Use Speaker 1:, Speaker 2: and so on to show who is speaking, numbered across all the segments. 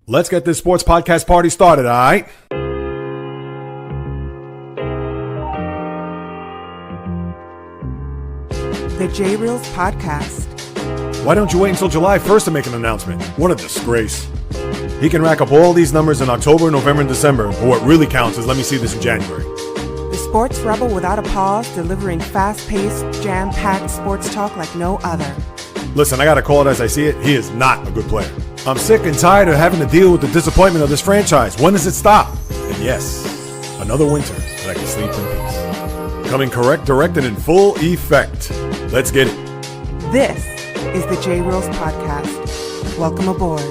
Speaker 1: Let's get this sports podcast party started, all right?
Speaker 2: The JAYREELZ podcast.
Speaker 1: Why don't you wait until July 1st to make an announcement? What a disgrace. He can rack up all these numbers in October, November, and December, but what really counts is let me see this in January.
Speaker 2: The sports rebel without a pause, delivering fast-paced, jam-packed sports talk like no other.
Speaker 1: Listen, I gotta call it as I see it. He is not a good player. I'm sick and tired of having to deal with the disappointment of this franchise. When does it stop? And yes, another winter that I can sleep in peace. Coming correct, direct, and in full effect. Let's get it.
Speaker 2: This is the JAYREELZ podcast. Welcome aboard.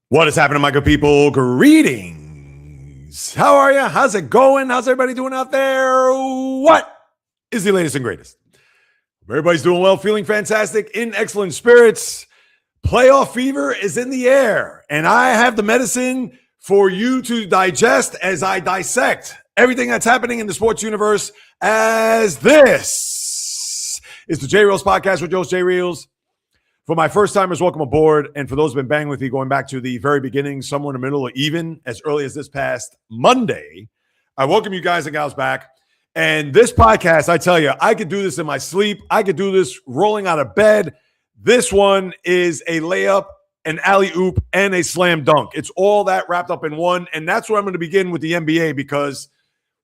Speaker 1: What is happening, my good people? Greetings. How are you? How's it going? How's everybody doing out there? What is the latest and greatest? Everybody's doing well, feeling fantastic, in excellent spirits. Playoff fever is in the air, and I have the medicine for you to digest as I dissect everything that's happening in the sports universe, as this is the JAYREELZ podcast with JAYREELZ. For my first timers, welcome aboard. And for those who've been banging with me going back to the very beginning, somewhere in the middle or even as early as this past Monday, I welcome you guys and gals back. And this podcast, I tell you, I could do this in my sleep. I could do this rolling out of bed. This one is a layup, an alley-oop, and a slam dunk. It's all that wrapped up in one. And that's where I'm going to begin with the NBA, because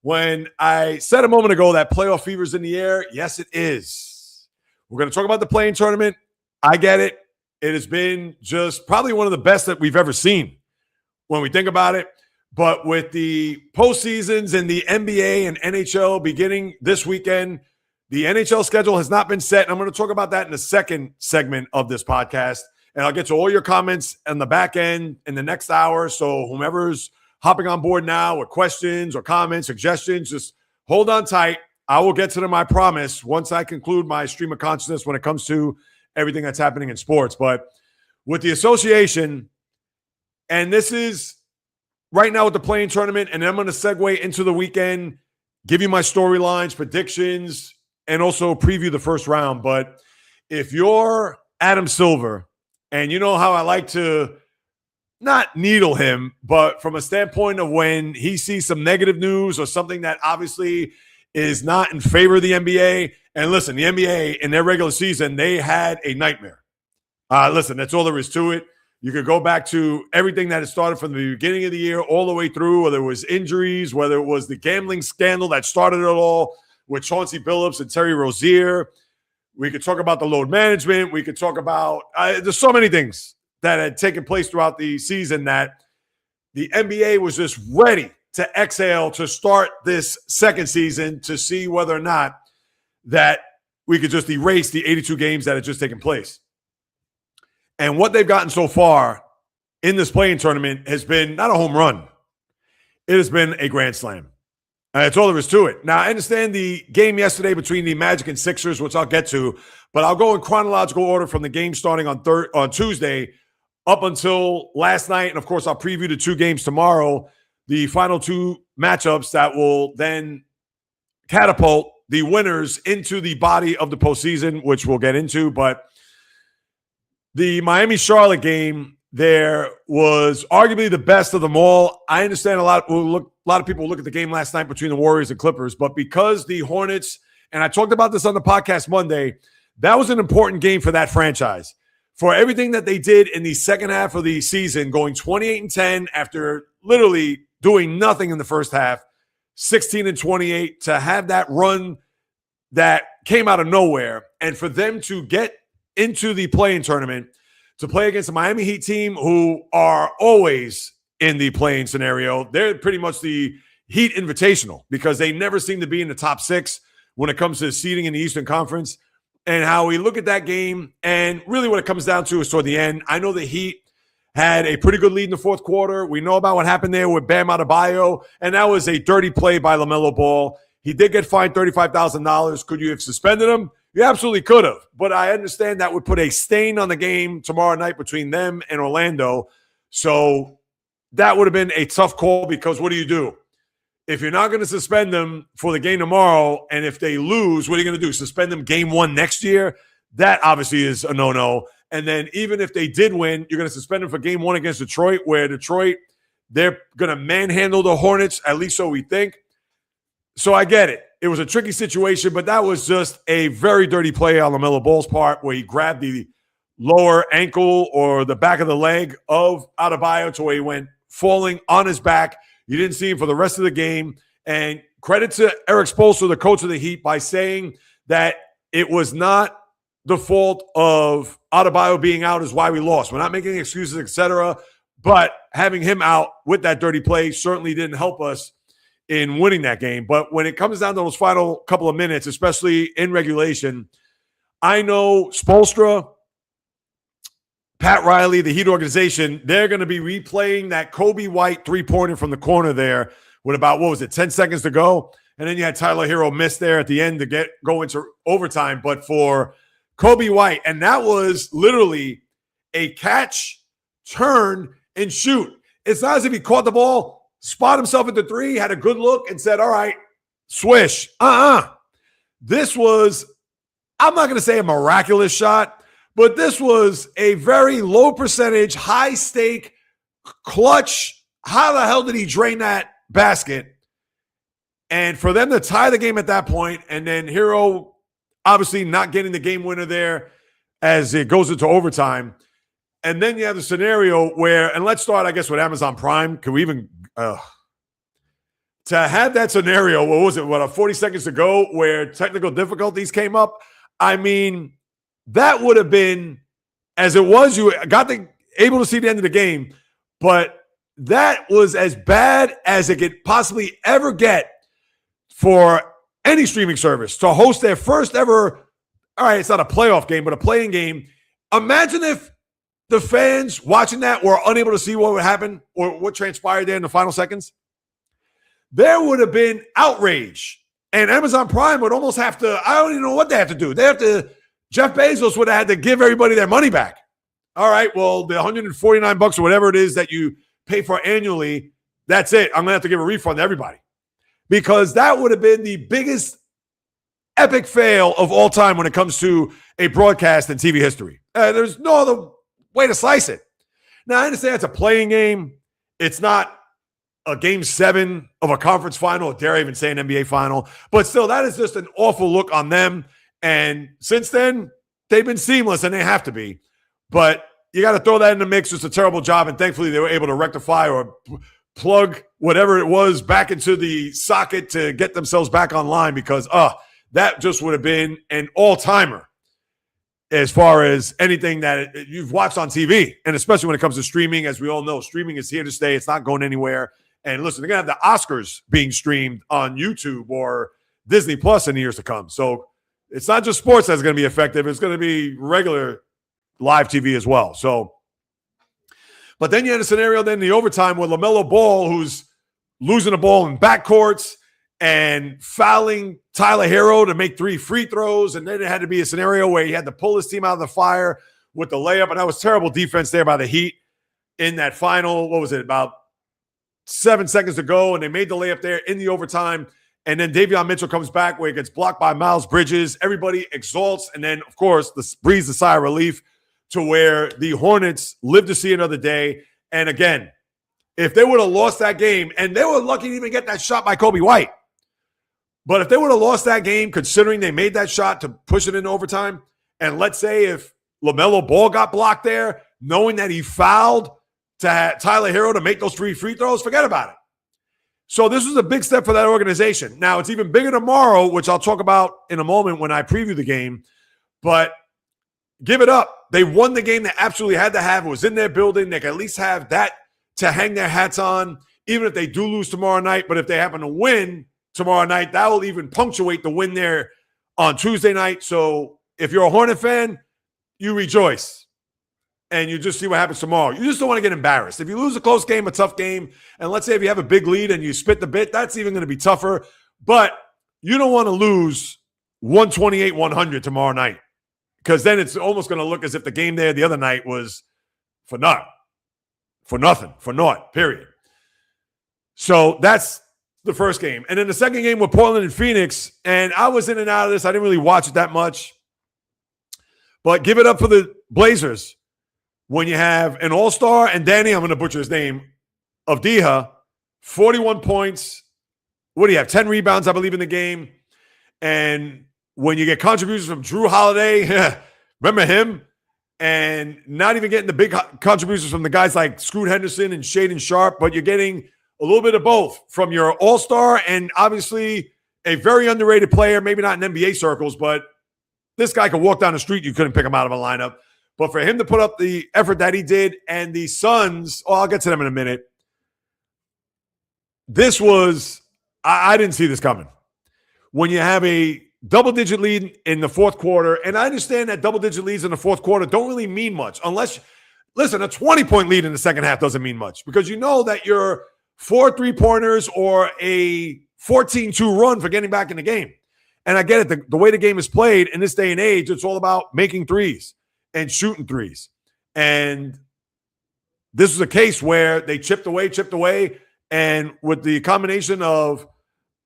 Speaker 1: when I said a moment ago that playoff fever's in the air, yes, it is. We're going to talk about the play-in tournament. I get it. It has been just probably one of the best that we've ever seen when we think about it. But with the postseasons and the NBA and NHL beginning this weekend, the NHL schedule has not been set. And I'm going to talk about that in the second segment of this podcast. And I'll get to all your comments on the back end in the next hour. So whomever's hopping on board now with questions or comments, suggestions, just hold on tight. I will get to them, I promise, once I conclude my stream of consciousness when it comes to everything that's happening in sports. But with the association, and this is right now with the play-in tournament, and then I'm going to segue into the weekend, give you my storylines, predictions, and also preview the first round. But if you're Adam Silver, and you know how I like to not needle him, but from a standpoint of when he sees some negative news or something that obviously is not in favor of the NBA. And listen, the NBA in their regular season, they had a nightmare. Listen, that's all there is to it. You could go back to everything that had started from the beginning of the year all the way through, whether it was injuries, whether it was the gambling scandal that started it all with Chauncey Billups and Terry Rozier. We could talk about the load management. We could talk about there's so many things that had taken place throughout the season that the NBA was just ready to exhale to start this second season to see whether or not that we could just erase the 82 games that had just taken place. And what they've gotten so far in this play-in tournament has been not a home run. It has been a grand slam. That's all there is to it. Now, I understand the game yesterday between the Magic and Sixers, which I'll get to, but I'll go in chronological order from the game starting on Tuesday up until last night. And, of course, I'll preview the two games tomorrow, the final two matchups that will then catapult the winners into the body of the postseason, which we'll get into. But the Miami-Charlotte game there was arguably the best of them all. I understand a lot of people look at the game last night between the Warriors and Clippers, but because the Hornets, and I talked about this on the podcast Monday, that was an important game for that franchise. For everything that they did in the second half of the season, going 28-10 after literally doing nothing in the first half, 16-28, to have that run that came out of nowhere, and for them to get into the play-in tournament to play against the Miami Heat team, who are always in the play-in scenario. They're pretty much the Heat Invitational because they never seem to be in the top six when it comes to seeding in the Eastern Conference. And how we look at that game, and really what it comes down to is toward the end. I know the Heat had a pretty good lead in the fourth quarter. We know about what happened there with Bam Adebayo, and that was a dirty play by LaMelo Ball. He did get fined $35,000. Could you have suspended him? You absolutely could have. But I understand that would put a stain on the game tomorrow night between them and Orlando. So that would have been a tough call because what do? if you're not going to suspend them for the game tomorrow, and if they lose, what are you going to do? Suspend them game 1 next year? That obviously is a no-no. And then even if they did win, you're going to suspend them for game 1 against Detroit, where Detroit, they're going to manhandle the Hornets, at least so we think. So I get it. It was a tricky situation, but that was just a very dirty play on LaMelo Ball's part, where he grabbed the lower ankle or the back of the leg of Adebayo to where he went falling on his back. You didn't see him for the rest of the game. And credit to Eric Spoelstra, the coach of the Heat, by saying that it was not the fault of Adebayo being out is why we lost. We're not making excuses, etc. But having him out with that dirty play certainly didn't help us in winning that game. But when it comes down to those final couple of minutes, especially in regulation, I know Spoelstra, Pat Riley, the Heat organization, they're going to be replaying that Kobe White three-pointer from the corner there with about, 10 seconds to go? And then you had Tyler Hero miss there at the end to go into overtime. But for Kobe White, and that was literally a catch, turn, and shoot. It's not as if he caught the ball, spot himself at the three, had a good look, and said, all right, swish. This was, I'm not going to say a miraculous shot, but this was a very low percentage, high stake, clutch. How the hell did he drain that basket? And for them to tie the game at that point, and then Hero obviously not getting the game winner there as it goes into overtime. And then you have the scenario where, and let's start, I guess, with Amazon Prime. Can we even, to have that scenario, 40 seconds to go where technical difficulties came up? I mean, that would have been, as it was, you got able to see the end of the game, but that was as bad as it could possibly ever get for any streaming service to host their first ever, all right, it's not a playoff game, but a playing game. Imagine if the fans watching that were unable to see what would happen or what transpired there in the final seconds. There would have been outrage. And Amazon Prime would almost have to, I don't even know what they have to do. Jeff Bezos would have had to give everybody their money back. All right, well, the $149 or whatever it is that you pay for annually, that's it. I'm going to have to give a refund to everybody. Because that would have been the biggest epic fail of all time when it comes to a broadcast in TV history. There's no other way to slice it. Now, I understand it's a playing game. It's not a game 7 of a conference final, or dare I even say an NBA final. But still, that is just an awful look on them. And since then, they've been seamless, and they have to be. But you got to throw that in the mix. It's a terrible job, and thankfully they were able to rectify or plug whatever it was back into the socket to get themselves back online, because that just would have been an all-timer as far as anything that you've watched on TV, and especially when it comes to streaming. As we all know, streaming is here to stay. It's not going anywhere. And listen, they're going to have the Oscars being streamed on YouTube or Disney Plus in the years to come. So it's not just sports that's going to be effective. It's going to be regular live TV as well. So, but then you had a scenario then in the overtime with LaMelo Ball, who's losing the ball in backcourts and fouling Tyler Hero to make 3 free throws. And then it had to be a scenario where he had to pull his team out of the fire with the layup. And that was terrible defense there by the Heat in that final, about 7 seconds to go. And they made the layup there in the overtime. And then Davion Mitchell comes back where he gets blocked by Miles Bridges. Everybody exalts. And then, of course, breathes a sigh of relief to where the Hornets live to see another day. And again, if they would have lost that game, and they were lucky to even get that shot by Kobe White, but if they would have lost that game, considering they made that shot to push it into overtime, and let's say if LaMelo Ball got blocked there, knowing that he fouled to Tyler Hero to make those 3 free throws, forget about it. So this was a big step for that organization. Now, it's even bigger tomorrow, which I'll talk about in a moment when I preview the game. But give it up. They won the game they absolutely had to have. It was in their building. They can at least have that to hang their hats on, even if they do lose tomorrow night. But if they happen to win tomorrow night, that will even punctuate the win there on Tuesday night. So if you're a Hornet fan, you rejoice. And you just see what happens tomorrow. You just don't want to get embarrassed. If you lose a close game, a tough game, and let's say if you have a big lead and you spit the bit, that's even going to be tougher. But you don't want to lose 128-100 tomorrow night, because then it's almost going to look as if the game there the other night was for naught, period. So that's the first game. And then the second game with Portland and Phoenix. And I was in and out of this. I didn't really watch it that much. But give it up for the Blazers when you have an all-star and Danny, I'm going to butcher his name, of Diha, 41 points. What do you have? 10 rebounds, I believe, in the game. And when you get contributions from Drew Holiday, remember him? And not even getting the big contributions from the guys like Scoot Henderson and Shaden Sharp, but you're getting a little bit of both from your all-star and obviously a very underrated player, maybe not in NBA circles, but this guy could walk down the street. You couldn't pick him out of a lineup. But for him to put up the effort that he did, and the Suns, I'll get to them in a minute. This was, I didn't see this coming. When you have a double-digit lead in the fourth quarter, and I understand that double-digit leads in the fourth quarter don't really mean much unless, listen, a 20-point lead in the second half doesn't mean much because you know that you're 4 3-pointers or a 14-2 run for getting back in the game. And I get it. The way the game is played in this day and age, it's all about making threes and shooting threes. And this was a case where they chipped away. And with the combination of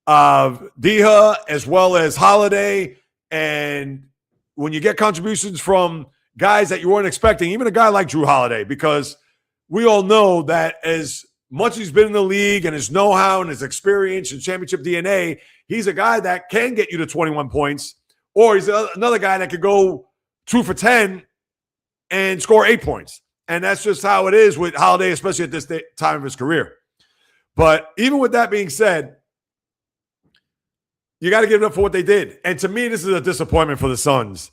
Speaker 1: Diha as well as Holiday, and when you get contributions from guys that you weren't expecting, even a guy like Drew Holiday, because we all know that as much as he's been in the league and his know-how and his experience and championship DNA, he's a guy that can get you to 21 points, or he's another guy that could go 2 for 10 and score 8 points. And that's just how it is with Holiday, especially at this time of his career. But even with that being said, you got to give it up for what they did. And to me, this is a disappointment for the Suns.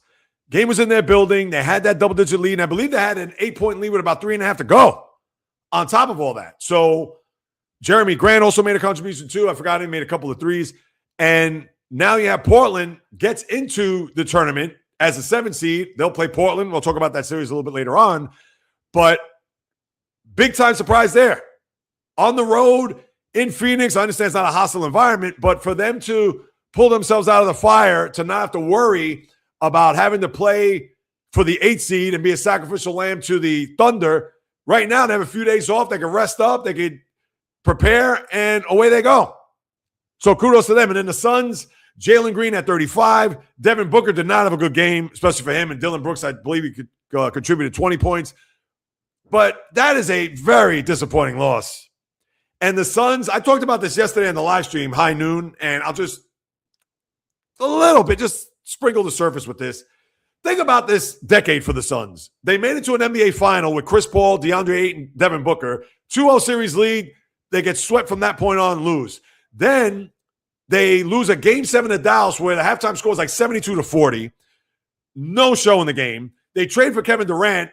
Speaker 1: Game was in their building. They had that double-digit lead, and I believe they had an 8-point lead with about 3.5 to go on top of all that. So Jeremy Grant also made a contribution too. I forgot he made a couple of threes. And now you have Portland gets into the tournament as a 7 seed. They'll play Portland. We'll talk about that series a little bit later on. But big-time surprise there. On the road in Phoenix, I understand it's not a hostile environment, but for them to pull themselves out of the fire, to not have to worry about having to play for the 8 seed and be a sacrificial lamb to the Thunder, right now they have a few days off. They can rest up. They can prepare, and away they go. So kudos to them. And then the Suns, Jalen Green at 35. Devin Booker did not have a good game, especially for him. And Dylan Brooks, I believe he could contributed 20 points. But that is a very disappointing loss. And the Suns, I talked about this yesterday on the live stream, high noon, and I'll just a little bit, just sprinkle the surface with this. Think about this decade for the Suns. They made it to an NBA final with Chris Paul, DeAndre Ayton, Devin Booker. 2-0 series lead. They get swept from that point on, lose. Then they lose a Game 7 to Dallas where the halftime score is like 72-40. No show in the game. They trade for Kevin Durant.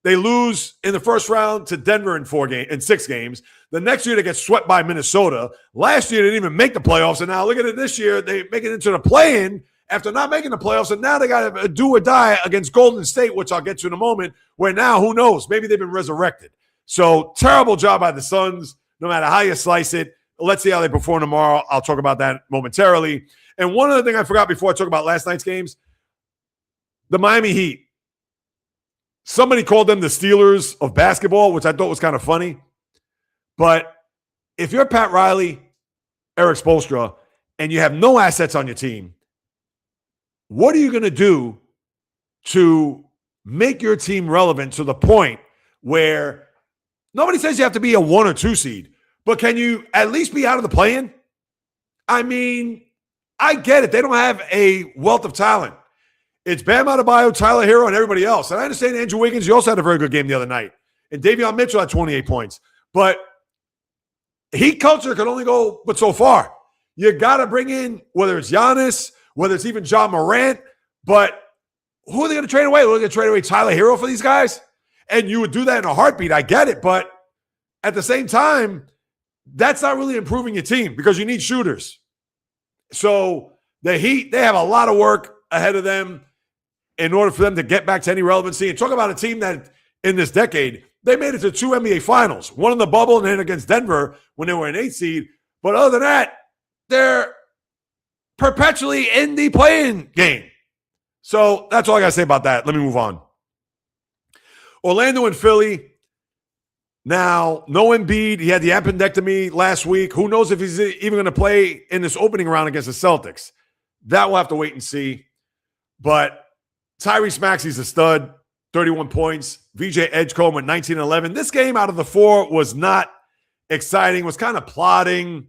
Speaker 1: They lose in the first round to Denver in 6 games. The next year, they get swept by Minnesota. Last year, they didn't even make the playoffs. And now look at it this year. They make it into the play-in after not making the playoffs. And now they got to do or die against Golden State, which I'll get to in a moment, where now, who knows? Maybe they've been resurrected. So terrible job by the Suns, no matter how you slice it. Let's see how they perform tomorrow. I'll talk about that momentarily. And one other thing I forgot before I talk about last night's games, the Miami Heat. Somebody called them the Steelers of basketball, which I thought was kind of funny. But if you're Pat Riley, Eric Spoelstra, and you have no assets on your team, what are you going to do to make your team relevant to the point where nobody says you have to be a 1 or 2 seed, but can you at least be out of the play-in? I mean, I get it. They don't have a wealth of talent. It's Bam Adebayo, Tyler Hero, and everybody else. And I understand Andrew Wiggins, he also had a very good game the other night. And Davion Mitchell had 28 points. But Heat culture can only go but so far. You got to bring in, whether it's Giannis, whether it's even John Morant, but who are they going to trade away? Are they going to trade away Tyler Hero for these guys? And you would do that in a heartbeat. I get it. But at the same time, that's not really improving your team because you need shooters. So the Heat, they have a lot of work ahead of them in order for them to get back to any relevancy. And talk about a team that in this decade, they made it to 2 NBA finals, one in the bubble and then against Denver when they were an 8 seed. But other than that, they're perpetually in the play-in game. So that's all I got to say about that. Let me move on. Orlando and Philly. Now, no Embiid. He had the appendectomy last week. Who knows if he's even going to play in this opening round against the Celtics? That we'll have to wait and see. But Tyrese Maxey's a stud, 31 points. VJ Edgecombe with 19 and 11. This game out of the four was not exciting, was kind of plodding.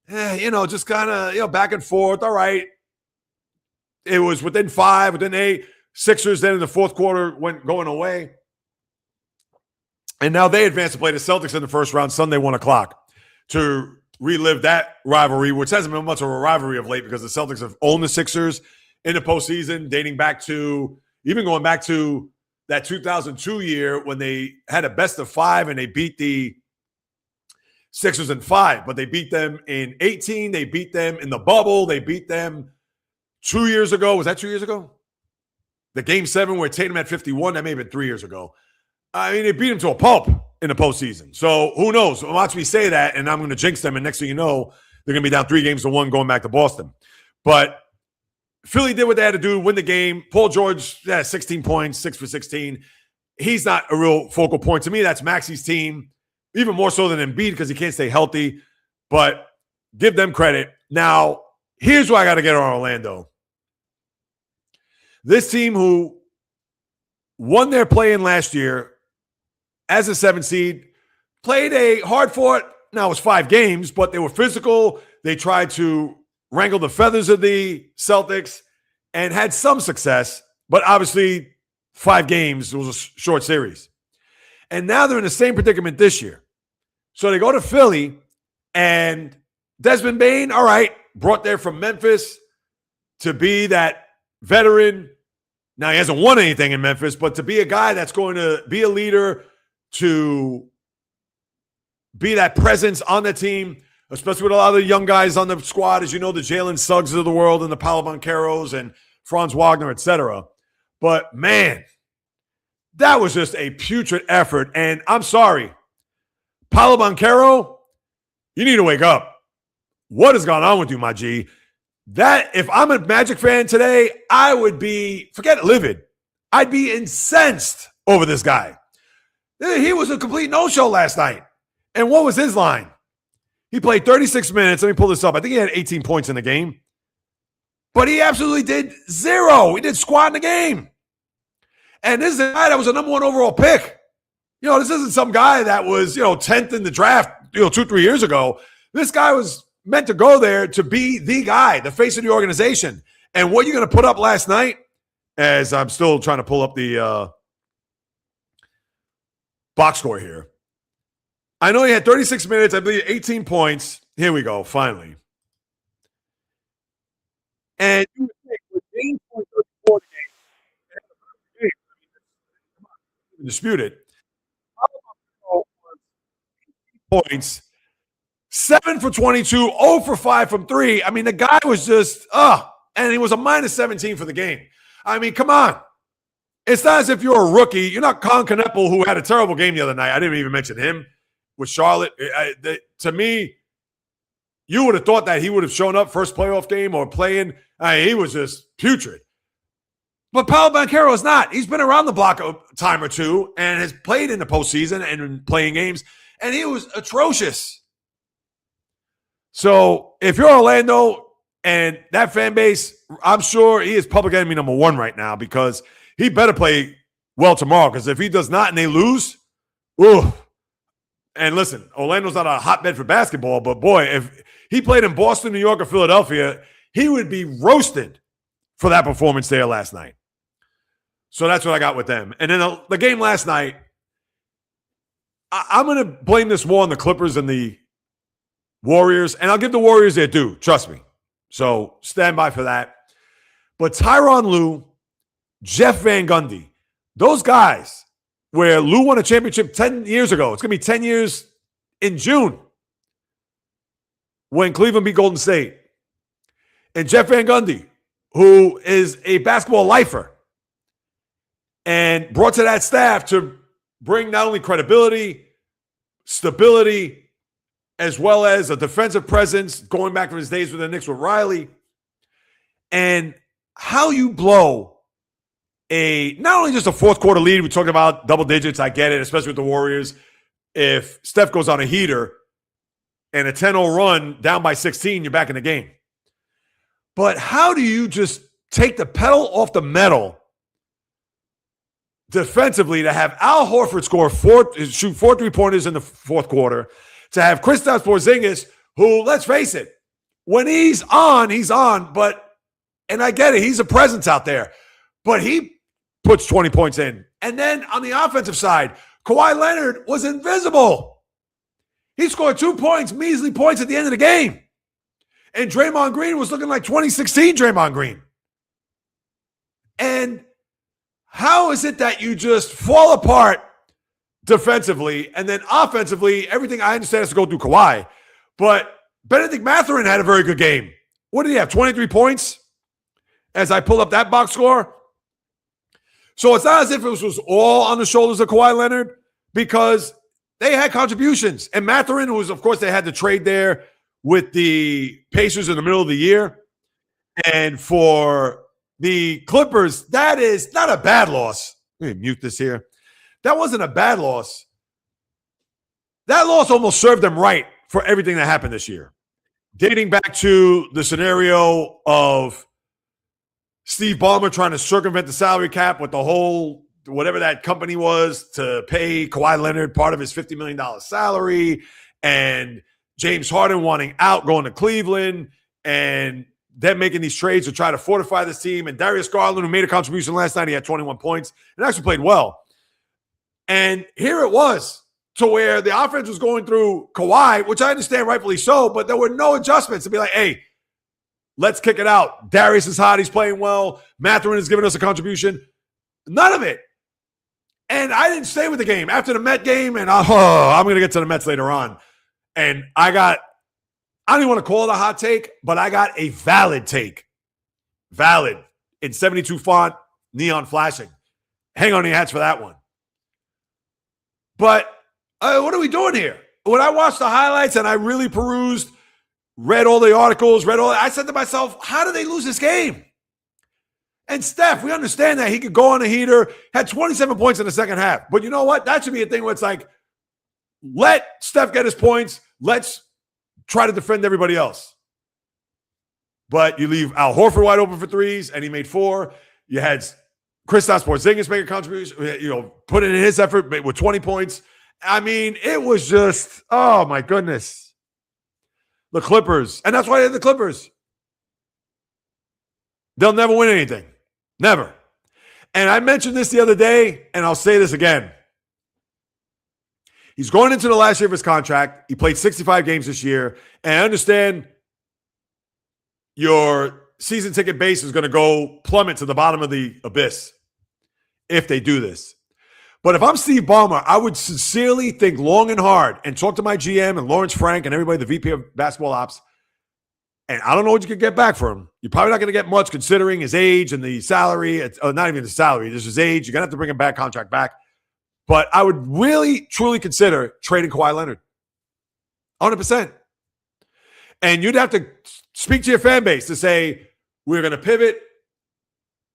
Speaker 1: Just kind of, back and forth. All right. It was within 5, within 8. Sixers then in the fourth quarter went going away. And now they advance to play the Celtics in the first round Sunday, 1 o'clock, to relive that rivalry, which hasn't been much of a rivalry of late because the Celtics have owned the Sixers in the postseason, going back to that 2002 year when they had a best of 5 and they beat the Sixers in 5. But they beat them in 18. They beat them in the bubble. They beat them 2 years ago. Was that 2 years ago? The game 7 where Tatum had 51. That may have been 3 years ago. I mean, they beat him to a pulp in the postseason. So who knows? Watch me say that, and I'm going to jinx them. And next thing you know, they're going to be down 3-1 going back to Boston. But Philly did what they had to do, win the game. Paul George, 16 points, 6 for 16. He's not a real focal point. To me, that's Maxey's team, even more so than Embiid because he can't stay healthy. But give them credit. Now, here's what I got to get on Orlando. This team who won their play-in last year as a 7 seed, played a hard-fought, now it was 5 games, but they were physical. They tried to wrangle the feathers of the Celtics and had some success, but obviously 5 games, it was a short series. And now they're in the same predicament this year. So they go to Philly, and Desmond Bane, all right, brought there from Memphis to be that veteran. Now, he hasn't won anything in Memphis, but to be a guy that's going to be a leader, to be that presence on the team, especially with a lot of the young guys on the squad, as you know, the Jalen Suggs of the world and the Paolo Bancheros and Franz Wagner, etc. But, man, that was just a putrid effort. And I'm sorry, Paolo Banchero, you need to wake up. What has gone on with you, my G? That, if I'm a Magic fan today, I would be, forget it, livid. I'd be incensed over this guy. He was a complete no-show last night. And what was his line? He played 36 minutes. Let me pull this up. I think he had 18 points in the game. But he absolutely did 0. He did squat in the game. And this is a guy that was a number 1 overall pick. This isn't some guy that was, 10th in the draft, 2-3 years ago. This guy was meant to go there to be the guy, the face of the organization. And what you're going to put up last night, as I'm still trying to pull up the box score here. I know he had 36 minutes, I believe 18 points. Here we go, finally. And you would think with 8 points before the game, disputed. Points, 7 for 22, 0 for 5 from 3. I mean, the guy was just, and he was a minus 17 for the game. I mean, come on. It's not as if you're a rookie. You're not Colin Kneppel, who had a terrible game the other night. I didn't even mention him with Charlotte. To me, you would have thought that he would have shown up first playoff game or playing. He was just putrid. But Paolo Banchero is not. He's been around the block a time or two and has played in the postseason and in playing games, and he was atrocious. So if you're Orlando and that fan base, I'm sure he is public enemy number 1 right now because he better play well tomorrow, because if he does not and they lose, and listen, Orlando's not a hotbed for basketball, but boy, if he played in Boston, New York, or Philadelphia, he would be roasted for that performance there last night. So that's what I got with them. And then the game last night, I'm going to blame this more on the Clippers and the Warriors, and I'll give the Warriors their due, trust me. So stand by for that. But Tyronn Lue, Jeff Van Gundy, those guys, where Lue won a championship 10 years ago. It's going to be 10 years in June when Cleveland beat Golden State. And Jeff Van Gundy, who is a basketball lifer and brought to that staff to bring not only credibility, stability, as well as a defensive presence going back to his days with the Knicks with Riley. And how you blow not only just a fourth quarter lead, we talked about double digits, I get it, especially with the Warriors. if Steph goes on a heater and a 10-0 run down by 16, you're back in the game. But how do you just take the pedal off the metal defensively to have Al Horford shoot 4 3-pointers in the fourth quarter, to have Kristaps Porzingis, who, let's face it, when he's on, but, and I get it, he's a presence out there, but he puts 20 points in. And then on the offensive side, Kawhi Leonard was invisible. He scored 2 points, measly points at the end of the game. And Draymond Green was looking like 2016 Draymond Green. And how is it that you just fall apart defensively and then offensively, everything I understand has to go through Kawhi. But Benedict Mathurin had a very good game. What did he have, 23 points? As I pull up that box score. So it's not as if it was all on the shoulders of Kawhi Leonard, because they had contributions. And Mathurin was, of course, they had the trade there with the Pacers in the middle of the year. And for the Clippers, that is not a bad loss. Let me mute this here. That wasn't a bad loss. That loss almost served them right for everything that happened this year. Dating back to the scenario of Steve Ballmer trying to circumvent the salary cap with the whole, whatever that company was, to pay Kawhi Leonard part of his $50 million salary, and James Harden wanting out, going to Cleveland, and them making these trades to try to fortify this team. And Darius Garland, who made a contribution last night, he had 21 points and actually played well. And here it was, to where the offense was going through Kawhi, which I understand rightfully so, but there were no adjustments to be like, hey, let's kick it out. Darius is hot. He's playing well. Mathurin has given us a contribution. None of it. And I didn't stay with the game. After the Met game, and I'm going to get to the Mets later on. And I don't even want to call it a hot take, but I got a valid take. Valid. In 72 font, neon flashing. Hang on your hats for that one. But what are we doing here? When I watched the highlights and I really perused, read all the articles, I said to myself, how did they lose this game? And Steph, we understand that he could go on a heater, had 27 points in the second half. But you know what? That should be a thing where it's like, let Steph get his points. Let's try to defend everybody else. But you leave Al Horford wide open for threes, and he made 4. You had Kristaps Porzingis make a contribution, put in his effort with 20 points. I mean, it was just, oh my goodness. The Clippers, and that's why they're the Clippers. They'll never win anything. Never. And I mentioned this the other day, and I'll say this again. He's going into the last year of his contract. He played 65 games this year. And I understand your season ticket base is going to go plummet to the bottom of the abyss if they do this. But if I'm Steve Ballmer, I would sincerely think long and hard and talk to my GM and Lawrence Frank and everybody, the VP of basketball ops. And I don't know what you could get back for him. You're probably not going to get much considering his age and the salary. Not even the salary. This is his age. You're going to have to bring him back, contract back. But I would really, truly consider trading Kawhi Leonard. 100%. And you'd have to speak to your fan base to say, we're going to pivot.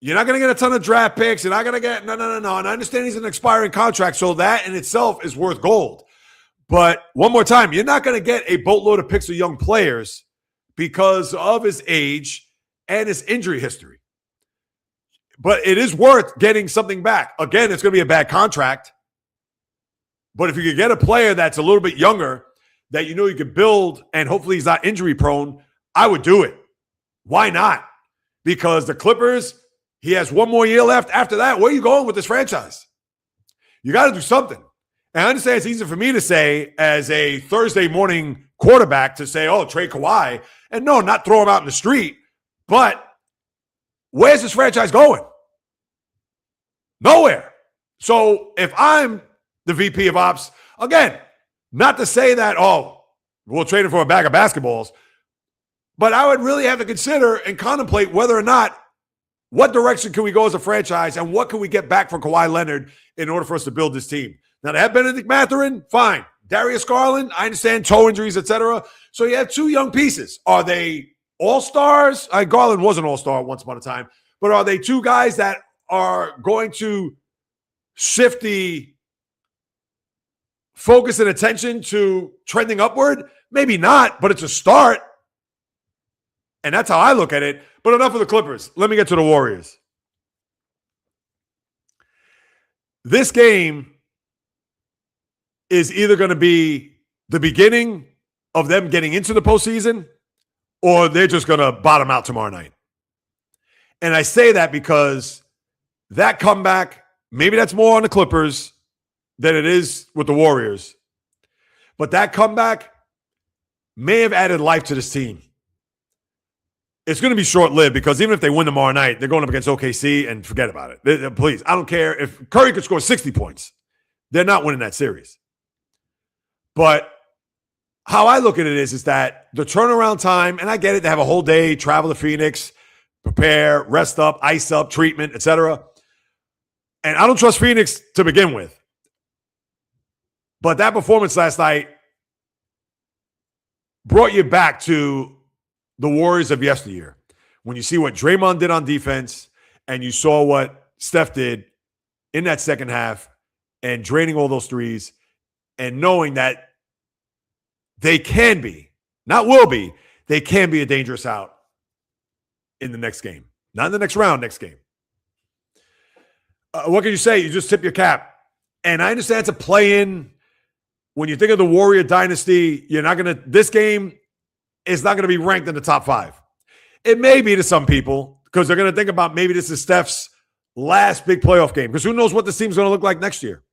Speaker 1: You're not going to get a ton of draft picks. You're not going to get, no. And I understand he's an expiring contract, so that in itself is worth gold. But one more time, you're not going to get a boatload of picks of young players because of his age and his injury history. But it is worth getting something back. Again, it's going to be a bad contract. But if you could get a player that's a little bit younger that you know you could build and hopefully he's not injury prone, I would do it. Why not? Because the Clippers, he has one more year left. After that, where are you going with this franchise? You got to do something. And I understand it's easy for me to say as a Thursday morning quarterback to say, oh, trade Kawhi. And no, not throw him out in the street. But where's this franchise going? Nowhere. So if I'm the VP of ops, again, not to say that, oh, we'll trade him for a bag of basketballs, but I would really have to consider and contemplate whether or not, what direction can we go as a franchise and what can we get back for Kawhi Leonard in order for us to build this team? Now, to have Benedict Mathurin, fine. Darius Garland, I understand toe injuries, etc. So you have 2 young pieces. Are they all-stars? Garland was an all-star once upon a time, but are they 2 guys that are going to shift the focus and attention to trending upward? Maybe not, but it's a start. And that's how I look at it. But enough of the Clippers. Let me get to the Warriors. This game is either going to be the beginning of them getting into the postseason, or they're just going to bottom out tomorrow night. And I say that because that comeback, maybe that's more on the Clippers than it is with the Warriors. But that comeback may have added life to this team. It's going to be short-lived because even if they win tomorrow night, they're going up against OKC and forget about it. Please, I don't care. If Curry could score 60 points, they're not winning that series. But how I look at it is that the turnaround time, and I get it, they have a whole day, travel to Phoenix, prepare, rest up, ice up, treatment, etc. And I don't trust Phoenix to begin with. But that performance last night brought you back to the Warriors of yesteryear. When you see what Draymond did on defense and you saw what Steph did in that second half and draining all those threes and knowing that they can be, not will be, they can be a dangerous out in the next game. Not in the next round, next game. What can you say? You just tip your cap. And I understand it's a play-in. When you think of the Warrior dynasty, you're not going to, this game is not going to be ranked in the top 5. It may be to some people because they're going to think about maybe this is Steph's last big playoff game because who knows what this team's going to look like next year.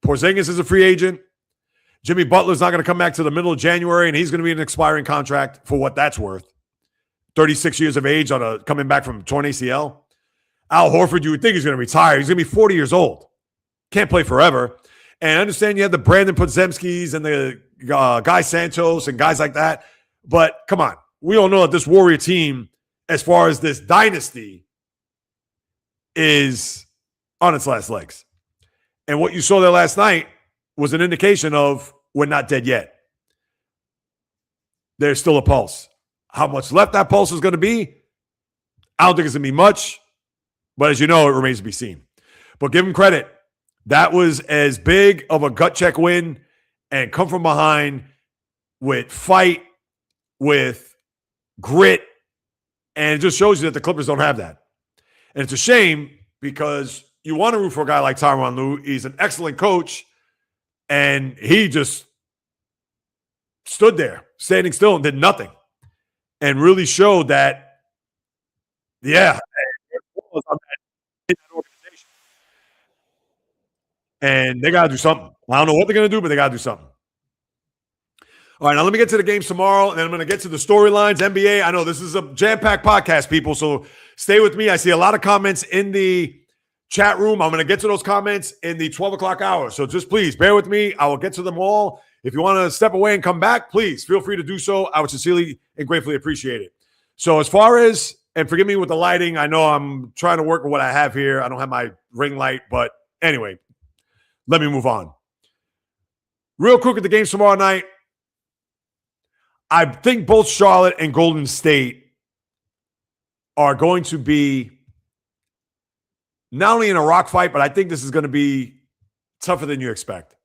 Speaker 1: Porzingis is a free agent. Jimmy Butler's not going to come back to the middle of January, and he's going to be an expiring contract for what that's worth. 36 years of age coming back from torn ACL. Al Horford, you would think he's going to retire. He's going to be 40 years old. Can't play forever. And I understand you have the Brandon Podziemskis and the Guy Santos and guys like that. But come on. We all know that this Warrior team, as far as this dynasty, is on its last legs. And what you saw there last night was an indication of we're not dead yet. There's still a pulse. How much left that pulse is going to be, I don't think it's going to be much. But as you know, it remains to be seen. But give them credit. That was as big of a gut check win and come from behind with fight, with grit. And it just shows you that the Clippers don't have that. And it's a shame because you want to root for a guy like Tyronn Lue. He's an excellent coach. And he just stood there, standing still and did nothing. And really showed that, yeah, in that organization. And they got to do something. I don't know what they're going to do, but they got to do something. All right, now let me get to the games tomorrow, and then I'm going to get to the storylines, NBA. I know this is a jam-packed podcast, people, so stay with me. I see a lot of comments in the chat room. I'm going to get to those comments in the 12 o'clock hour, so just please bear with me. I will get to them all. If you want to step away and come back, please feel free to do so. I would sincerely and gratefully appreciate it. So as far as, and forgive me with the lighting, I know I'm trying to work with what I have here. I don't have my ring light, but anyway, let me move on. Real quick at the games tomorrow night. I think both Charlotte and Golden State are going to be not only in a rock fight, but I think this is going to be tougher than you expect.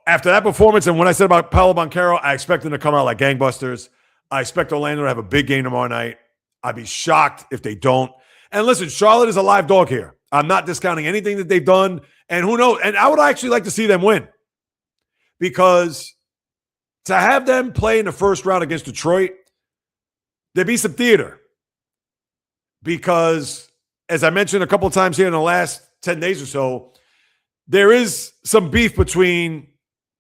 Speaker 1: After that performance and what I said about Paolo Banchero, I expect them to come out like gangbusters. I expect Orlando to have a big game tomorrow night. I'd be shocked if they don't. And listen, Charlotte is a live dog here. I'm not discounting anything that they've done. And who knows? And I would actually like to see them win. Because to have them play in the first round against Detroit, there'd be some theater. Because, as I mentioned a couple of times here in the last 10 days or so, there is some beef between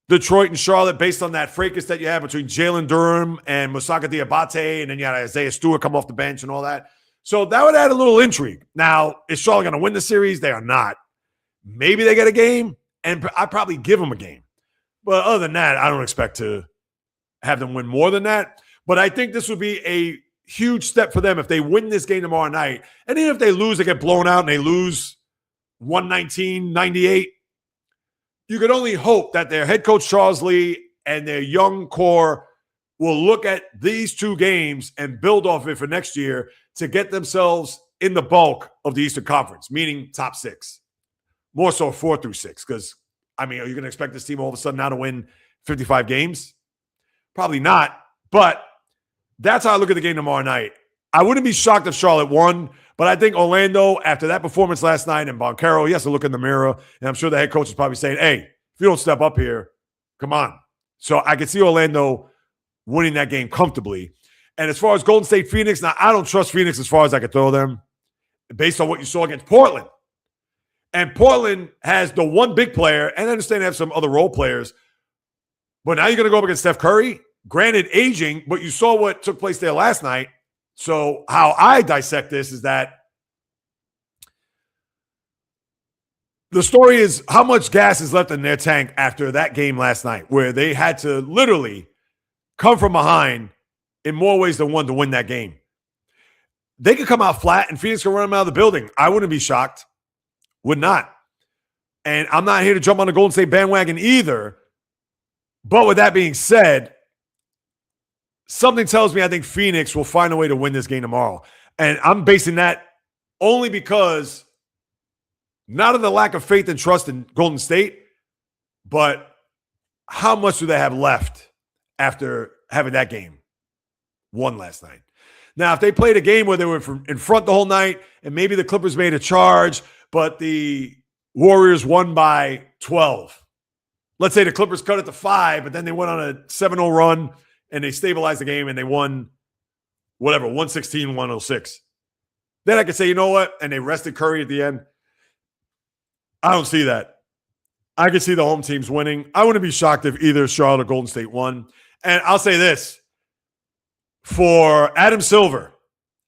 Speaker 1: Detroit and Charlotte based on that fracas that you have between Jalen Durham and Musaka Diabate, and then you had Isaiah Stewart come off the bench and all that. So that would add a little intrigue. Now, is Charlotte going to win the series? They are not. Maybe they get a game, and I'd probably give them a game. But other than that, I don't expect to have them win more than that. But I think this would be a huge step for them if they win this game tomorrow night. And even if they lose, they get blown out and they lose 119-98. You could only hope that their head coach, Charles Lee, and their young core will look at these two games and build off it for next year to get themselves in the bulk of the Eastern Conference, meaning top 6. more so 4 through 6. Because, I mean, are you going to expect this team all of a sudden now to win 55 games? Probably not. But that's how I look at the game tomorrow night. I wouldn't be shocked if Charlotte won, but I think Orlando, after that performance last night, and Boncaro, he has to look in the mirror, and I'm sure the head coach is probably saying, hey, if you don't step up here, come on. So I can see Orlando winning that game comfortably. And as far as Golden State Phoenix, now I don't trust Phoenix as far as I can throw them based on what you saw against Portland. And Portland has the one big player, and I understand they have some other role players, but now you're going to go up against Steph Curry. Granted, aging, but you saw what took place there last night. So how I dissect this is that the story is how much gas is left in their tank after that game last night, where they had to literally come from behind in more ways than one to win that game. They could come out flat and Phoenix could run them out of the building. I wouldn't be shocked. Would not. And I'm not here to jump on the Golden State bandwagon either. But with that being said, something tells me I think Phoenix will find a way to win this game tomorrow. And I'm basing that only because not of the lack of faith and trust in Golden State, but how much do they have left after having that game won last night? Now, if they played a game where they were in front the whole night and maybe the Clippers made a charge, but the Warriors won by 12. Let's say the Clippers cut it to 5, but then they went on a 7-0 run and they stabilized the game and they won, whatever, 116-106. Then I could say, you know what? And they rested Curry at the end. I don't see that. I could see the home teams winning. I wouldn't be shocked if either Charlotte or Golden State won. And I'll say this. For Adam Silver,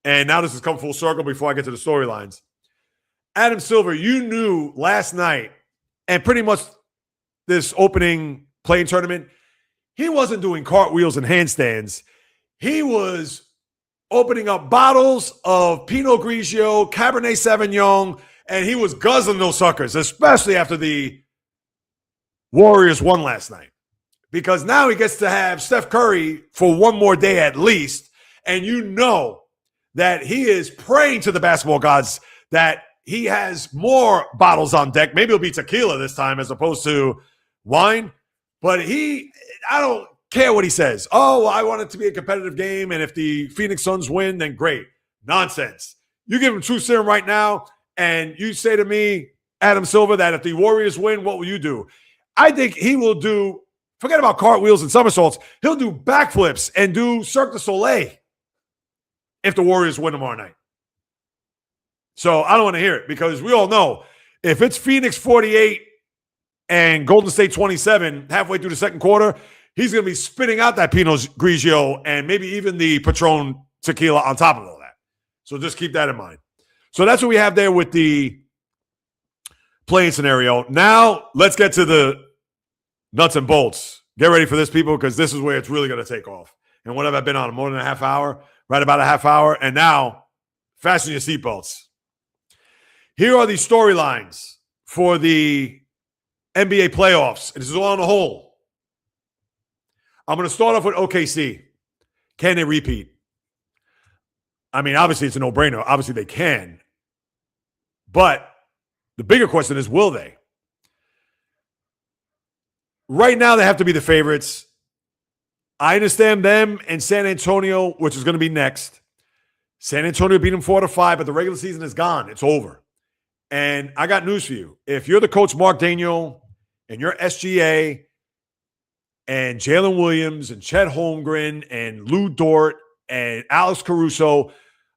Speaker 1: and now this has come full circle before I get to the storylines. Adam Silver, you knew last night and pretty much this opening playing tournament, he wasn't doing cartwheels and handstands. He was opening up bottles of Pinot Grigio, Cabernet Sauvignon, and he was guzzling those suckers, especially after the Warriors won last night. Because now he gets to have Steph Curry for one more day at least, and you know that he is praying to the basketball gods that he has more bottles on deck. Maybe it'll be tequila this time as opposed to wine. But I don't care what he says. Oh, I want it to be a competitive game, and if the Phoenix Suns win, then great. Nonsense. You give him true serum right now, and you say to me, Adam Silver, that if the Warriors win, what will you do? I think he will do, forget about cartwheels and somersaults, he'll do backflips and do Cirque du Soleil if the Warriors win tomorrow night. So I don't want to hear it because we all know if it's Phoenix 48 and Golden State 27 halfway through the second quarter, he's going to be spitting out that Pinot Grigio and maybe even the Patron tequila on top of all that. So just keep that in mind. So that's what we have there with the playing scenario. Now let's get to the nuts and bolts. Get ready for this, people, because this is where it's really going to take off. And what have I been on? More than a half hour? Right about a half hour. And now, fasten your seatbelts. Here are the storylines for the NBA playoffs. This is all on the whole. I'm going to start off with OKC. Can they repeat? I mean, obviously, it's a no-brainer. Obviously, they can. But the bigger question is, will they? Right now, they have to be the favorites. I understand them and San Antonio, which is going to be next. San Antonio beat them 4-5, but the regular season is gone. It's over. And I got news for you. If you're the coach, Mark Daniel, and you're SGA, and Jalen Williams, and Chet Holmgren, and Lou Dort, and Alex Caruso,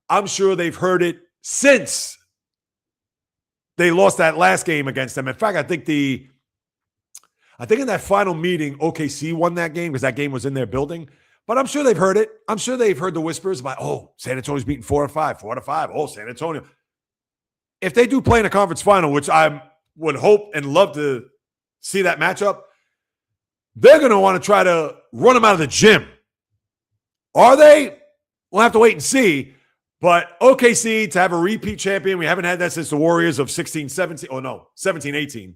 Speaker 1: I'm sure they've heard it since they lost that last game against them. In fact, I think in that final meeting, OKC won that game because that game was in their building. But I'm sure they've heard it. I'm sure they've heard the whispers about, oh, San Antonio's beating 4-5. Oh, San Antonio. If they do play in a conference final, which I would hope and love to see that matchup, they're going to want to try to run them out of the gym. Are they? We'll have to wait and see. But OKC to have a repeat champion, we haven't had that since the Warriors of 17-18.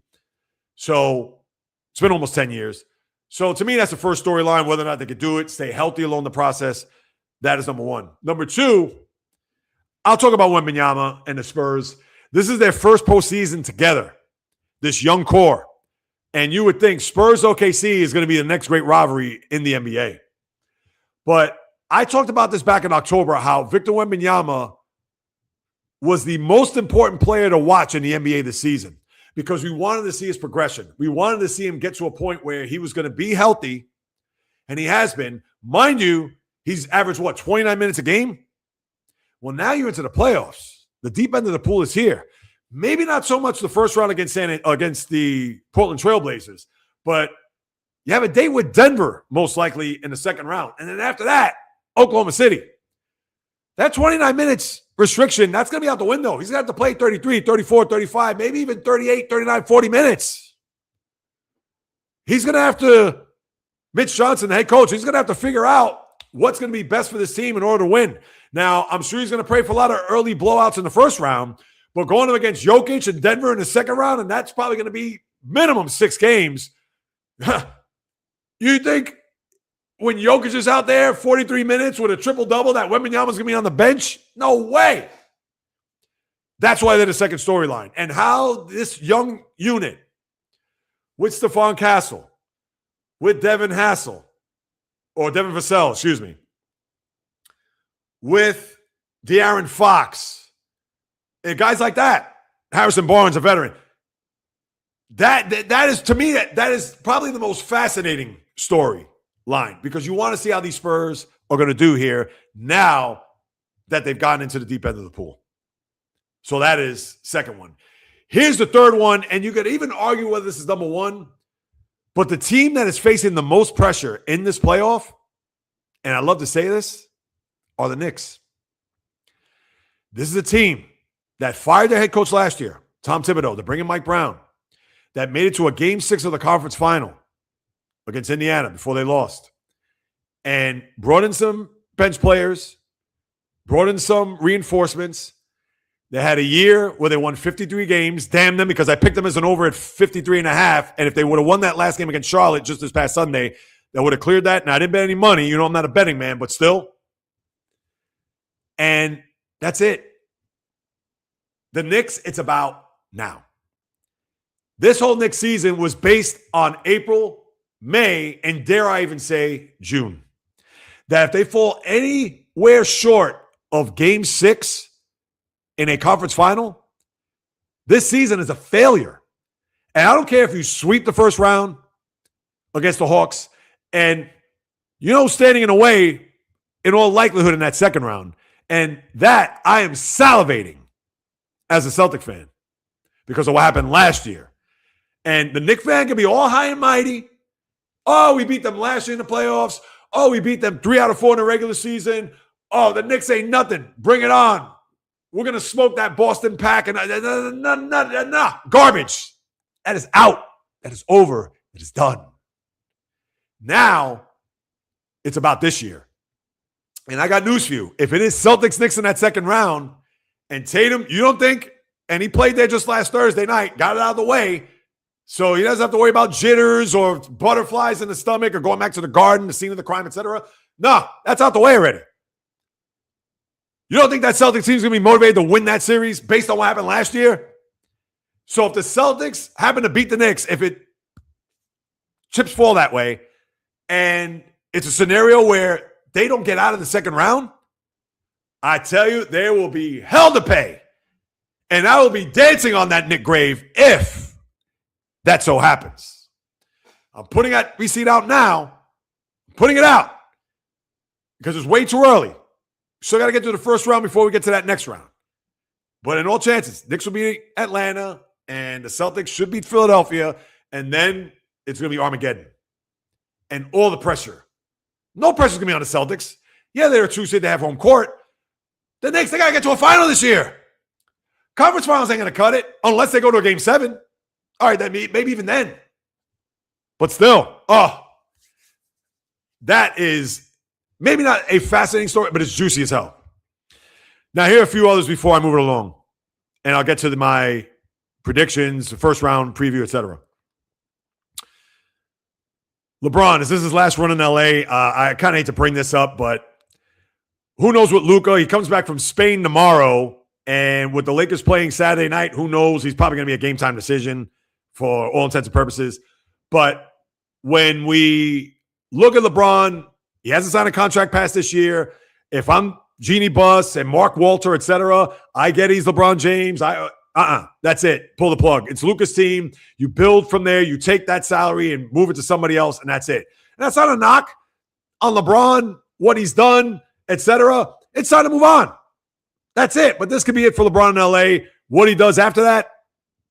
Speaker 1: So it's been almost 10 years. So to me, that's the first storyline, whether or not they could do it, stay healthy along the process. That is number one. Number two, I'll talk about Wembanyama and the Spurs. This is their first postseason together. this young core. And you would think Spurs OKC is going to be the next great rivalry in the NBA. But I talked about this back in October, how Victor Wembanyama was the most important player to watch in the NBA this season because we wanted to see his progression. We wanted to see him get to a point where he was going to be healthy, and he has been. Mind you, he's averaged, 29 minutes a game? Well, now you're into the playoffs. The deep end of the pool is here. Maybe not so much the first round against the Portland Trailblazers, but you have a date with Denver, most likely, in the second round. And then after that, Oklahoma City. That 29 minutes restriction, that's going to be out the window. He's going to have to play 33, 34, 35, maybe even 38, 39, 40 minutes. He's going to have to, Mitch Johnson, the head coach, he's going to have to figure out what's going to be best for this team in order to win. Now, I'm sure he's going to pray for a lot of early blowouts in the first round, but going up against Jokic and Denver in the second round, and that's probably going to be minimum 6 games. You think when Jokic is out there 43 minutes with a triple-double that Wembanyama's going to be on the bench? No way. That's why they're the second storyline. And how this young unit with Stephon Castle, with Devin Vassell, with De'Aaron Fox, and guys like that, Harrison Barnes, a veteran. That is, to me, that is probably the most fascinating storyline because you want to see how these Spurs are going to do here now that they've gotten into the deep end of the pool. So that is second one. Here's the third one, and you could even argue whether this is number one, but the team that is facing the most pressure in this playoff, and I love to say this, are the Knicks. This is a team that fired their head coach last year, Tom Thibodeau, to bring in Mike Brown, that made it to a Game 6 of the conference final against Indiana before they lost, and brought in some bench players, brought in some reinforcements. They had a year where they won 53 games. Damn them, because I picked them as an over at 53 and a half, and if they would have won that last game against Charlotte just this past Sunday, they would have cleared that. Now, I didn't bet any money. You know, I'm not a betting man, but still. And that's it. The Knicks, it's about now. This whole Knicks season was based on April, May, and dare I even say June. That if they fall anywhere short of Game 6 in a conference final, this season is a failure. And I don't care if you sweep the first round against the Hawks, and standing in the way in all likelihood in that second round. And that I am salivating as a Celtic fan because of what happened last year. And the Knicks fan can be all high and mighty. Oh, we beat them last year in the playoffs. Oh, we beat them 3 out of 4 in the regular season. Oh, the Knicks ain't nothing. Bring it on. We're going to smoke that Boston pack. And garbage. That is out. That is over. It is done. Now, it's about this year. And I got news for you. If it is Celtics-Knicks in that second round, and Tatum, you don't think, and he played there just last Thursday night, got it out of the way, so he doesn't have to worry about jitters or butterflies in the stomach or going back to the garden, the scene of the crime, etc. No, that's out the way already. You don't think that Celtics team is going to be motivated to win that series based on what happened last year? So if the Celtics happen to beat the Knicks, if it chips fall that way, and it's a scenario where they don't get out of the second round, I tell you, there will be hell to pay. And I will be dancing on that Knick grave if that so happens. I'm putting that receipt out now. I'm putting it out because it's way too early. Still got to get to the first round before we get to that next round. But in all chances, Knicks will beat Atlanta, and the Celtics should beat Philadelphia, and then it's going to be Armageddon. And all the pressure. No pressure is going to be on the Celtics. Yeah, they're a 2 seed. They have home court. The Knicks, they got to get to a final this year. Conference finals ain't going to cut it unless they go to a Game 7. All right, then maybe even then. But still, that is maybe not a fascinating story, but it's juicy as hell. Now, here are a few others before I move it along. And I'll get to my predictions, first round preview, etc. LeBron, is this his last run in LA? I kind of hate to bring this up, but who knows with Luka? He comes back from Spain tomorrow, and with the Lakers playing Saturday night, who knows? He's probably going to be a game-time decision for all intents and purposes. But when we look at LeBron, he hasn't signed a contract past this year. If I'm Jeannie Buss and Mark Walter, etc., I get he's LeBron James. That's it. Pull the plug. It's Luka's team. You build from there. You take that salary and move it to somebody else, and that's it. And that's not a knock on LeBron, what he's done, etc. It's time to move on. That's it. But this could be it for LeBron in LA. What he does after that,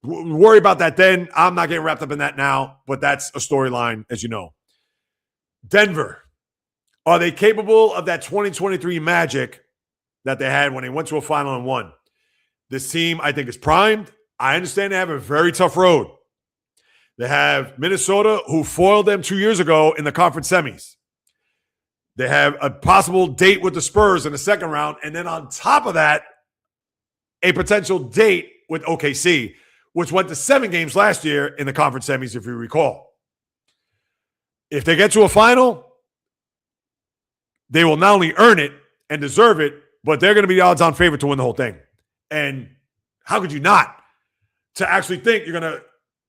Speaker 1: worry about that then. I'm not getting wrapped up in that now, but that's a storyline, as you know. Denver. Are they capable of that 2023 magic that they had when they went to a final and won? This team, I think, is primed. I understand they have a very tough road. They have Minnesota, who foiled them 2 years ago in the conference semis. They have a possible date with the Spurs in the second round. And then on top of that, a potential date with OKC, which went to 7 games last year in the conference semis, if you recall. If they get to a final, they will not only earn it and deserve it, but they're going to be the odds-on favorite to win the whole thing. And how could you not? To actually think you're going to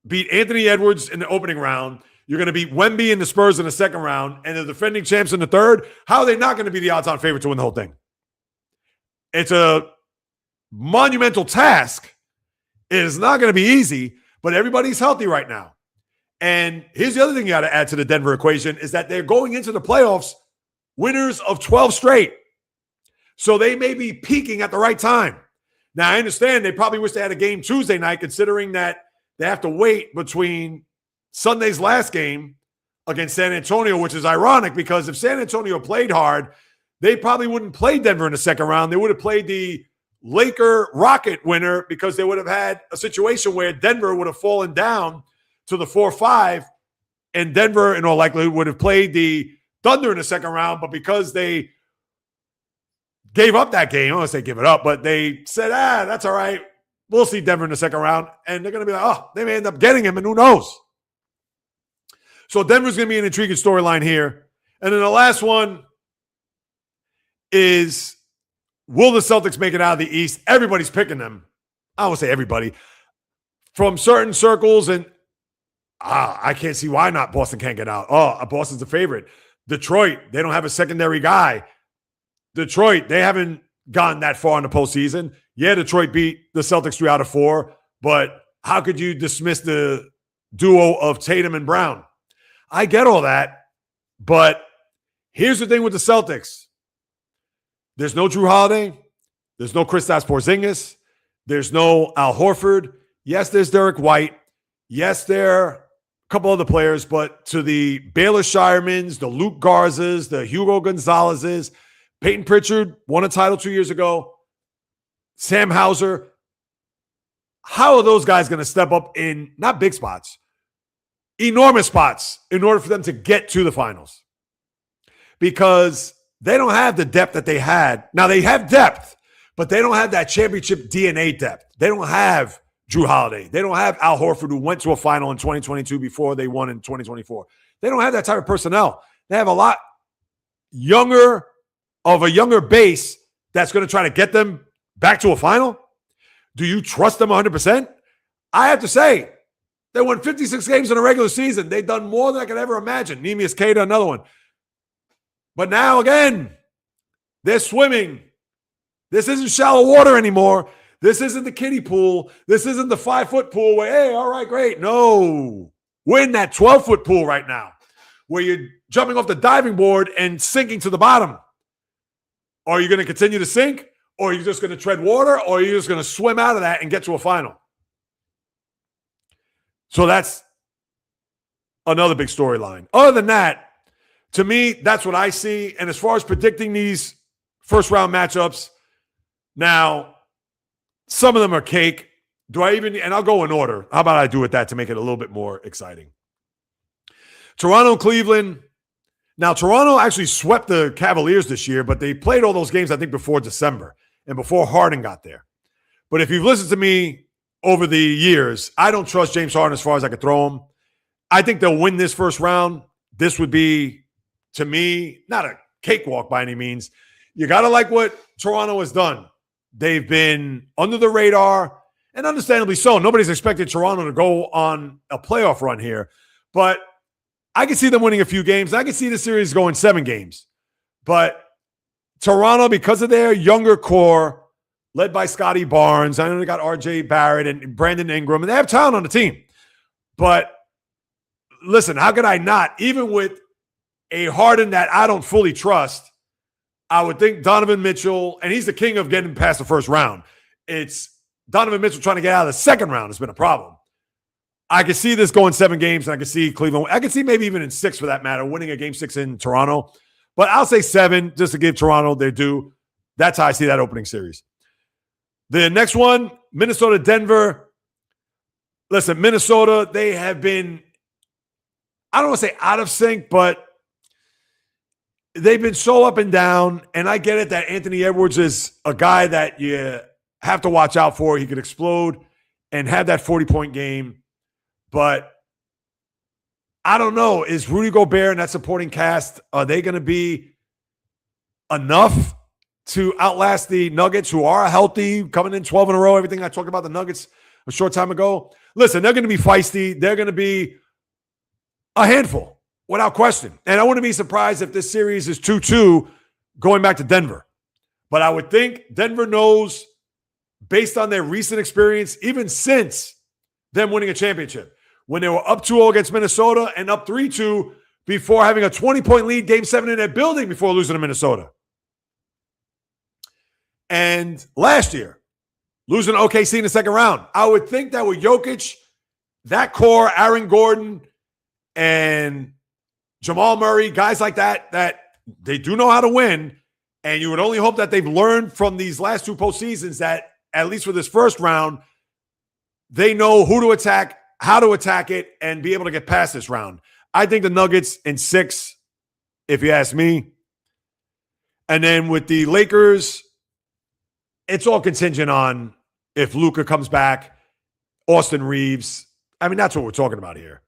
Speaker 1: beat Anthony Edwards in the opening round, you're going to beat Wemby and the Spurs in the second round, and the defending champs in the third, how are they not going to be the odds-on favorite to win the whole thing? It's a monumental task. It is not going to be easy, but everybody's healthy right now. And here's the other thing you got to add to the Denver equation is that they're going into the playoffs winners of 12 straight. So they may be peaking at the right time. Now, I understand they probably wish they had a game Tuesday night, considering that they have to wait between Sunday's last game against San Antonio, which is ironic because if San Antonio played hard, they probably wouldn't play Denver in the second round. They would have played the Laker-Rocket winner because they would have had a situation where Denver would have fallen down to the 4-5, and Denver, in all likelihood, would have played the Thunder in the second round, but because they gave up that game, I don't want to say give it up, but they said, that's all right. We'll see Denver in the second round. And they're going to be like, oh, they may end up getting him, and who knows? So Denver's going to be an intriguing storyline here. And then the last one is, will the Celtics make it out of the East? Everybody's picking them. I won't say everybody. From certain circles, and I can't see why not Boston can't get out. Boston's a favorite. Detroit, they don't have a secondary guy. Detroit, they haven't gotten that far in the postseason. Yeah, Detroit beat the Celtics 3 out of 4, but how could you dismiss the duo of Tatum and Brown? I get all that, but here's the thing with the Celtics. There's no Drew Holiday. There's no Kristaps Porzingis. There's no Al Horford. Yes, there's Derek White. Yes, there are a couple other players, but to the Baylor Shiremans, the Luke Garzas, the Hugo Gonzalez's, Peyton Pritchard won a title 2 years ago. Sam Hauser. How are those guys going to step up in not big spots, enormous spots in order for them to get to the finals? Because they don't have the depth that they had. Now, they have depth, but they don't have that championship DNA depth. They don't have Drew Holiday. They don't have Al Horford, who went to a final in 2022 before they won in 2024. They don't have that type of personnel. They have a lot younger of a younger base that's going to try to get them back to a final. Do you trust them 100%? I have to say, they won 56 games in a regular season. They've done more than I could ever imagine. Neemias Queta, another one. But now, again, they're swimming. This isn't shallow water anymore. This isn't the kiddie pool. This isn't the 5-foot pool where, hey, all right, great. No. We're in that 12-foot pool right now where you're jumping off the diving board and sinking to the bottom. Are you going to continue to sink, or are you just going to tread water, or are you just going to swim out of that and get to a final? So that's another big storyline. Other than that, to me, that's what I see. And as far as predicting these first-round matchups, now, some of them are cake. And I'll go in order. How about I do with that to make it a little bit more exciting? Toronto, Cleveland. Now, Toronto actually swept the Cavaliers this year, but they played all those games, I think, before December and before Harden got there. But if you've listened to me over the years, I don't trust James Harden as far as I could throw him. I think they'll win this first round. This would be, to me, not a cakewalk by any means. You got to like what Toronto has done. They've been under the radar, And understandably so. Nobody's expected Toronto to go on a playoff run here. But I can see them winning a few games. I can see the series going 7 games. But Toronto, because of their younger core, led by Scotty Barnes, I know they got RJ Barrett and Brandon Ingram, and they have talent on the team. But listen, how could I not? Even with a Harden that I don't fully trust, I would think Donovan Mitchell, and he's the king of getting past the first round. It's Donovan Mitchell trying to get out of the second round has been a problem. I could see this going 7 games, and I could see Cleveland. I could see maybe even in 6 for that matter, winning a game 6 in Toronto. But I'll say 7 just to give Toronto their due. That's how I see that opening series. The next one, Minnesota-Denver. Listen, Minnesota, they have been, I don't want to say out of sync, but they've been so up and down. And I get it that Anthony Edwards is a guy that you have to watch out for. He could explode and have that 40-point game. But I don't know. Is Rudy Gobert and that supporting cast, are they going to be enough to outlast the Nuggets, who are healthy, coming in 12 in a row? Everything I talked about the Nuggets a short time ago. Listen, they're going to be feisty. They're going to be a handful, without question. And I wouldn't be surprised if this series is 2-2 going back to Denver. But I would think Denver knows, based on their recent experience, even since them winning a championship, when they were up 2-0 against Minnesota and up 3-2 before having a 20-point lead, game 7 in their building before losing to Minnesota. And last year, losing to OKC in the second round. I would think that with Jokic, that core, Aaron Gordon, and Jamal Murray, guys like that, that they do know how to win. And you would only hope that they've learned from these last 2 postseasons that, at least for this first round, they know who to attack, how to attack it, and be able to get past this round. I think the Nuggets in 6, if you ask me. And then with the Lakers, it's all contingent on if Luka comes back, Austin Reeves. I mean, that's what we're talking about here.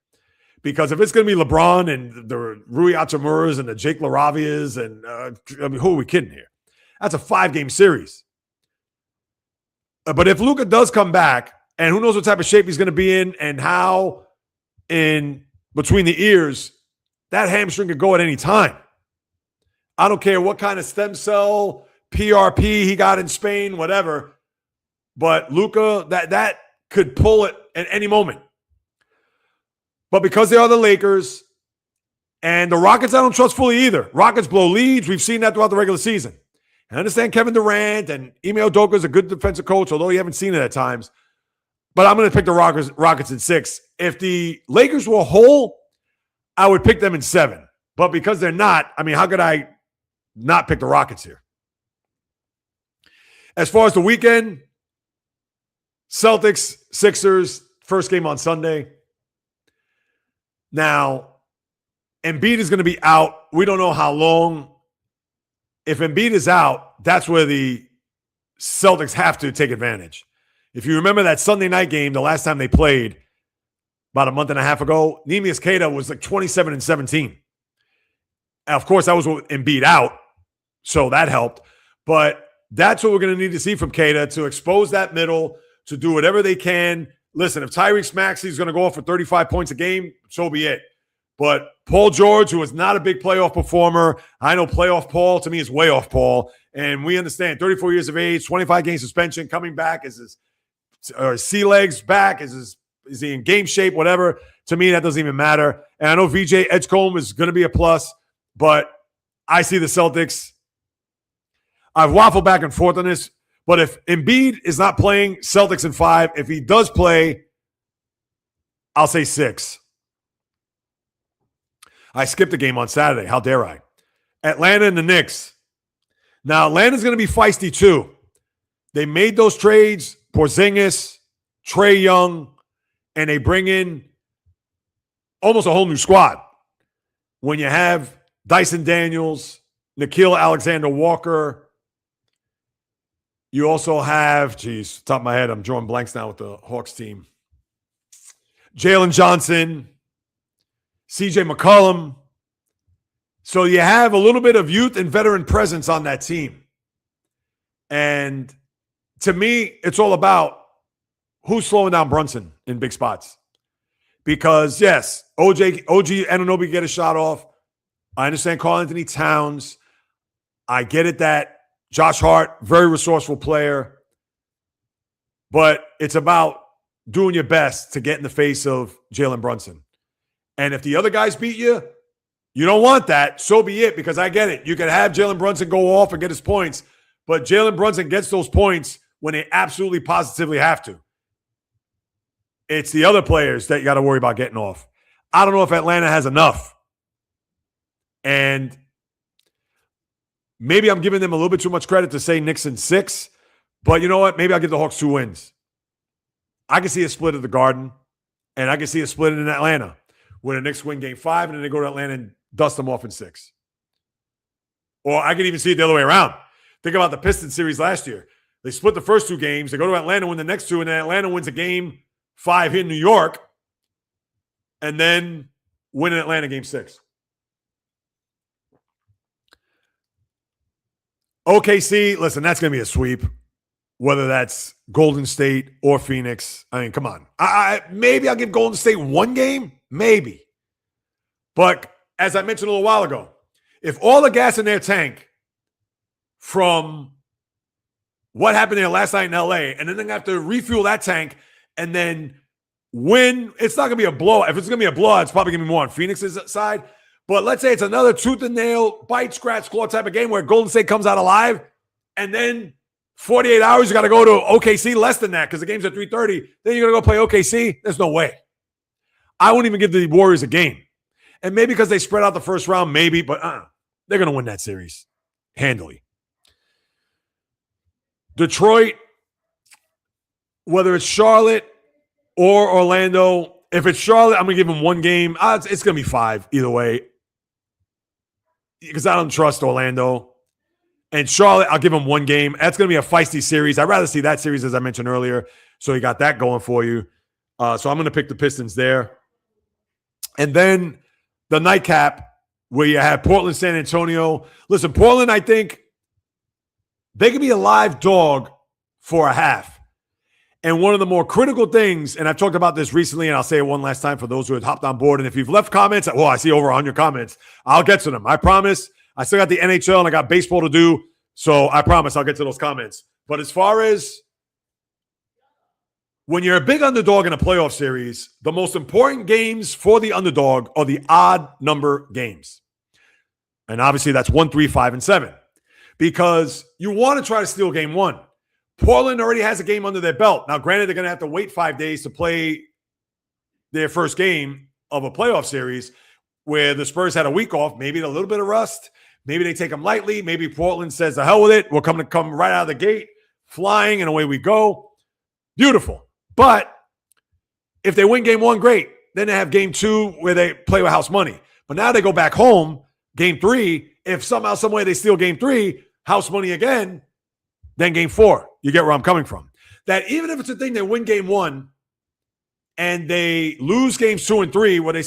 Speaker 1: Because if it's going to be LeBron and the Rui Hachimura's and the Jake LaRavias, and I mean, who are we kidding here? That's a 5-game series. But if Luka does come back, and who knows what type of shape he's going to be in and how in between the ears, that hamstring could go at any time. I don't care what kind of stem cell, PRP he got in Spain, whatever. But Luka, that could pull it at any moment. But because they are the Lakers and the Rockets, I don't trust fully either. Rockets blow leads. We've seen that throughout the regular season. I understand Kevin Durant and Ime Udoka is a good defensive coach, although you haven't seen it at times. But I'm going to pick the Rockets in 6. If the Lakers were whole, I would pick them in 7. But because they're not, I mean, how could I not pick the Rockets here? As far as the weekend, Celtics, Sixers, first game on Sunday. Now, Embiid is going to be out. We don't know how long. If Embiid is out, that's where the Celtics have to take advantage. If you remember that Sunday night game, the last time they played about a month and a half ago, Neemias Queta was like 27-17. And of course, that was with Embiid out, so that helped. But that's what we're going to need to see from Queta, to expose that middle, to do whatever they can. Listen, if Tyrese Maxey is going to go off for 35 points a game, so be it. But Paul George, who is not a big playoff performer, I know playoff Paul, to me, is way off Paul. And we understand 34 years of age, 25-game suspension, coming back, is his sea legs back, is he in game shape, whatever. To me, that doesn't even matter. And I know VJ Edgecombe is going to be a plus, but I see the Celtics. I've waffled back and forth on this, but if Embiid is not playing, Celtics in 5. If he does play, I'll say 6. I skipped a game on Saturday. How dare I? Atlanta and the Knicks. Now, Atlanta's going to be feisty too. They made those trades, Porzingis, Trae Young, and they bring in almost a whole new squad. When you have Dyson Daniels, Nickeil Alexander-Walker, you also have, top of my head, I'm drawing blanks now with the Hawks team. Jalen Johnson, CJ McCollum. So you have a little bit of youth and veteran presence on that team. And to me, it's all about who's slowing down Brunson in big spots? Because, yes, OG Anunoby get a shot off. I understand Karl-Anthony Towns. I get it that Josh Hart, very resourceful player. But it's about doing your best to get in the face of Jalen Brunson. And if the other guys beat you, you don't want that. So be it, because I get it. You can have Jalen Brunson go off and get his points, but Jalen Brunson gets those points when they absolutely positively have to. It's the other players that you got to worry about getting off. I don't know if Atlanta has enough. And maybe I'm giving them a little bit too much credit to say Knicks in 6. But you know what? Maybe I'll give the Hawks 2 wins. I can see a split at the Garden, and I can see a split in Atlanta, where the Knicks win game 5, and then they go to Atlanta and dust them off in 6. Or I can even see it the other way around. Think about the Pistons series last year. They split the first 2 games. They go to Atlanta, win the next 2, and then Atlanta wins a game 5 here in New York, and then win in Atlanta game 6. OKC, listen, that's going to be a sweep, whether that's Golden State or Phoenix. I mean, come on. Maybe I'll give Golden State 1 game, maybe. But as I mentioned a little while ago, if all the gas in their tank from what happened there last night in LA, and then they have to refuel that tank and then win, it's not going to be a blowout. If it's going to be a blowout, it's probably going to be more on Phoenix's side. But let's say it's another tooth and nail, bite, scratch, claw type of game where Golden State comes out alive, and then 48 hours, you got to go to OKC, less than that because the game's at 3:30. Then you're going to go play OKC? There's no way. I wouldn't even give the Warriors a game. And maybe because they spread out the first round, maybe, but they're going to win that series handily. Detroit, whether it's Charlotte or Orlando, if it's Charlotte, I'm going to give them 1 game. It's going to be 5 either way because I don't trust Orlando. And Charlotte, I'll give them 1 game. That's going to be a feisty series. I'd rather see that series, as I mentioned earlier. So you got that going for you. So I'm going to pick the Pistons there. And then the nightcap where you have Portland, San Antonio. Listen, Portland, I think they could be a live dog for a half. And one of the more critical things, and I've talked about this recently, and I'll say it one last time for those who have hopped on board. And if you've left comments, well, I see over 100 comments. I'll get to them. I promise. I still got the NHL and I got baseball to do. So I promise I'll get to those comments. But as far as when you're a big underdog in a playoff series, the most important games for the underdog are the odd number games. And obviously that's 1, 3, 5, and 7. Because you want to try to steal game 1. Portland already has a game under their belt. Now, granted, they're going to have to wait 5 days to play their first game of a playoff series where the Spurs had a week off, maybe a little bit of rust. Maybe they take them lightly. Maybe Portland says, the hell with it. We're come right out of the gate, flying, and away we go. Beautiful. But if they win game 1, great. Then they have game 2 where they play with house money. But now they go back home, game 3. If somehow, some way they steal game 3, house money again, then game 4. You get where I'm coming from. That even if it's a thing they win game 1 and they lose games 2 and 3, where they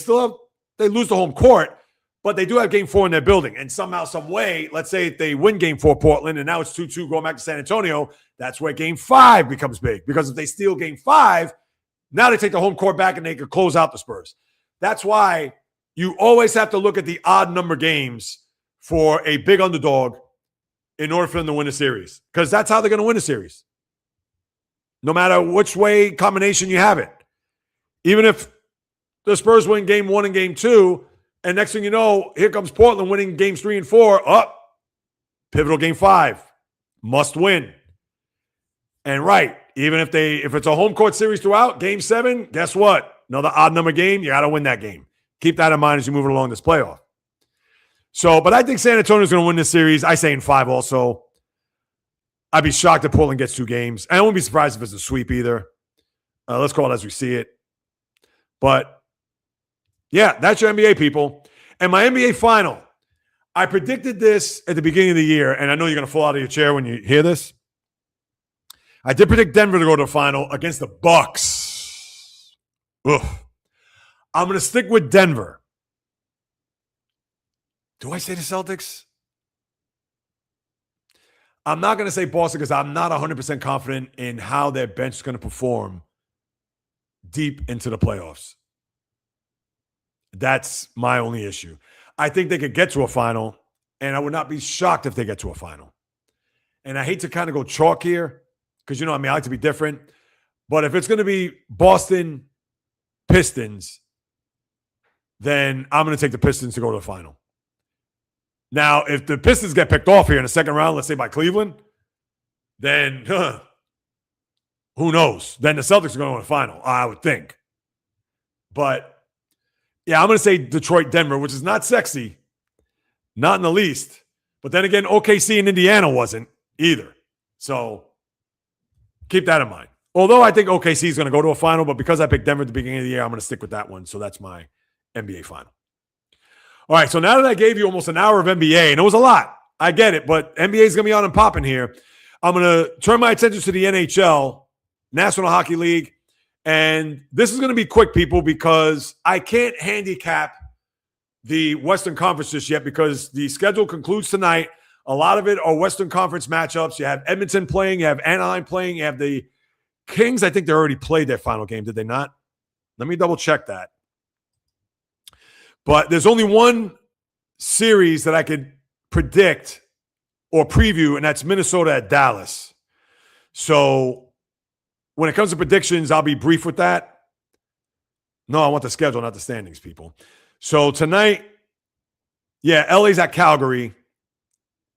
Speaker 1: lose the home court, but they do have game 4 in their building. And somehow, some way, let's say they win game 4 Portland, and now it's 2-2 going back to San Antonio, that's where game 5 becomes big. Because if they steal game 5, now they take the home court back and they can close out the Spurs. That's why you always have to look at the odd number games for a big underdog in order for them to win a series. Because that's how they're going to win a series. No matter which way combination you have it. Even if the Spurs win game 1 and game 2, and next thing you know, here comes Portland winning games 3 and 4. Pivotal game 5. Must win. And right, even if it's a home court series throughout, game 7, guess what? Another odd number game, you got to win that game. Keep that in mind as you move along this playoff. So, but I think San Antonio's going to win this series. I say in 5 also. I'd be shocked if Portland gets 2 games. I wouldn't be surprised if it's a sweep either. Let's call it as we see it. But, yeah, that's your NBA, people. And my NBA final. I predicted this at the beginning of the year, and I know you're going to fall out of your chair when you hear this. I did predict Denver to go to the final against the Bucks. Ugh. I'm going to stick with Denver. Do I say the Celtics? I'm not going to say Boston because I'm not 100% confident in how their bench is going to perform deep into the playoffs. That's my only issue. I think they could get to a final, and I would not be shocked if they get to a final. And I hate to kind of go chalk here because, I like to be different. But if it's going to be Boston Pistons, then I'm going to take the Pistons to go to the final. Now, if the Pistons get picked off here in the second round, let's say by Cleveland, then who knows? Then the Celtics are going to the final, I would think. But, yeah, I'm going to say Detroit-Denver, which is not sexy, not in the least. But then again, OKC and Indiana wasn't either. So keep that in mind. Although I think OKC is going to go to a final, but because I picked Denver at the beginning of the year, I'm going to stick with that one. So that's my NBA final. All right, so now that I gave you almost an hour of NBA, and it was a lot, I get it, but NBA is going to be on and popping here. I'm going to turn my attention to the NHL, National Hockey League, and this is going to be quick, people, because I can't handicap the Western Conference just yet because the schedule concludes tonight. A lot of it are Western Conference matchups. You have Edmonton playing, you have Anaheim playing, you have the Kings. I think they already played their final game, did they not? Let me double check that. But there's only one series that I could predict or preview, and that's Minnesota at Dallas. So when it comes to predictions, I'll be brief with that. No, I want the schedule, not the standings, people. So tonight, yeah, LA's at Calgary,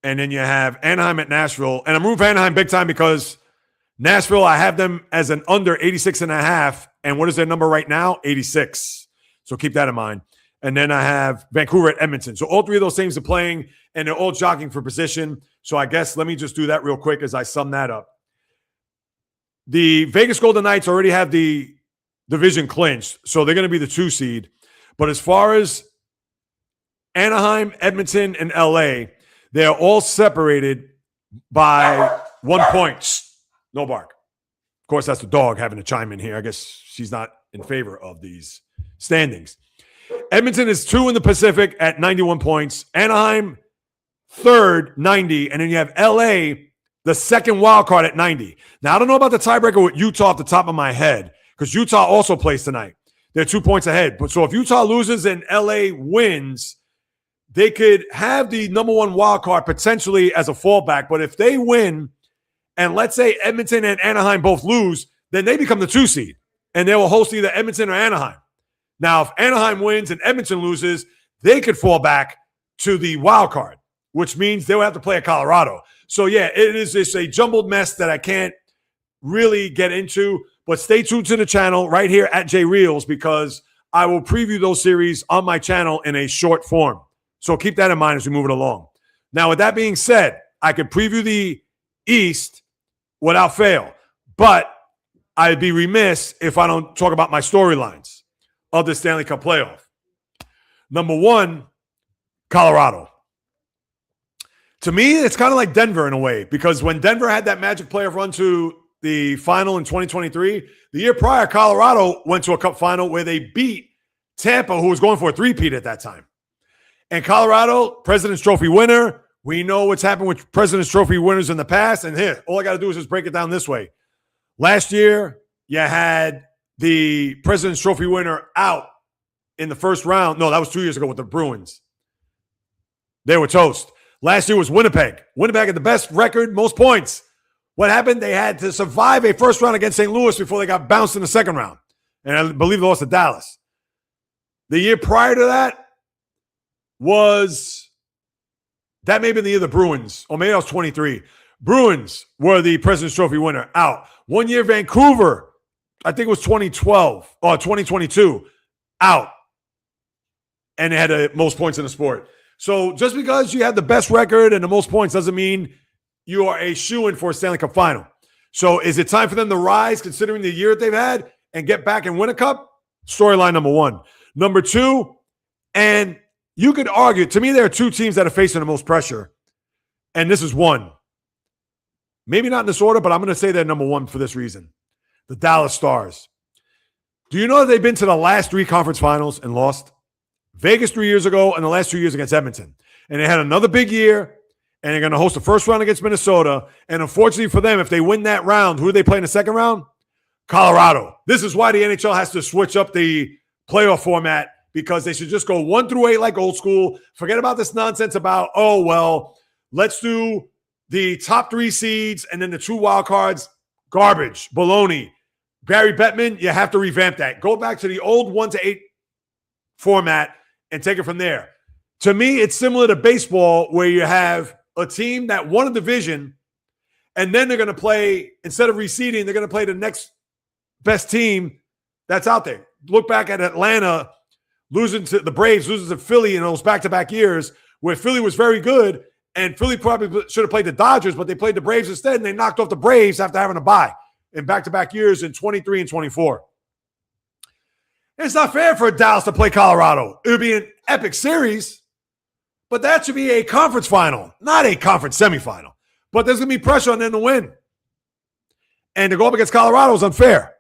Speaker 1: and then you have Anaheim at Nashville. And I'm rooting for Anaheim big time because Nashville, I have them as an under 86.5. And what is their number right now? 86. So keep that in mind. And then I have Vancouver at Edmonton. So all three of those teams are playing, and they're all jockeying for position. So I guess let me just do that real quick as I sum that up. The Vegas Golden Knights already have the division clinched, so they're going to be the 2 seed. But as far as Anaheim, Edmonton, and LA, they're all separated by 1 point. No bark. Of course, that's the dog having to chime in here. I guess she's not in favor of these standings. Edmonton is 2 in the Pacific at 91 points. Anaheim, 3rd, 90. And then you have LA, the second wild card at 90. Now, I don't know about the tiebreaker with Utah off the top of my head because Utah also plays tonight. They're 2 points ahead. But so if Utah loses and LA wins, they could have the number 1 wild card potentially as a fallback. But if they win, and let's say Edmonton and Anaheim both lose, then they become the 2 seed. And they will host either Edmonton or Anaheim. Now, if Anaheim wins and Edmonton loses, they could fall back to the wild card, which means they will have to play at Colorado. So, yeah, it is just a jumbled mess that I can't really get into. But stay tuned to the channel right here at JAYREELZ because I will preview those series on my channel in a short form. So keep that in mind as we move it along. Now, with that being said, I could preview the East without fail. But I'd be remiss if I don't talk about my storylines of the Stanley Cup playoff. Number 1, Colorado. To me, it's kind of like Denver in a way because when Denver had that magic playoff run to the final in 2023, the year prior, Colorado went to a cup final where they beat Tampa, who was going for a 3-peat at that time. And Colorado, President's Trophy winner. We know what's happened with President's Trophy winners in the past. And here, all I got to do is just break it down this way. Last year, you had the President's Trophy winner out in the first round. No, that was 2 years ago with the Bruins. They were toast. Last year was Winnipeg. Winnipeg had the best record, most points. What happened? They had to survive a first round against St. Louis before they got bounced in the second round. And I believe they lost to Dallas. The year prior to that that may have been the year of the Bruins, or maybe that was 23. Bruins were the President's Trophy winner, out. 1 year, Vancouver, I think it was 2012 or 2022, out. And they had the most points in the sport. So just because you have the best record and the most points doesn't mean you are a shoo-in for a Stanley Cup final. So is it time for them to rise considering the year that they've had and get back and win a cup? Storyline number 1. Number 2, and you could argue, to me, there are 2 teams that are facing the most pressure. And this is one. Maybe not in this order, but I'm going to say they're number 1 for this reason. The Dallas Stars. Do you know that they've been to the last 3 conference finals and lost? Vegas 3 years ago and the last 2 years against Edmonton. And they had another big year, and they're going to host the first round against Minnesota. And unfortunately for them, if they win that round, who do they play in the second round? Colorado. This is why the NHL has to switch up the playoff format, because they should just go 1 through 8 like old school. Forget about this nonsense about, oh, well, let's do the top 3 seeds and then the 2 wild cards. Garbage. Baloney. Barry Bettman, you have to revamp that. Go back to the old 1 to 8 format and take it from there. To me, it's similar to baseball, where you have a team that won a division, and then they're going to play, instead of reseeding, they're going to play the next best team that's out there. Look back at Atlanta losing to the Braves, losing to Philly in those back-to-back years, where Philly was very good, and Philly probably should have played the Dodgers, but they played the Braves instead, and they knocked off the Braves after having a bye in back-to-back years in 23 and 24. It's not fair for Dallas to play Colorado. It would be an epic series, but that should be a conference final, not a conference semifinal. But there's going to be pressure on them to win. And to go up against Colorado is unfair.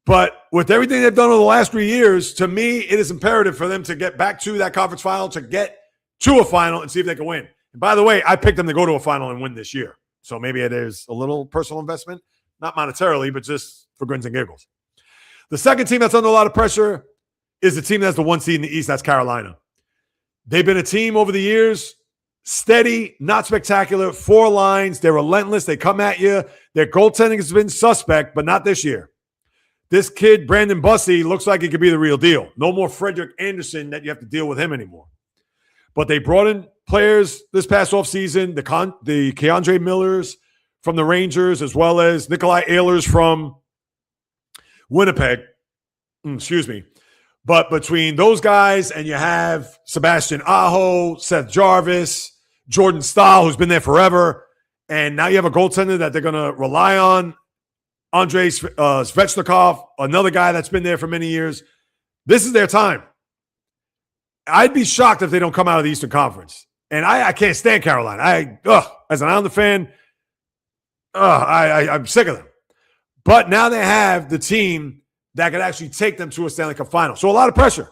Speaker 1: But with everything they've done over the last 3 years, to me, it is imperative for them to get back to that conference final, to get to a final and see if they can win. And by the way, I picked them to go to a final and win this year. So maybe there's a little personal investment, not monetarily, but just for grins and giggles. The second team that's under a lot of pressure is the team that's the 1 seed in the East. That's Carolina. They've been a team over the years, steady, not spectacular, 4 lines. They're relentless. They come at you. Their goaltending has been suspect, but not this year. This kid, Brandon Bussey, looks like he could be the real deal. No more Frederick Anderson that you have to deal with him anymore. But they brought in players this past offseason, the Keandre Millers from the Rangers, as well as Nikolai Ehlers from Winnipeg. Excuse me. But between those guys, and you have Sebastian Aho, Seth Jarvis, Jordan Stahl, who's been there forever, and now you have a goaltender that they're going to rely on, Andrei Svechnikov, another guy that's been there for many years. This is their time. I'd be shocked if they don't come out of the Eastern Conference. And I can't stand Carolina. As an Islander fan, I'm sick of them. But now they have the team that could actually take them to a Stanley Cup final. So a lot of pressure.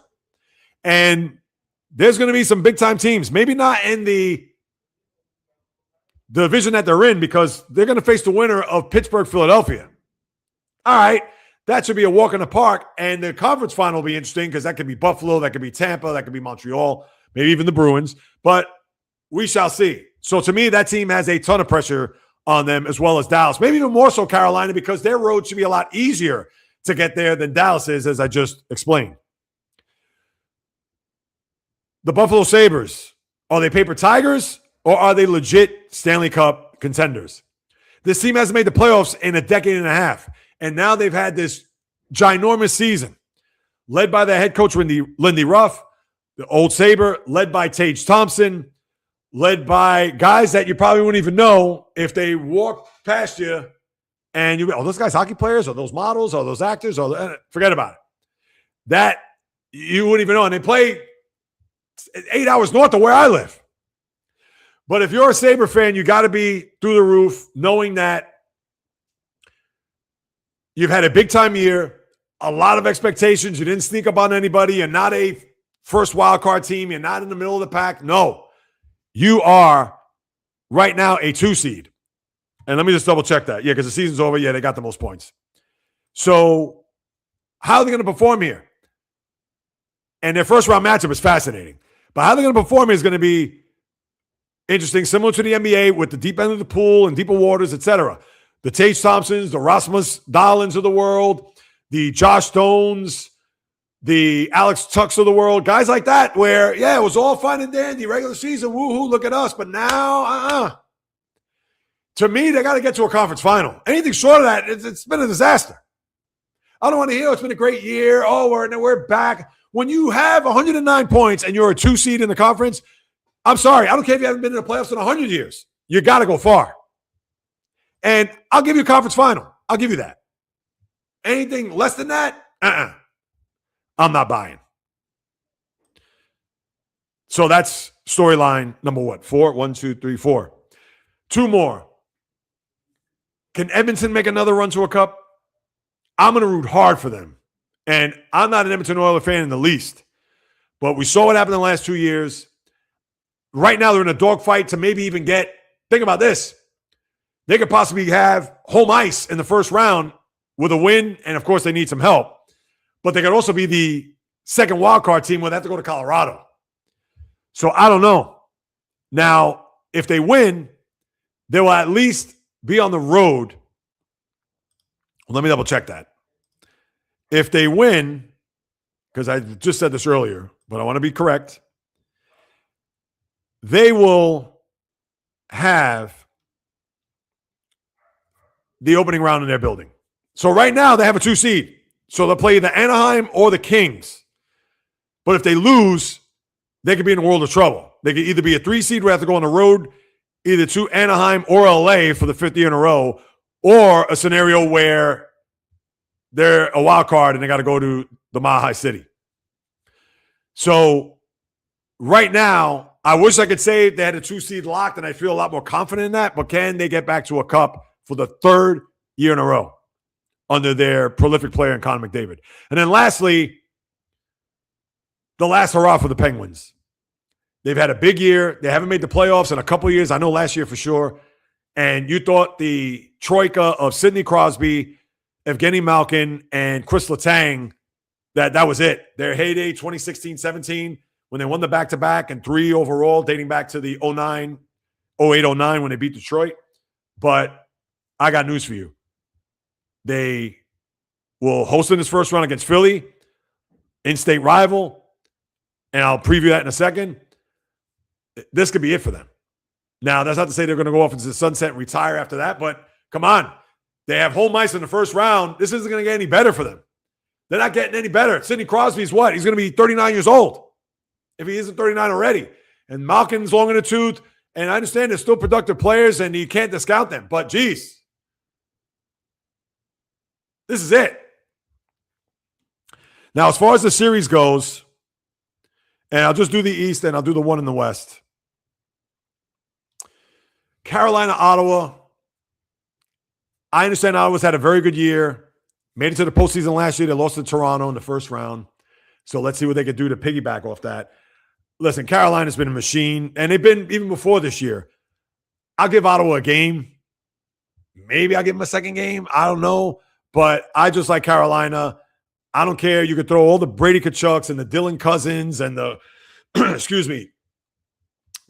Speaker 1: And there's going to be some big-time teams. Maybe not in the division that they're in, because they're going to face the winner of Pittsburgh-Philadelphia. All right, that should be a walk in the park. And the conference final will be interesting, because that could be Buffalo, that could be Tampa, that could be Montreal, maybe even the Bruins. But we shall see. So to me, that team has a ton of pressure on them, as well as Dallas. Maybe even more so Carolina, because their road should be a lot easier to get there than Dallas is, as I just explained. The Buffalo Sabres, are they paper tigers, or are they legit Stanley Cup contenders? This team hasn't made the playoffs in a decade and a half, and now they've had this ginormous season, led by their head coach, Lindy Ruff, the old Sabre, led by Tage Thompson, led by guys that you probably wouldn't even know if they walked past you, and you, those guys hockey players, or those models, or those actors, or forget about it. That you wouldn't even know. And they play 8 hours north of where I live. But if you're a Sabre fan, you got to be through the roof, knowing that you've had a big-time year, a lot of expectations. You didn't sneak up on anybody. You're not a first wild card team. You're not in the middle of the pack. No. You are right now a 2 seed. And let me just double check that. Yeah, because the season's over. Yeah, they got the most points. So how are they going to perform here? And their first round matchup is fascinating. But how they're going to perform is going to be interesting, similar to the NBA, with the deep end of the pool and deeper waters, etc. The Tage Thompsons, the Rasmus Dahlins of the world, the Josh Stones, the Alex Tucks of the world, guys like that, where, yeah, it was all fun and dandy, regular season, woohoo, look at us. But now, to me, they got to get to a conference final. Anything short of that, it's been a disaster. I don't want to hear, it's been a great year. Oh, we're back. When you have 109 points and you're a 2 seed in the conference, I'm sorry, I don't care if you haven't been in the playoffs in 100 years. You got to go far. And I'll give you a conference final. I'll give you that. Anything less than that, I'm not buying. So that's storyline number what? 4? 1, 2, 3, 4. 2 more. Can Edmonton make another run to a cup? I'm going to root hard for them. And I'm not an Edmonton Oilers fan in the least. But we saw what happened in the last 2 years. Right now, they're in a dogfight to maybe even get, think about this. They could possibly have home ice in the first round with a win, and of course they need some help. But they could also be the second wild card team where they have to go to Colorado. So I don't know. Now, if they win, they will at least be on the road. Let me double check that. If they win, because I just said this earlier, but I want to be correct, they will have the opening round in their building. So right now they have a 2 seed. So they'll play either Anaheim or the Kings. But if they lose, they could be in a world of trouble. They could either be a 3 seed where they have to go on the road, either to Anaheim or LA for the 5th year in a row, or a scenario where they're a wild card and they got to go to the Mile High City. So right now, I wish I could say they had a 2 seed locked, and I feel a lot more confident in that. But can they get back to a cup for the 3rd year in a row under their prolific player in Connor McDavid? And then lastly, the last hurrah for the Penguins. They've had a big year. They haven't made the playoffs in a couple of years. I know last year for sure. And you thought the troika of Sidney Crosby, Evgeny Malkin, and Chris Letang, that was it. Their heyday, 2016-17, when they won the back-to-back and 3 overall, dating back to the 08-09 when they beat Detroit. But I got news for you. They will host in this first round against Philly, in-state rival, and I'll preview that in a second. This could be it for them. Now, that's not to say they're going to go off into the sunset and retire after that, but come on. They have home ice in the first round. This isn't going to get any better for them. They're not getting any better. Sidney Crosby's what? He's going to be 39 years old, if he isn't 39 already. And Malkin's long in the tooth. And I understand they're still productive players, and you can't discount them. But, geez, this is it. Now, as far as the series goes, and I'll just do the East and I'll do the one in the West. Carolina, Ottawa. I understand Ottawa's had a very good year. Made it to the postseason last year. They lost to Toronto in the first round. So let's see what they could do to piggyback off that. Listen, Carolina's been a machine, and they've been even before this year. I'll give Ottawa a game. Maybe I'll give them a second game. I don't know. But I just like Carolina. I don't care. You could throw all the Brady Kachucks and the Dylan Cousins and the, the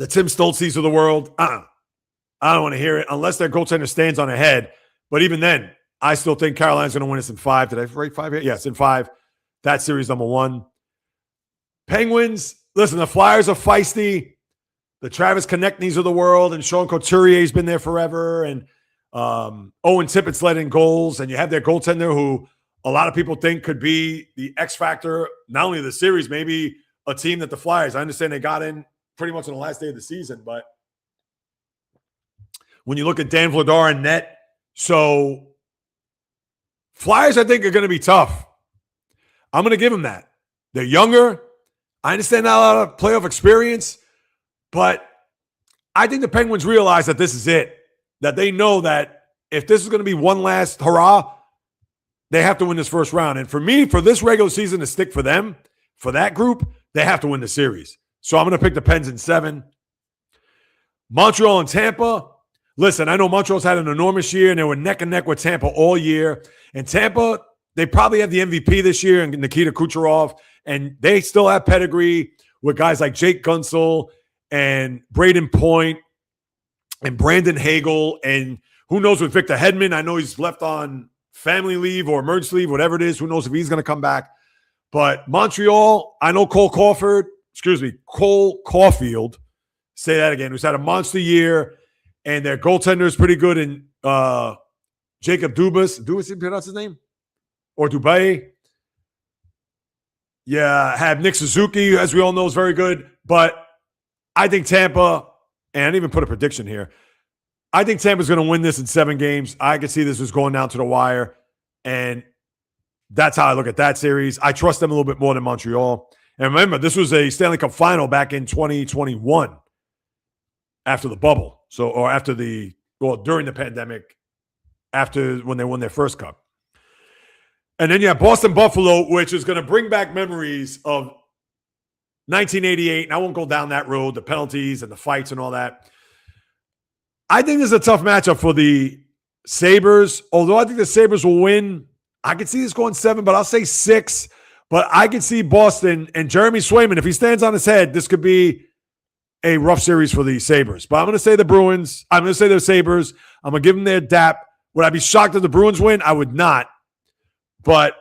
Speaker 1: Tim Stoltzes of the world. I don't want to hear it unless their goaltender stands on their head. But even then, I still think Carolina's going to win this in 5. Did I rate 5 here? Yes, in 5. That's series number 1. Penguins, listen, the Flyers are feisty. The Travis Konechny's of the world, and Sean Couturier's been there forever, and Owen Tippett's led in goals, and you have their goaltender who a lot of people think could be the X factor, not only of the series, maybe a team that the Flyers, I understand they got in pretty much on the last day of the season, but when you look at Dan Vladar and net, so Flyers, I think, are going to be tough. I'm going to give them that. They're younger. I understand not a lot of playoff experience, but I think the Penguins realize that this is it, that they know that if this is going to be one last hurrah, they have to win this first round. And for me, for this regular season to stick for them, for that group, they have to win the series. So I'm going to pick the Pens in 7. Montreal and Tampa. Listen, I know Montreal's had an enormous year, and they were neck and neck with Tampa all year. And Tampa, they probably have the MVP this year, and Nikita Kucherov, and they still have pedigree with guys like Jake Gunsel and Braden Point and Brandon Hagel, and who knows with Victor Hedman. I know he's left on family leave or emergency leave, whatever it is. Who knows if he's going to come back. But Montreal, I know Cole Caulfield, say that again, who's had a monster year, and their goaltender is pretty good in Jacob Dubas. Dubas, you pronounce his name? Or Dubé. Yeah, have Nick Suzuki, as we all know, is very good. But I think Tampa, and I didn't even put a prediction here, I think Tampa's going to win this in 7 games. I can see this was going down to the wire, and that's how I look at that series. I trust them a little bit more than Montreal. And remember, this was a Stanley Cup final back in 2021 after the bubble. So, or after during the pandemic, after when they won their first cup. And then you have Boston Buffalo, which is going to bring back memories of 1988. And I won't go down that road, the penalties and the fights and all that. I think this is a tough matchup for the Sabres, although I think the Sabres will win I could see this going 7, but I'll say 6. But I could see Boston and Jeremy Swayman, if he stands on his head, this could be a rough series for the Sabres. But I'm going to say the Bruins. I'm going to say the Sabres. I'm going to give them their dap. Would I be shocked if the Bruins win? I would not. But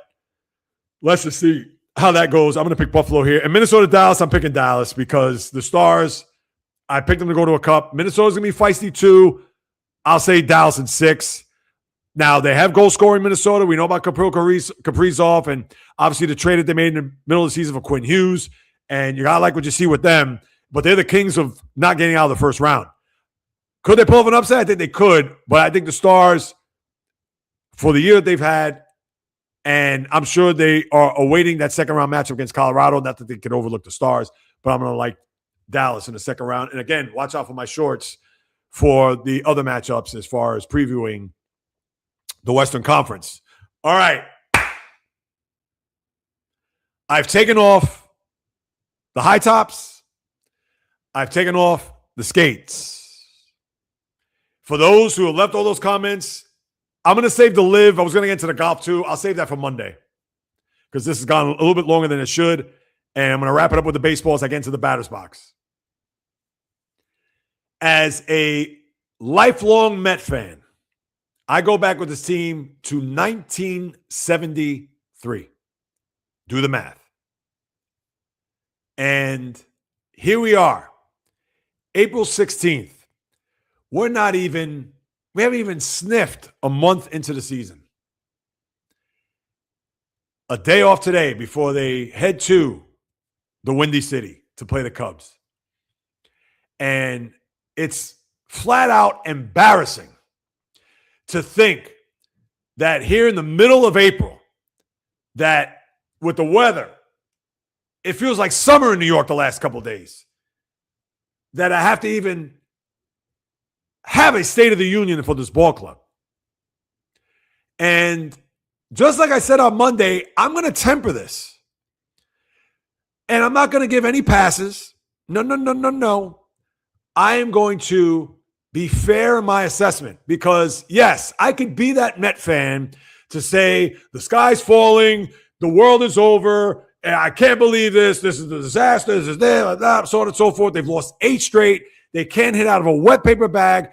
Speaker 1: let's just see how that goes. I'm going to pick Buffalo here. And Minnesota, Dallas, I'm picking Dallas because the Stars, I picked them to go to a cup. Minnesota's going to be feisty too. I'll say Dallas in 6. Now, they have goal scoring Minnesota. We know about Kaprizov and obviously the trade that they made in the middle of the season for Quinn Hughes. And you got to like what you see with them. But they're the kings of not getting out of the first round. Could they pull off an upset? I think they could. But I think the Stars, for the year that they've had, and I'm sure they are awaiting that second round matchup against Colorado. Not that they could overlook the Stars, but I'm going to like Dallas in the second round. And again, watch out for my shorts for the other matchups as far as previewing the Western Conference. All right. I've taken off the high tops. I've taken off the skates. For those who have left all those comments, I'm going to save the live. I was going to get into the golf too. I'll save that for Monday because this has gone a little bit longer than it should. And I'm going to wrap it up with the baseball as I get into the batter's box. As a lifelong Met fan, I go back with this team to 1973. Do the math. And here we are, April 16th. We haven't even sniffed a month into the season. A day off today before they head to the Windy City to play the Cubs. And it's flat out embarrassing to think that here in the middle of April, that with the weather, it feels like summer in New York the last couple of days, that I have to even have a State of the Union for this ball club. And just like I said on Monday, I'm going to temper this. And I'm not going to give any passes. No. I am going to be fair in my assessment because, yes, I could be that Met fan to say the sky's falling, the world is over, and I can't believe this. This is a disaster. This is that, so on and so forth. They've lost 8 straight. They can't hit out of a wet paper bag.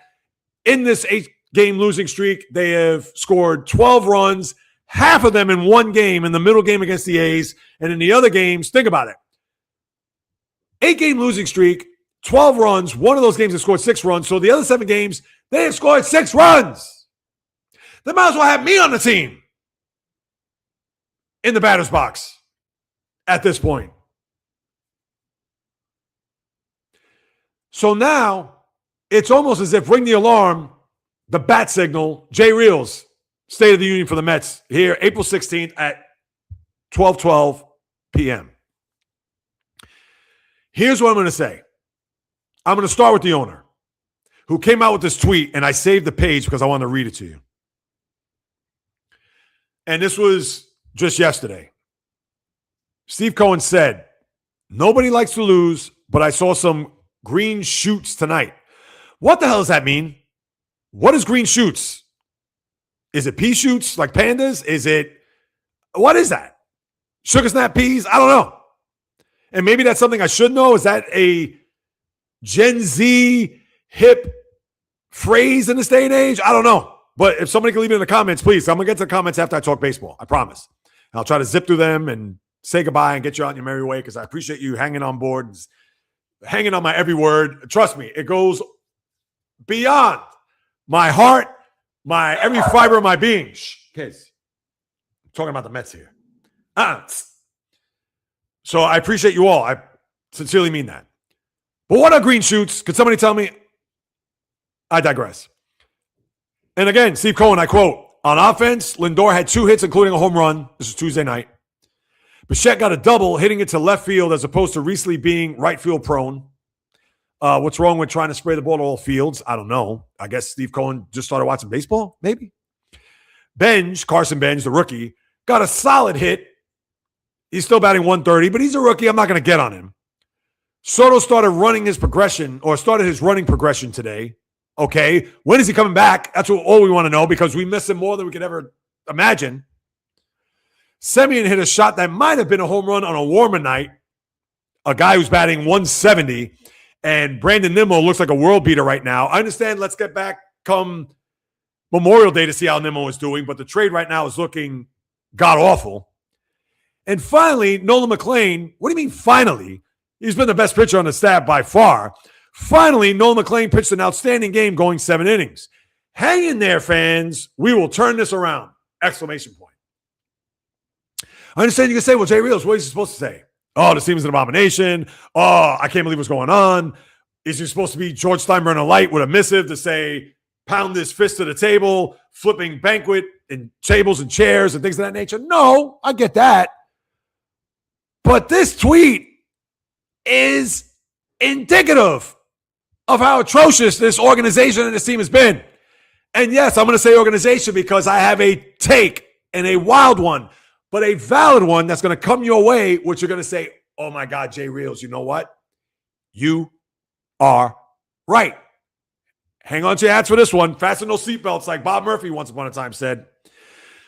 Speaker 1: In this 8-game losing streak, they have scored 12 runs, half of them in one game, in the middle game against the A's. And in the other games, think about it. 8-game losing streak, 12 runs. One of those games have scored 6 runs. So the other 7 games, they have scored 6 runs. They might as well have me on the team in the batter's box at this point. So now it's almost as if ring the alarm, the bat signal, JAYREELZ, State of the Union for the Mets here, April 16th at 12:12 p.m. Here's what I'm going to say. I'm going to start with the owner who came out with this tweet, and I saved the page because I want to read it to you. And this was just yesterday. Steve Cohen said, "Nobody likes to lose, but I saw some green shoots tonight." What the hell does that mean? What is green shoots? Is it pea shoots like pandas? What is that? Sugar snap peas? I don't know. And maybe that's something I should know. Is that a Gen Z hip phrase in this day and age? I don't know. But if somebody can leave it in the comments, please. I'm going to get to the comments after I talk baseball. I promise. And I'll try to zip through them and say goodbye and get you on your merry way because I appreciate you hanging on board, hanging on my every word. Trust me, it goes beyond my heart, my every fiber of my being. Shh, kids. I'm talking about the Mets here. So I appreciate you all. I sincerely mean that. But what are green shoots? Could somebody tell me? I digress. And again, Steve Cohen, I quote, on offense, Lindor had 2 hits, including a home run. This is Tuesday night. Bichette got a double, hitting it to left field as opposed to recently being right field prone. What's wrong with trying to spray the ball to all fields? I don't know. I guess Steve Cohen just started watching baseball, maybe. Carson Benj, the rookie, got a solid hit. He's still batting 130, but he's a rookie. I'm not going to get on him. Soto started his running progression today. Okay, when is he coming back? That's all we want to know because we miss him more than we could ever imagine. Semien hit a shot that might have been a home run on a warmer night. A guy who's batting 170. And Brandon Nimmo looks like a world beater right now. I understand let's get back come Memorial Day to see how Nimmo is doing, but the trade right now is looking god-awful. And finally, Nolan McLean. What do you mean finally? He's been the best pitcher on the staff by far. Finally, Nolan McLean pitched an outstanding game going 7 innings. Hang in there, fans. We will turn this around. Exclamation point. I understand you can say, well, JAYREELZ, what are you supposed to say? Oh, this team is an abomination. Oh, I can't believe what's going on. Is he supposed to be George Steinbrenner light with a missive to say, pound this fist to the table, flipping banquet and tables and chairs and things of that nature? No, I get that. But this tweet is indicative of how atrocious this organization and this team has been. And yes, I'm going to say organization because I have a take, and a wild one, but a valid one that's going to come your way, which you're going to say, oh my God, JAYREELZ, you know what? You are right. Hang on to your hats for this one. Fasten those seatbelts like Bob Murphy once upon a time said.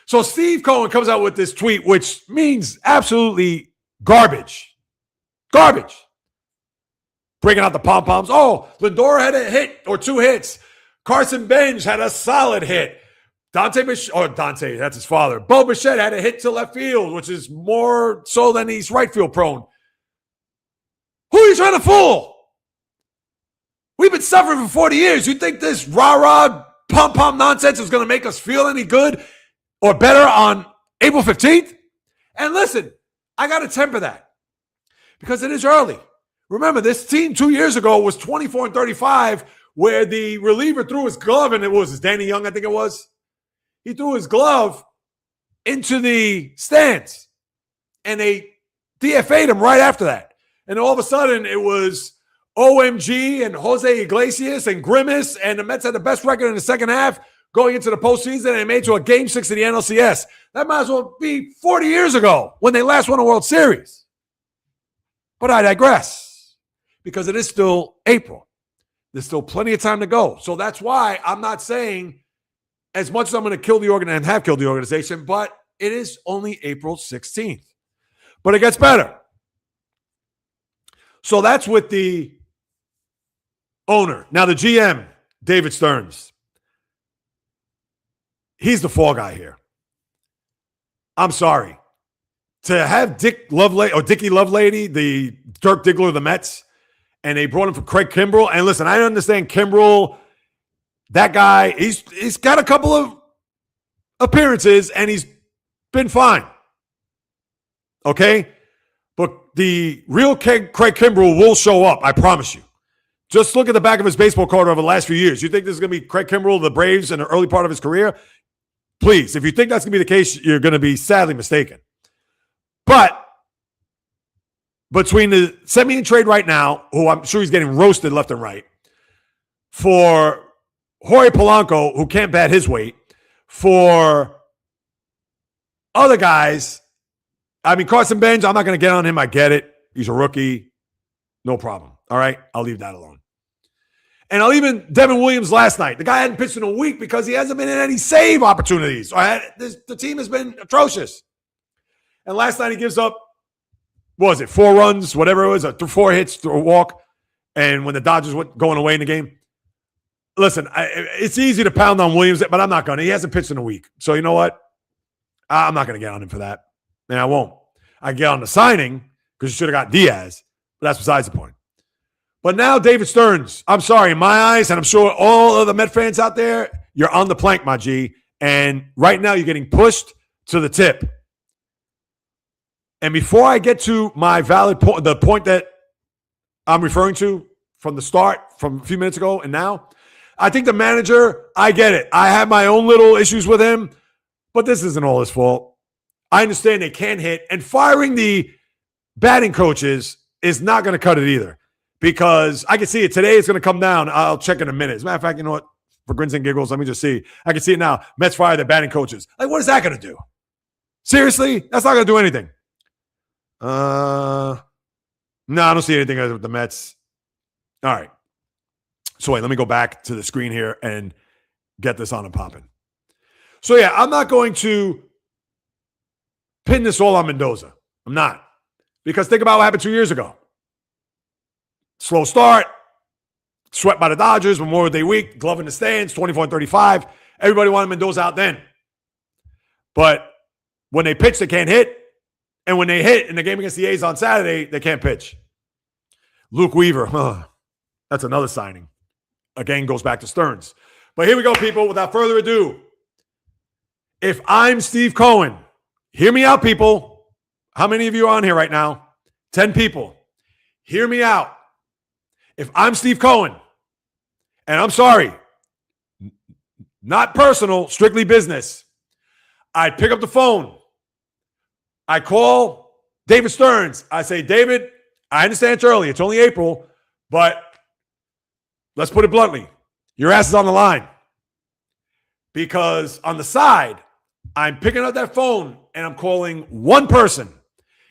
Speaker 1: So Steve Cohen comes out with this tweet, which means absolutely garbage. Garbage. Breaking out the pom-poms. Oh, Lindor had a hit or 2 hits. Carson Bench had a solid hit. Dante, that's his father. Bo Bichette had a hit to left field, which is more so than he's right field prone. Who are you trying to fool? We've been suffering for 40 years. You think this rah-rah, pom-pom nonsense is going to make us feel any good or better on April 15th? And listen, I got to temper that because it is early. Remember, this team 2 years ago was 24-35, where the reliever threw his glove, and it was Danny Young, I think it was. He threw his glove into the stands, and they DFA'd him right after that. And all of a sudden, it was OMG and Jose Iglesias and Grimace, and the Mets had the best record in the second half going into the postseason, and they made it to a Game 6 of the NLCS. That might as well be 40 years ago when they last won a World Series. But I digress, because it is still April. There's still plenty of time to go. So that's why I'm not saying as much as I'm going to kill the organization and have killed the organization, but it is only April 16th. But it gets better. So that's with the owner. Now the GM, David Stearns. He's the fall guy here. I'm sorry. To have Dickie Lovelady, the Dirk Diggler of the Mets, and they brought him for Craig Kimbrell. And listen, I understand Kimbrell, that guy, he's got a couple of appearances, and he's been fine. Okay? But the real Craig Kimbrell will show up, I promise you. Just look at the back of his baseball card over the last few years. You think this is going to be Craig Kimbrell of the Braves in the early part of his career? Please, if you think that's going to be the case, you're going to be sadly mistaken. But between the Semien trade right now, who I'm sure he's getting roasted left and right, for Jorge Polanco, who can't bat his weight, for other guys, I mean, Carson Bench, I'm not going to get on him. I get it. He's a rookie. No problem. All right? I'll leave that alone. And I'll even Devin Williams last night. The guy hadn't pitched in a week because he hasn't been in any save opportunities. The team has been atrocious. And last night he gives up, what was it, 4 runs, whatever it was, 4 hits through a walk. And when the Dodgers were going away in the game. Listen, it's easy to pound on Williams, but I'm not going to. He hasn't pitched in a week. So you know what? I'm not going to get on him for that. And I won't. I get on the signing because you should have got Diaz. But that's besides the point. But now David Stearns, I'm sorry, in my eyes, and I'm sure all of the Met fans out there, you're on the plank, my G. And right now you're getting pushed to the tip. And before I get to my valid point, the point that I'm referring to from the start, from a few minutes ago and now, I think the manager, I get it. I have my own little issues with him, but this isn't all his fault. I understand they can't hit, and firing the batting coaches is not going to cut it either, because I can see it today. It's going to come down. I'll check in a minute. As a matter of fact, you know what? For grins and giggles, let me just see. I can see it now. Mets fire their batting coaches. Like, what is that going to do? Seriously? That's not going to do anything. No, I don't see anything with the Mets. All right. So wait, let me go back to the screen here and get this on and popping. So yeah, I'm not going to pin this all on Mendoza. I'm not. Because think about what happened 2 years ago. Slow start, swept by the Dodgers, Memorial Day week, glove in the stands, 24-35. Everybody wanted Mendoza out then. But when they pitch, they can't hit. And when they hit in the game against the A's on Saturday, they can't pitch. Luke Weaver, that's another signing. Again, goes back to Stearns. But here we go, people. Without further ado, if I'm Steve Cohen, hear me out, people. How many of you are on here right now? 10 people. Hear me out. If I'm Steve Cohen, and I'm sorry, not personal, strictly business, I'd pick up the phone. I call David Stearns. I say, David, I understand it's early. It's only April, but let's put it bluntly. Your ass is on the line. Because on the side, I'm picking up that phone and I'm calling one person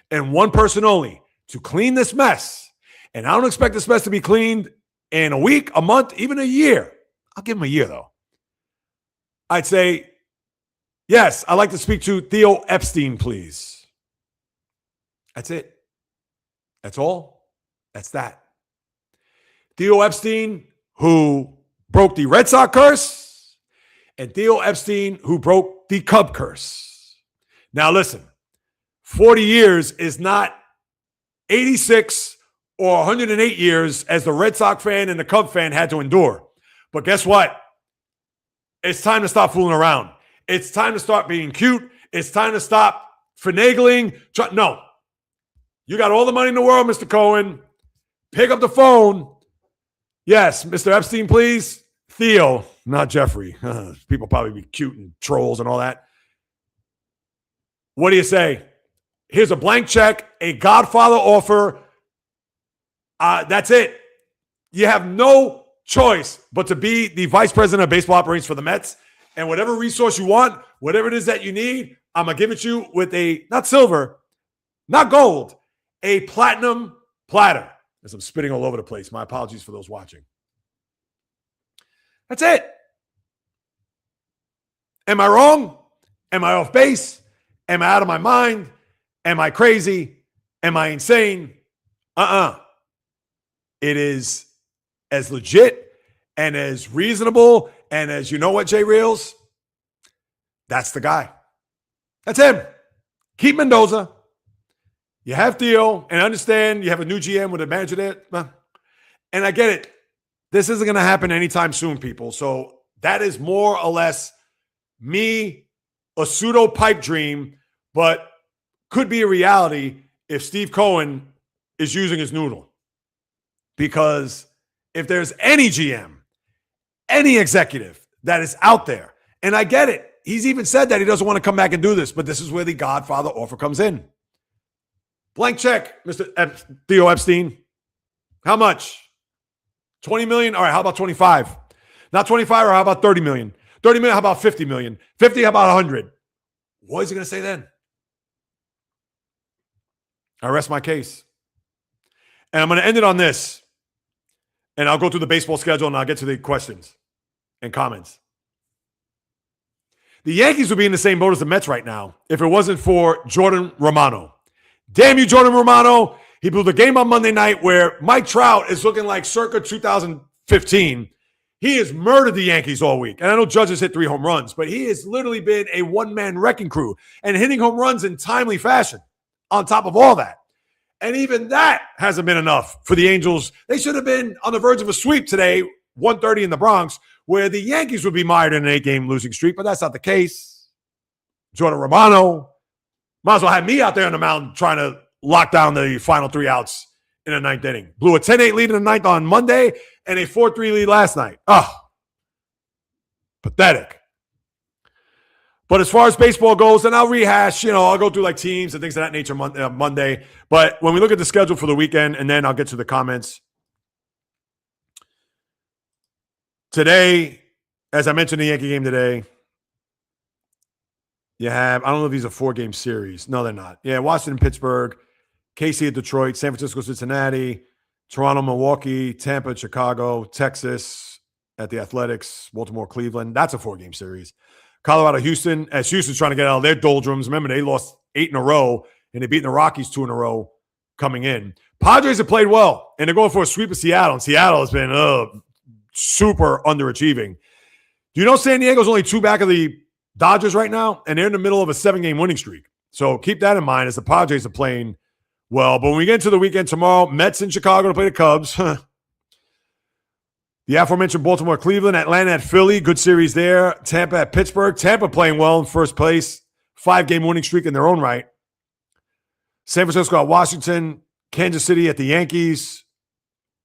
Speaker 1: and one person only to clean this mess. And I don't expect this mess to be cleaned in a week, a month, even a year. I'll give him a year, though. I'd say, yes, I'd like to speak to Theo Epstein, please. That's it. That's all. That's that. Theo Epstein, who broke the Red Sox curse, and Theo Epstein, who broke the Cub curse. Now, listen, 40 years is not 86 or 108 years as the Red Sox fan and the Cub fan had to endure. But guess what? It's time to stop fooling around. It's time to start being cute. It's time to stop finagling. No. You got all the money in the world, Mr. Cohen. Pick up the phone. Yes, Mr. Epstein, please. Theo, not Jeffrey. People probably be cute and trolls and all that. What do you say? Here's a blank check, a Godfather offer. That's it. You have no choice but to be the vice president of baseball operations for the Mets. And whatever resource you want, whatever it is that you need, I'm going to give it to you with a, not silver, not gold, a platinum platter. As I'm spitting all over the place. My apologies for those watching. That's it. Am I wrong? Am I off base? Am I out of my mind? Am I crazy? Am I insane? It is as legit and as reasonable and as, you know what, JAYREELZ? That's the guy. That's him. Keep Mendoza. You have Theo, and I understand you have a new GM with a manager there. And I get it. This isn't going to happen anytime soon, people. So that is more or less me, a pseudo pipe dream, but could be a reality if Steve Cohen is using his noodle. Because if there's any GM, any executive that is out there, and I get it. He's even said that he doesn't want to come back and do this, but this is where the Godfather offer comes in. Blank check, Mr. Theo Epstein. How much? 20 million? All right, how about 25? Not 25, or how about 30 million? 30 million, how about 50 million? 50, how about 100? What is he going to say then? I rest my case. And I'm going to end it on this. And I'll go through the baseball schedule and I'll get to the questions and comments. The Yankees would be in the same boat as the Mets right now if it wasn't for Jordan Romano. Damn you, Jordan Romano. He blew the game on Monday night where Mike Trout is looking like circa 2015. He has murdered the Yankees all week. And I know Judge hit 3 home runs, but he has literally been a one-man wrecking crew and hitting home runs in timely fashion on top of all that. And even that hasn't been enough for the Angels. They should have been on the verge of a sweep today, 1:30 in the Bronx, where the Yankees would be mired in an 8-game losing streak, but that's not the case. Jordan Romano might as well have me out there on the mound trying to lock down the final 3 outs in the 9th inning. Blew a 10-8 lead in the 9th on Monday and a 4-3 lead last night. Pathetic. But as far as baseball goes, and I'll rehash, I'll go through like teams and things of that nature Monday. But when we look at the schedule for the weekend, and then I'll get to the comments. Today, as I mentioned the Yankee game today, you have, I don't know if these are 4-game series. No, they're not. Yeah, Washington, Pittsburgh, KC at Detroit, San Francisco, Cincinnati, Toronto, Milwaukee, Tampa, Chicago, Texas at the Athletics, Baltimore, Cleveland. That's a 4-game series. Colorado, Houston, as Houston's trying to get out of their doldrums. Remember, they lost 8 in a row, and they beat the Rockies 2 in a row coming in. Padres have played well, and they're going for a sweep of Seattle, and Seattle has been super underachieving. Do you know San Diego's only 2 back of the Dodgers right now, and they're in the middle of a 7-game winning streak. So keep that in mind as the Padres are playing well. But when we get into the weekend tomorrow, Mets in Chicago to play the Cubs. The aforementioned Baltimore, Cleveland, Atlanta at Philly. Good series there. Tampa at Pittsburgh. Tampa playing well in first place. 5-game winning streak in their own right. San Francisco at Washington. Kansas City at the Yankees.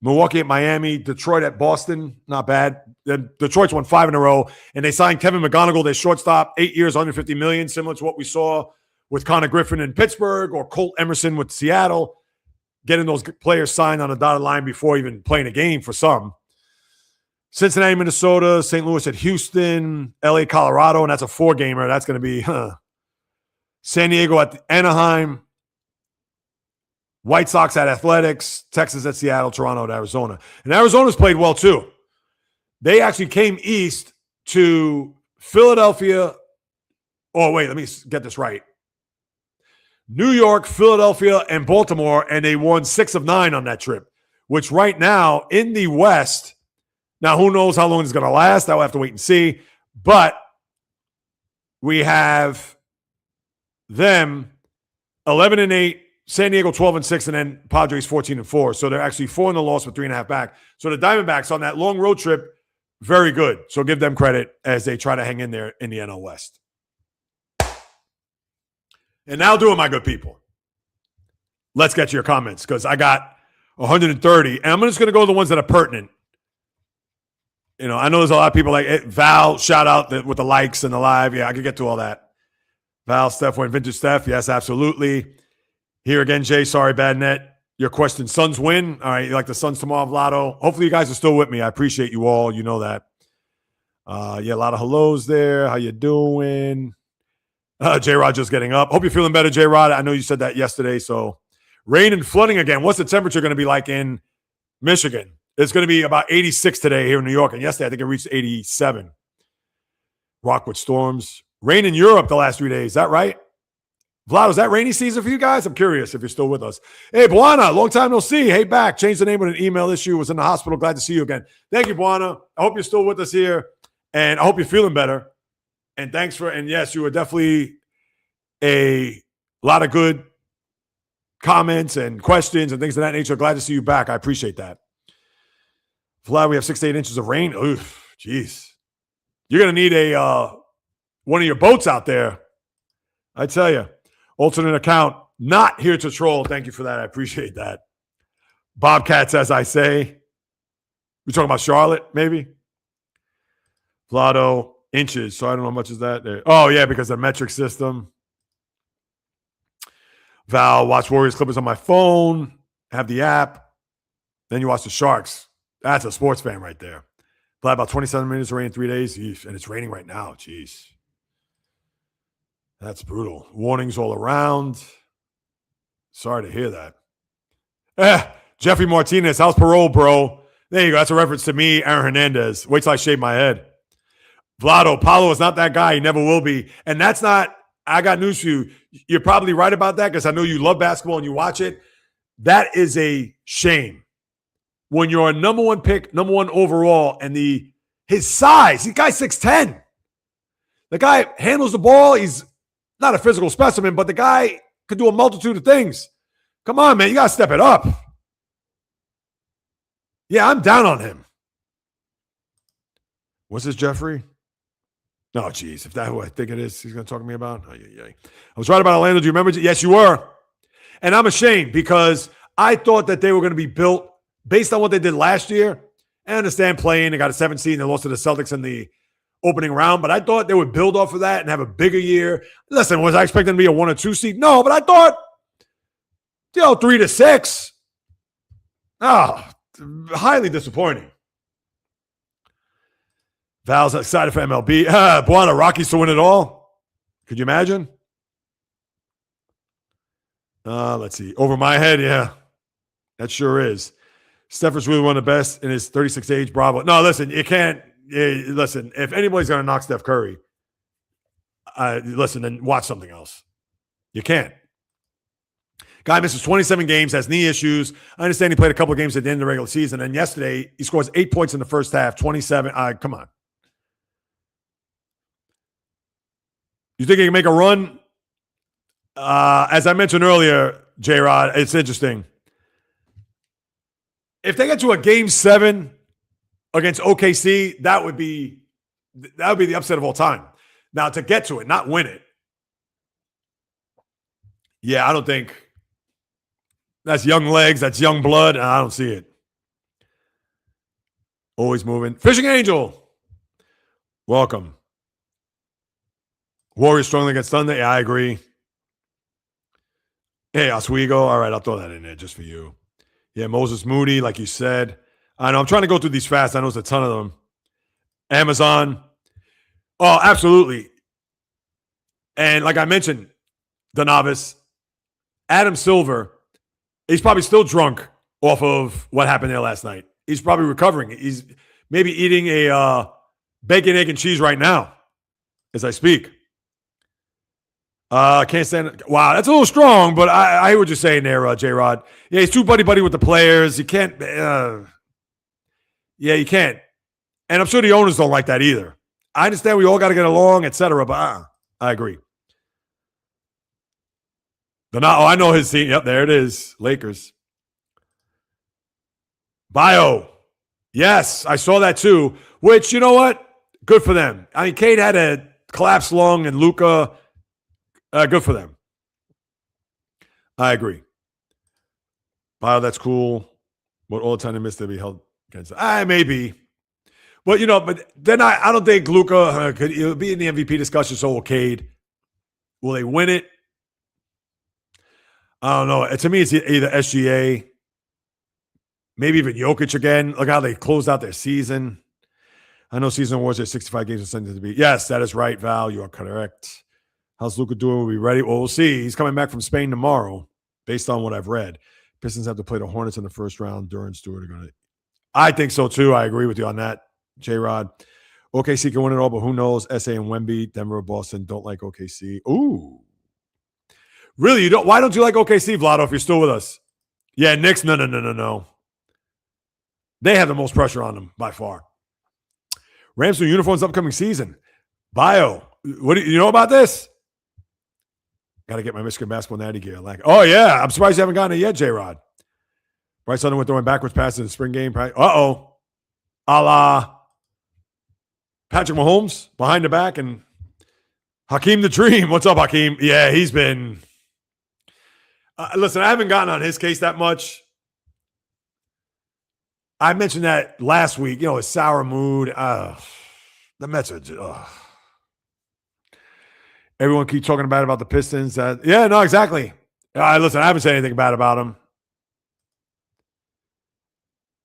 Speaker 1: Milwaukee at Miami. Detroit at Boston. Not bad. Detroit's won 5 in a row. And they signed Kevin McGonigal, their shortstop, 8 years, $150 million, similar to what we saw with Connor Griffin in Pittsburgh or Colt Emerson with Seattle. Getting those players signed on the dotted line before even playing a game for some. Cincinnati, Minnesota, St. Louis at Houston, LA, Colorado, and that's a 4-gamer. That's going to be San Diego at Anaheim, White Sox at Athletics, Texas at Seattle, Toronto at Arizona. And Arizona's played well too. They actually came east to Philadelphia. Oh, wait, let me get this right. New York, Philadelphia, and Baltimore, and they won 6 of 9 on that trip, which right now in the West, now who knows how long it's going to last? I'll have to wait and see. But we have them 11-8, San Diego 12-6, and then Padres 14-4. So they're actually 4 in the loss with 3.5 back. So the Diamondbacks on that long road trip, very good. So give them credit as they try to hang in there in the NL West. And now do it, my good people. Let's get to your comments because I got 130. And I'm just going to go to the ones that are pertinent. You know, I know there's a lot of people like Val, shout out with the likes and the live. Yeah, I could get to all that. Val, Steph went vintage Steph. Yes, absolutely. Here again, Jay, sorry, bad net. Your question, Suns win. All right, you like the Suns tomorrow, Vlado. Hopefully you guys are still with me. I appreciate you all. You know that. Yeah, a lot of hellos there. How you doing? J-Rod just getting up. Hope you're feeling better, J-Rod. I know you said that yesterday. So rain and flooding again. What's the temperature going to be like in Michigan? It's going to be about 86 today here in New York. And yesterday, I think it reached 87. Rockwood storms. Rain in Europe the last 3 days. Is that right? Vlad, is that rainy season for you guys? I'm curious if you're still with us. Hey, Buana, long time no see. Hey, back. Changed the name with an email issue. Was in the hospital. Glad to see you again. Thank you, Buana. I hope you're still with us here. And I hope you're feeling better. And thanks for, and yes, you were definitely a lot of good comments and questions and things of that nature. Glad to see you back. I appreciate that. Vlad, we have 6 to 8 inches of rain. Oof, jeez. You're going to need a one of your boats out there. I tell you. Alternate account, not here to troll. Thank you for that. I appreciate that. Bobcats, as I say. We're talking about Charlotte, maybe? Vlado, inches. So I don't know how much is that there. Oh, yeah, because of the metric system. Val, watch Warriors Clippers on my phone. Have the app. Then you watch the Sharks. That's a sports fan right there. Vlad, about 27 minutes of rain in 3 days. Eesh, and it's raining right now. Jeez. That's brutal. Warnings all around. Sorry to hear that. Jeffrey Martinez, how's parole, bro? There you go. That's a reference to me, Aaron Hernandez. Wait till I shave my head. Vlado, Paulo is not that guy. He never will be. And that's not, I got news for you. You're probably right about that because I know you love basketball and you watch it. That is a shame. When you're a number 1 pick, number 1 overall, and his size, the guy's 6'10". The guy handles the ball. He's not a physical specimen, but the guy could do a multitude of things. Come on, man. You got to step it up. Yeah, I'm down on him. What's this, Jeffrey? No, geez. If that's who I think it is, he's going to talk to me about. Oh, yeah. I was right about Orlando. Do you remember? Yes, you were. And I'm ashamed because I thought that they were going to be built based on what they did last year. I understand playing. They got a 7 seed and they lost to the Celtics in the opening round, but I thought they would build off of that and have a bigger year. Listen, was I expecting to be a 1 or 2 seed? No, but I thought, 3 to 6. Oh, highly disappointing. Val's excited for MLB. Buana, Rockies to win it all. Could you imagine? Let's see. Over my head, yeah. That sure is. Steph is really one of the best in his 36 age. Bravo. No, listen, you can't. Listen, if anybody's going to knock Steph Curry, listen, then watch something else. You can't. Guy misses 27 games, has knee issues. I understand he played a couple of games at the end of the regular season. And yesterday, he scores 8 points in the first half, 27. Come on. You think he can make a run? As I mentioned earlier, J-Rod, it's interesting. If they get to a game 7 against OKC, that would be the upset of all time. Now, to get to it, not win it. Yeah, I don't think that's young legs, that's young blood. I don't see it. Always moving. Fishing Angel, welcome. Warriors strongly against Thunder. Yeah, I agree. Hey, Oswego. All right, I'll throw that in there just for you. Yeah, Moses Moody, like you said. I know I'm trying to go through these fast. I know there's a ton of them. Amazon. Oh, absolutely. And like I mentioned, the novice, Adam Silver, he's probably still drunk off of what happened there last night. He's probably recovering. He's maybe eating a bacon, egg, and cheese right now as I speak. Can't stand it. Wow, that's a little strong, but I hear what you're saying there, J-Rod. Yeah, he's too buddy-buddy with the players. You can't. You can't. And I'm sure the owners don't like that either. I understand we all got to get along, etc., but I agree. I know his team. Yep, there it is. Lakers. Bio. Yes, I saw that too, which, you know what? Good for them. I mean, Cade had a collapsed lung and Luka. Good for them. I agree. Bio, that's cool. But all the time they missed, they'll be held against. Maybe. But, but then I don't think Luka could be in the MVP discussion, so will Cade. Will they win it? I don't know. To me, it's either SGA, maybe even Jokic again. Look how they closed out their season. I know season awards are 65 games intended to be. Yes, that is right, Val. You are correct. How's Luka doing? Will we ready? Well, we'll see. He's coming back from Spain tomorrow, based on what I've read. Pistons have to play the Hornets in the first round. Durant, Stewart are going to. I think so, too. I agree with you on that, J-Rod. OKC can win it all, but who knows? SA and Wemby, Denver, Boston don't like OKC. Ooh. Really? You don't? Why don't you like OKC, Vlado, if you're still with us? Yeah, Knicks, no. They have the most pressure on them by far. Rams new uniforms upcoming season. Bio, what do you know about this? Got to get my Michigan basketball natty gear. Oh, yeah. I'm surprised you haven't gotten it yet, J-Rod. Bryce Underwood throwing backwards passes in the spring game. Uh-oh. A la Patrick Mahomes behind the back and Hakeem the Dream. What's up, Hakeem? Yeah, he's been... listen, I haven't gotten on his case that much. I mentioned that last week, his sour mood. The message. Everyone keeps talking about the Pistons. Yeah, no, exactly. Listen, I haven't said anything bad about them.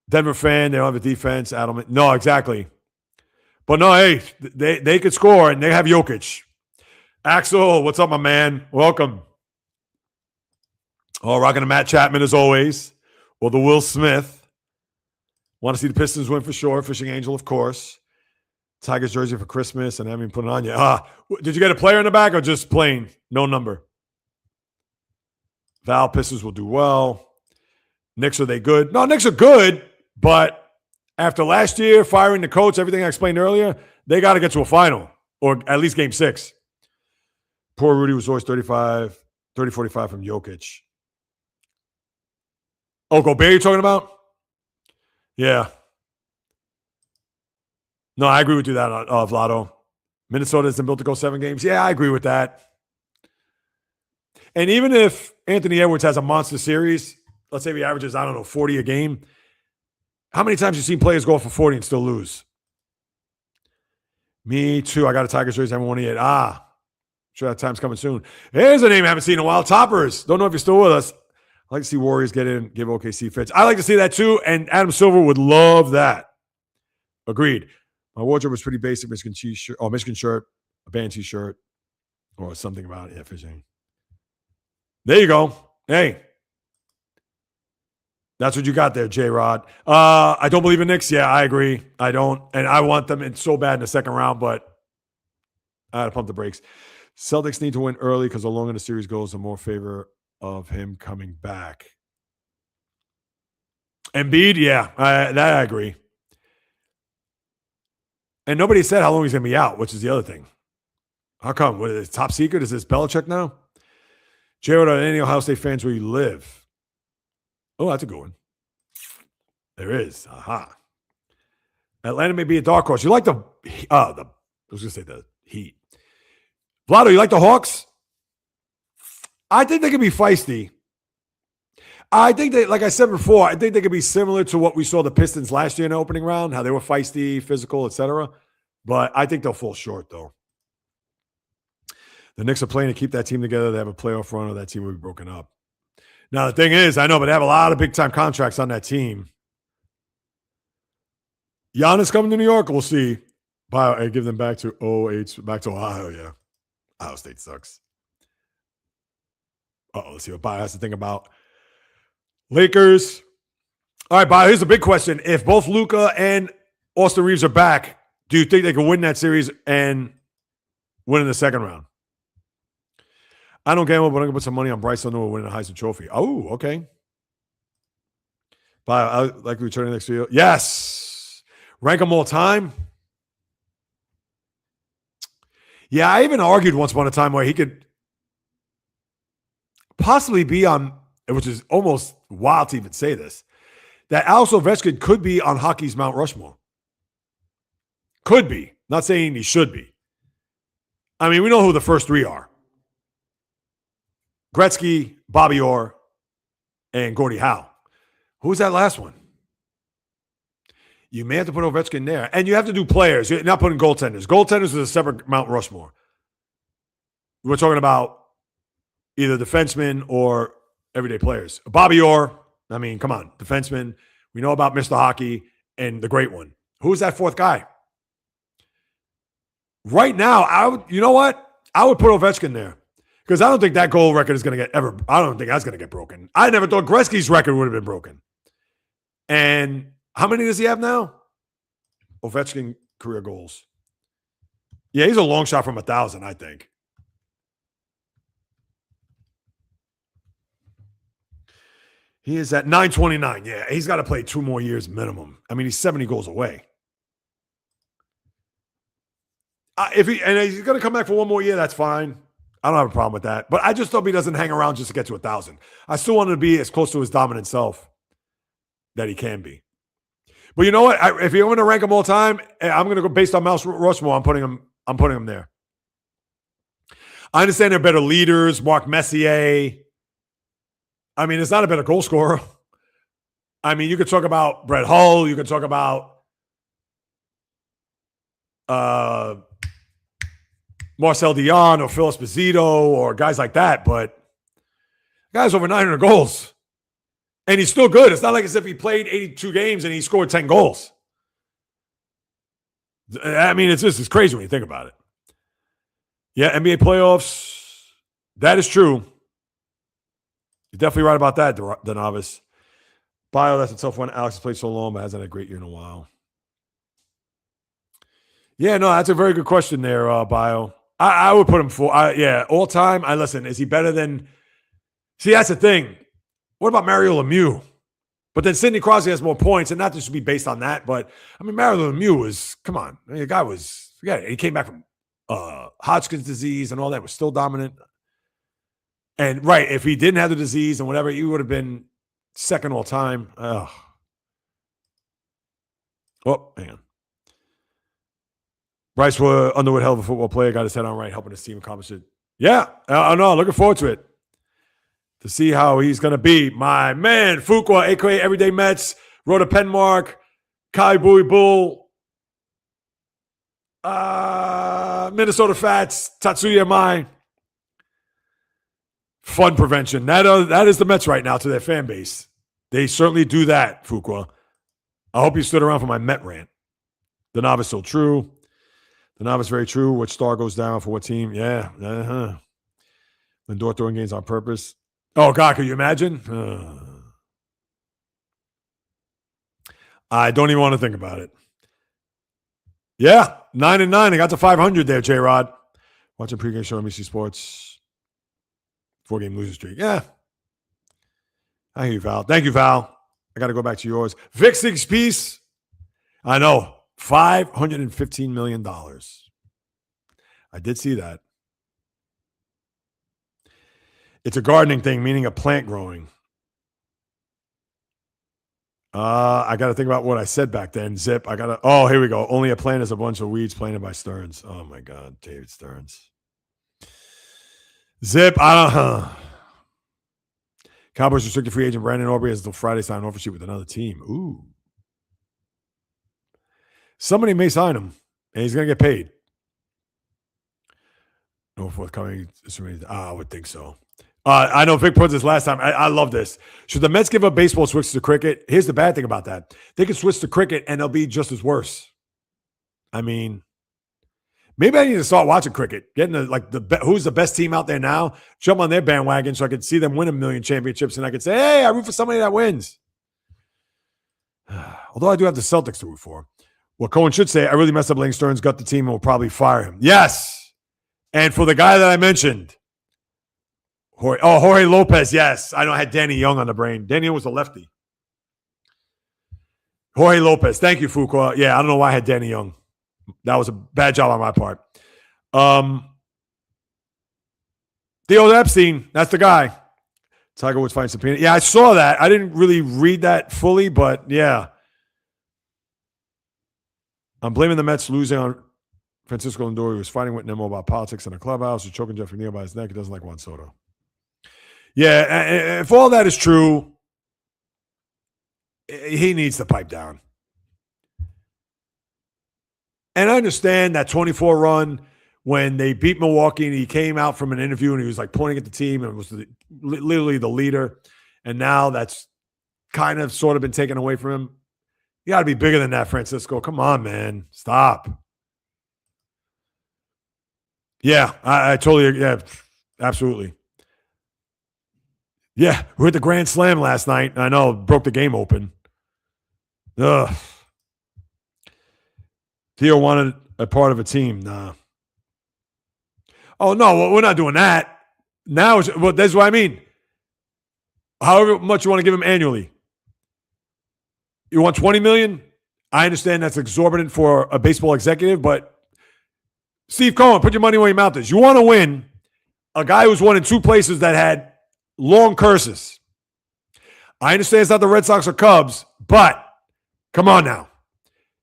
Speaker 1: Denver fan, they don't have a defense. No, exactly. But no, hey, they could score, and they have Jokic. Axel, what's up, my man? Welcome. Oh, rocking the Matt Chapman as always. Or the Will Smith. Want to see the Pistons win for sure. Fishing Angel, of course. Tigers jersey for Christmas, and I haven't put it on yet. Did you get a player in the back or just plain? No number. Val, Pistons will do well. Knicks, are they good? No, Knicks are good, but after last year, firing the coach, everything I explained earlier, they got to get to a final, or at least game 6. Poor Rudy was always 30-45 from Jokic. Oh, Gobert you're talking about? Yeah. No, I agree with you that, Vlado. Minnesota isn't built to go 7 games. Yeah, I agree with that. And even if Anthony Edwards has a monster series, let's say he averages, 40 a game, how many times have you seen players go for 40 and still lose? Me too. I got a Tigers jersey. I haven't won it yet. Sure that time's coming soon. Here's a name I haven't seen in a while. Toppers. Don't know if you're still with us. I like to see Warriors get in, give OKC fits. I like to see that too, and Adam Silver would love that. Agreed. My wardrobe was pretty basic. Michigan shirt, a band t-shirt, or something about it. Yeah, fishing. There you go. Hey. That's what you got there, J-Rod. I don't believe in Knicks. Yeah, I agree. I don't. And I want them in so bad in the second round, but I had to pump the brakes. Celtics need to win early because the longer the series goes, the more favor of him coming back. Embiid, yeah, that I agree. And nobody said how long he's going to be out, which is the other thing. How come? What is it, top secret? Is this Belichick now? Jared, are any Ohio State fans where you live? Oh, that's a good one. There is. Aha. Atlanta may be a dark horse. You like I was going to say the Heat. Vlado, you like the Hawks? I think they could be feisty. I think they, like I said before, I think they could be similar to what we saw the Pistons last year in the opening round, how they were feisty, physical, etc. But I think they'll fall short, though. The Knicks are playing to keep that team together. They have a playoff run, or that team will be broken up. Now, the thing is, I know, but they have a lot of big-time contracts on that team. Giannis coming to New York, we'll see. I give them back to back to Ohio, yeah. Ohio State sucks. Let's see what Bio has to think about. Lakers. All right, Bio, here's a big question. If both Luka and Austin Reeves are back, do you think they can win that series and win in the second round? I don't gamble, but I'm going to put some money on Bryce O'Neal winning a Heisman Trophy. Oh, okay. Bio, I like returning next year. Yes. Rank them all time. Yeah, I even argued once upon a time where he could possibly be on, which is almost wild to even say this, that Alex Ovechkin could be on hockey's Mount Rushmore. Could be. Not saying he should be. I mean, we know who the first three are. Gretzky, Bobby Orr, and Gordie Howe. Who's that last one? You may have to put Ovechkin there. And you have to do players. You're not putting goaltenders. Goaltenders is a separate Mount Rushmore. We're talking about either defensemen or everyday players. Bobby Orr, I mean, come on, defenseman. We know about Mr. Hockey and the great one. Who's that fourth guy? Right now, you know what? I would put Ovechkin there because I don't think that goal record is going to I don't think that's going to get broken. I never thought Gretzky's record would have been broken. And how many does he have now? Ovechkin career goals. Yeah, he's a long shot from 1,000, I think. He is at 929. Yeah, he's got to play 2 more years minimum. I mean, he's 70 goals away. If he's going to come back for 1 more year, that's fine. I don't have a problem with that. But I just hope he doesn't hang around just to get to 1,000. I still want him to be as close to his dominant self that he can be. But you know what? If you're going to rank them all time, I'm going to go based on Mount Rushmore. I'm putting him there. I understand they're better leaders. Mark Messier. I mean, it's not a better goal scorer. I mean, you could talk about Brett Hull. You could talk about Marcel Dion or Phil Esposito or guys like that. But the guy's over 900 goals. And he's still good. It's not like as if he played 82 games and he scored 10 goals. I mean, it's crazy when you think about it. Yeah, NBA playoffs. That is true. You're definitely right about that, the novice. Bio, that's a tough one. Alex has played so long, but hasn't had a great year in a while. Yeah, no, that's a very good question there, Bio. I would put him all time. Listen, is he better than... See, that's the thing. What about Mario Lemieux? But then Sidney Crosby has more points, and not just to be based on that, but, I mean, Mario Lemieux was, come on. I mean, the guy was, forget it. He came back from Hodgkin's disease and all that, was still dominant. And, right, if he didn't have the disease and whatever, he would have been second all time. Oh, hang on. Bryce Underwood, hell of a football player, got his head on right, helping his team accomplish it. Yeah, I know. Looking forward to it. To see how he's going to be. My man, Fuqua, a.k.a. Everyday Mets, Rhoda Penmark, Kai Bowie Bull, Minnesota Fats, Tatsuya Mai. Fun prevention. That is the Mets right now to their fan base. They certainly do that, Fuqua. I hope you stood around for my Met rant. The novice so true. The novice very true. Which star goes down for what team? Yeah. Lindor throwing games on purpose. Oh, God, can you imagine? I don't even want to think about it. Yeah, 9-9. I got to 500 there, J-Rod. Watching pregame show on NBC Sports. 4-game losing streak. Yeah. I hear you, Val. Thank you, Val. I got to go back to yours. Vic Six piece. I know. $515 million. I did see that. It's a gardening thing, meaning a plant growing. I got to think about what I said back then. Zip. Oh, here we go. Only a plant is a bunch of weeds planted by Stearns. Oh, my God. David Stearns. Zip. Cowboys restricted free agent Brandon Aubrey has until Friday sign an offer sheet with another team. Ooh. Somebody may sign him, and he's going to get paid. No forthcoming. I would think so. I know Vic put this last time. I love this. Should the Mets give up baseball and switch to cricket? Here's the bad thing about that. They can switch to cricket, and they'll be just as worse. I mean, maybe I need to start watching cricket. Getting who's the best team out there now? Jump on their bandwagon so I can see them win 1 million championships, and I can say, hey, I root for somebody that wins. Although I do have the Celtics to root for. What Cohen should say, I really messed up letting Stearns gut the team and will probably fire him. Yes. And for the guy that I mentioned, Jorge Lopez, yes. I know I had Danny Young on the brain. Danny Young was a lefty. Jorge Lopez. Thank you, Fuqua. Yeah, I don't know why I had Danny Young. That was a bad job on my part. Theo Epstein, that's the guy. Tiger Woods fighting subpoena. Yeah, I saw that. I didn't really read that fully, but yeah. I'm blaming the Mets losing on Francisco Lindor. He was fighting with Nemo about politics in a clubhouse or choking Jeff McNeil by his neck. He doesn't like Juan Soto. Yeah, if all that is true, he needs to pipe down. And I understand that 24 run when they beat Milwaukee and he came out from an interview and he was like pointing at the team and was literally the leader. And now that's kind of sort of been taken away from him. You got to be bigger than that, Francisco. Come on, man. Stop. Yeah, I totally agree. Yeah, absolutely. Yeah, we hit the Grand Slam last night. I know, broke the game open. Ugh. Theo wanted a part of a team. Nah. Oh, no, we're not doing that. Now, that's what I mean. However much you want to give him annually. You want $20 million? I understand that's exorbitant for a baseball executive, but Steve Cohen, put your money where your mouth is. You want to win a guy who's won in 2 places that had long curses. I understand it's not the Red Sox or Cubs, but come on now.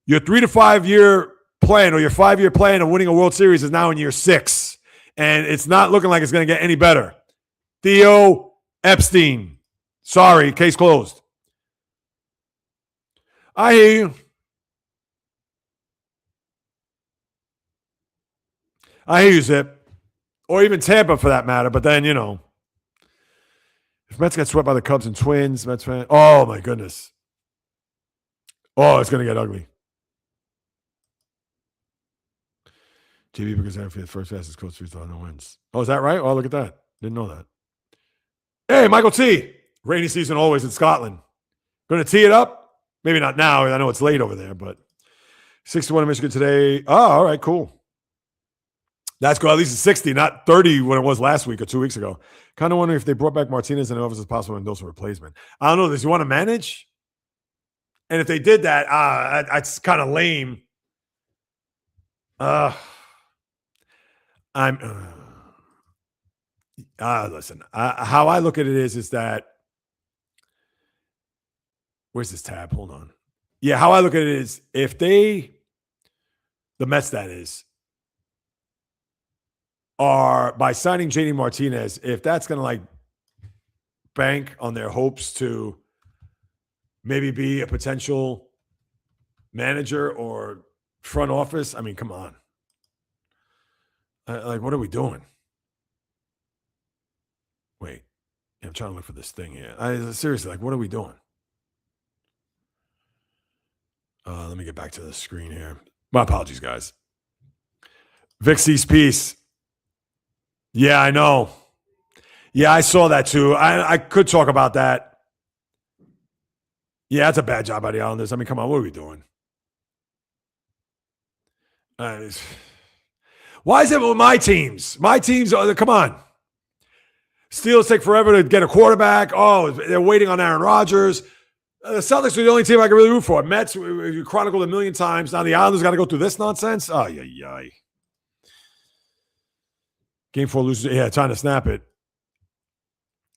Speaker 1: Your 3 to 5 year plan or your 5-year plan of winning a World Series is now in year 6, and it's not looking like it's going to get any better. Theo Epstein. Sorry, case closed. I hear you. I hear you, Zip. Or even Tampa for that matter. But then, if Mets get swept by the Cubs and Twins, Mets fan. Oh, my goodness. Oh, it's going to get ugly. JB because Anfield first fastest coach 3,000 wins. Oh, is that right? Oh, look at that. Didn't know that. Hey, Michael T. Rainy season always in Scotland. Going to tee it up? Maybe not now. I know it's late over there, but 61 in Michigan today. Oh, all right, cool. That's good. At least it's 60, not 30 when it was last week or 2 weeks ago. Kind of wondering if they brought back Martinez and if it's possible to endorse a replacement. I don't know. Does he want to manage? And if they did that, that's kind of lame. Listen, how I look at it is that where's this tab? Hold on. Yeah, how I look at it is if the Mets, that is, are by signing JD Martinez, if that's going to bank on their hopes to maybe be a potential manager or front office, I mean, come on. What are we doing? Wait, I'm trying to look for this thing here. Seriously, what are we doing? Let me get back to the screen here. My apologies, guys. Vixie's piece. Yeah, I know. Yeah, I saw that too. I could talk about that. Yeah, that's a bad job by the Islanders. I mean, come on, what are we doing? Why is it with my teams? My teams, come on. Steelers take forever to get a quarterback. Oh, they're waiting on Aaron Rodgers. The Celtics are the only team I can really root for. Mets, you chronicled a million times. Now the Islanders got to go through this nonsense. Oh, yeah. Game 4 loses. Yeah, trying to snap it.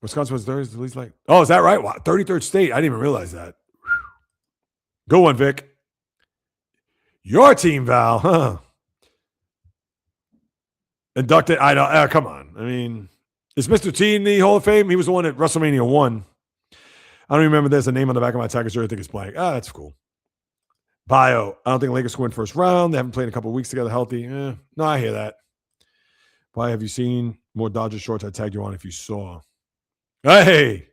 Speaker 1: Wisconsin was third. The least like. Oh, is that right? Wow, 33rd state. I didn't even realize that. Good one, Vic. Your team, Val. Huh? Inducted. I know. Come on. I mean, is Mr. T in the Hall of Fame? He was the one at WrestleMania 1. I don't even remember there's a name on the back of my Tiger shirt. I think it's blank. That's cool. Bio. I don't think Lakers win first round. They haven't played in a couple of weeks together healthy. No, I hear that. Why have you seen more Dodger shorts? I tagged you on if you saw. Hey.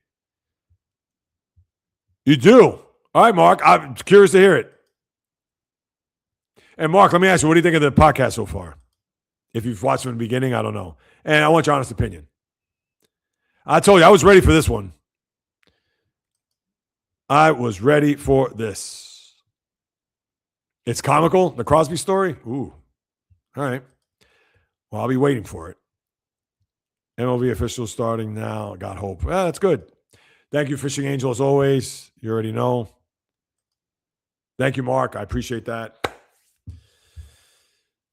Speaker 1: You do. All right, Mark. I'm curious to hear it. And Mark, let me ask you, what do you think of the podcast so far? If you've watched from the beginning, I don't know. And I want your honest opinion. I told you, I was ready for this one. I was ready for this. It's comical, the Crosby story? Ooh. All right. Well, I'll be waiting for it. MLB official starting now. Got hope. Well, that's good. Thank you, Fishing Angel, as always. You already know. Thank you, Mark. I appreciate that.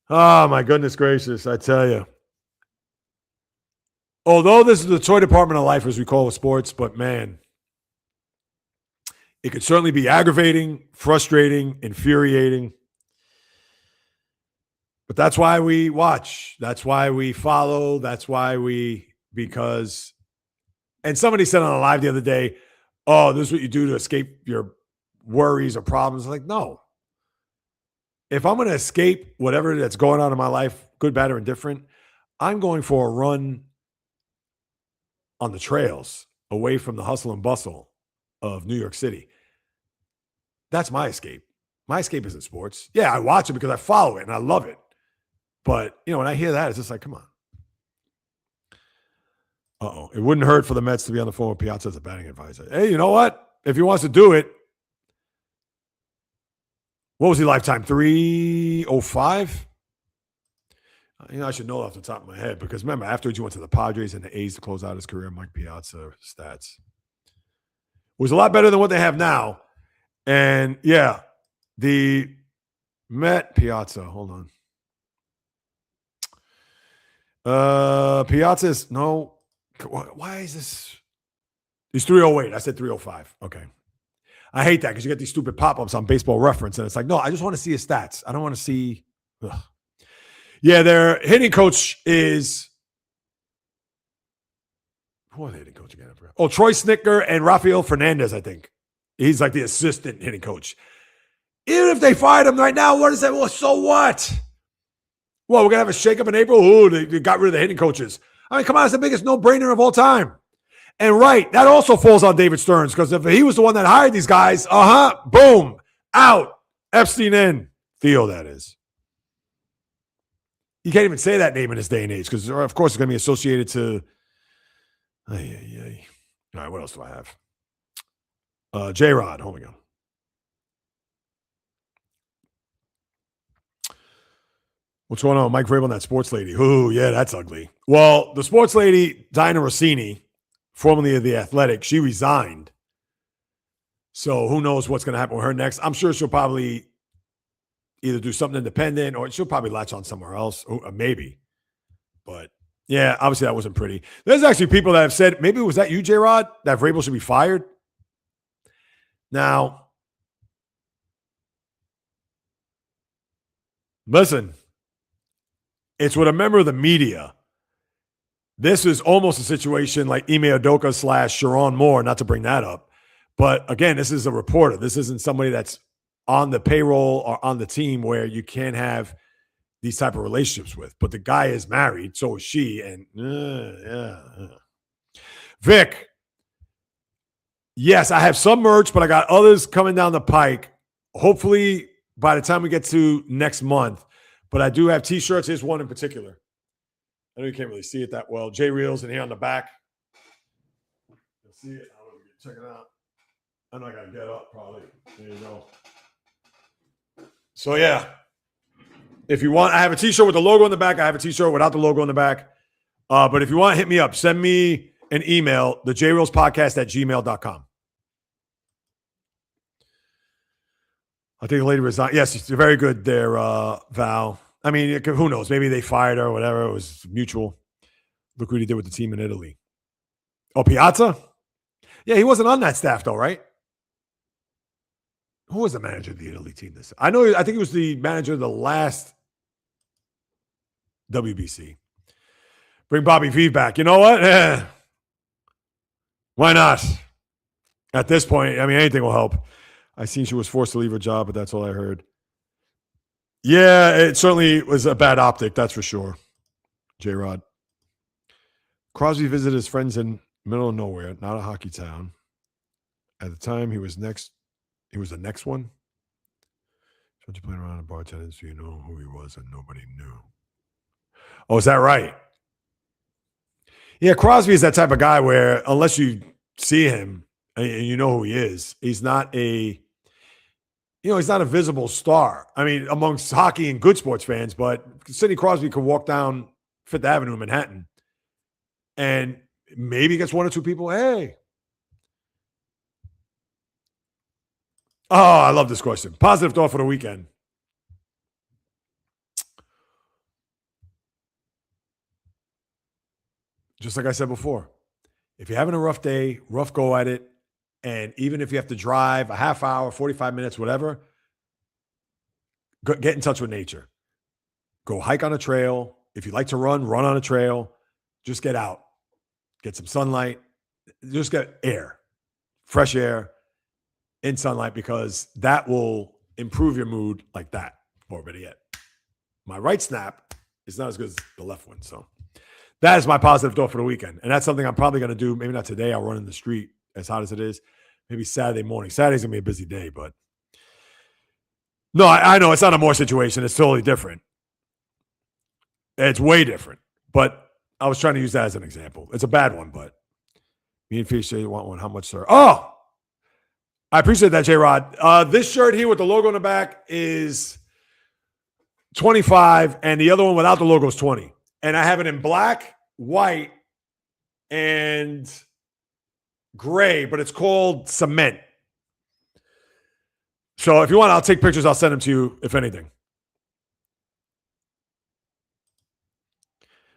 Speaker 1: Oh, my goodness gracious, I tell you. Although this is the toy department of life, as we call it, sports, but man, it could certainly be aggravating, frustrating, infuriating. But that's why we watch. That's why we follow. That's why because, and somebody said on a live the other day, oh, this is what you do to escape your worries or problems. Like, no. If I'm going to escape whatever that's going on in my life, good, bad, or indifferent, I'm going for a run on the trails away from the hustle and bustle of New York City. That's my escape. My escape isn't sports. Yeah, I watch it because I follow it and I love it. But, when I hear that, it's just like, come on. Uh-oh. It wouldn't hurt for the Mets to be on the phone with Piazza as a batting advisor. Hey, you know what? If he wants to do it, what was he lifetime? 305? I should know off the top of my head because remember, afterwards he went to the Padres and the A's to close out his career. Mike Piazza stats was a lot better than what they have now. And yeah, the Met Piazza. Hold on. Piazza's no. Why is this? He's 308. I said 305. Okay. I hate that because you get these stupid pop-ups on Baseball Reference, and it's like, no, I just want to see his stats. I don't want to see. Ugh. Yeah, their hitting coach is. Who are the hitting coach again? Oh, Troy Snicker and Rafael Fernandez, I think. He's like the assistant hitting coach. Even if they fired him right now, what is that? Well, so what? Well, we're going to have a shakeup in April? Ooh, they got rid of the hitting coaches. I mean, come on, it's the biggest no-brainer of all time. And right, that also falls on David Stearns because if he was the one that hired these guys, boom, out, Epstein in. Theo, that is. You can't even say that name in this day and age because, of course, it's going to be associated to. All right, what else do I have? J-Rod, hold on. What's going on with Mike Vrabel and that sports lady? Ooh, yeah, that's ugly. Well, the sports lady, Diana Rossini, formerly of The Athletic, she resigned. So who knows what's going to happen with her next. I'm sure she'll probably either do something independent or she'll probably latch on somewhere else, maybe. But, yeah, obviously that wasn't pretty. There's actually people that have said, maybe was that you, J-Rod, that Vrabel should be fired? Now, listen, it's with a member of the media. This is almost a situation like Ime Udoka / Sharon Moore, not to bring that up. But again, this is a reporter. This isn't somebody that's on the payroll or on the team where you can't have these type of relationships with. But the guy is married, so is she. And Vic, yes, I have some merch, but I got others coming down the pike. Hopefully by the time we get to next month. But I do have T-shirts. Here's one in particular. I know you can't really see it that well. JAYREELZ in here on the back. You'll see it. I don't know if you can check it out. I know I got to get up probably. There you go. So, yeah. If you want, I have a t-shirt with the logo on the back. I have a t-shirt without the logo on the back. But if you want, hit me up. Send me an email, the JAYREELZpodcast@gmail.com. I think the lady resigned. Yes, it's very good there, Val. I mean, who knows? Maybe they fired her or whatever. It was mutual. Look what he did with the team in Italy. Oh, Piazza? Yeah, he wasn't on that staff, though, right? Who was the manager of the Italy team this? I think he was the manager of the last WBC. Bring Bobby V back. You know what? Why not? At this point, I mean, anything will help. I seen she was forced to leave her job, but that's all I heard. Yeah, it certainly was a bad optic, that's for sure. J-Rod. Crosby visited his friends in middle of nowhere, not a hockey town. At the time, he was the next one. So you playing around a bartender so you know who he was and nobody knew. Oh, is that right? Yeah, Crosby is that type of guy where unless you see him and you know who he is, he's not a visible star. I mean, amongst hockey and good sports fans, but Sidney Crosby could walk down Fifth Avenue in Manhattan and maybe gets one or two people. Hey. Oh, I love this question. Positive thought for the weekend. Just like I said before, if you're having a rough day, rough go at it, and even if you have to drive a half hour, 45 minutes, whatever, get in touch with nature. Go hike on a trail. If you like to run on a trail. Just get out. Get some sunlight. Just get air, fresh air in sunlight, because that will improve your mood like that. Or better yet, my right snap is not as good as the left one. So that is my positive thought for the weekend. And that's something I'm probably going to do. Maybe not today. I'll run in the street as hot as it is. Maybe Saturday morning. Saturday's going to be a busy day, but no, I know it's not a more situation. It's totally different. It's way different, but I was trying to use that as an example. It's a bad one, but me and Fish say you want one. How much, sir? Oh, I appreciate that, J-Rod. This shirt here with the logo on the back is $25, and the other one without the logo is $20. And I have it in black, white, and gray, but it's called cement. So if you want, I'll take pictures. I'll send them to you, if anything.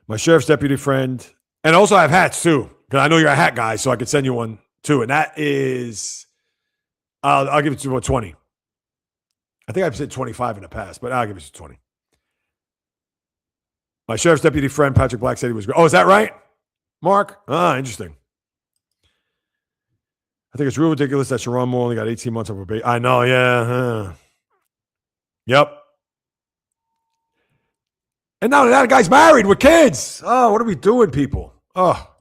Speaker 1: My sheriff's deputy friend. And also I have hats, too, because I know you're a hat guy, so I could send you one, too. And that is, I'll give it to you about 20. I think I've said 25 in the past, but I'll give it to 20. My sheriff's deputy friend, Patrick Black, said he was great. Oh, is that right, Mark? Interesting. I think it's real ridiculous that Sharon Moore only got 18 months of probation. I know, yeah. Yep. And now that guy's married with kids. Oh, what are we doing, people? Oh,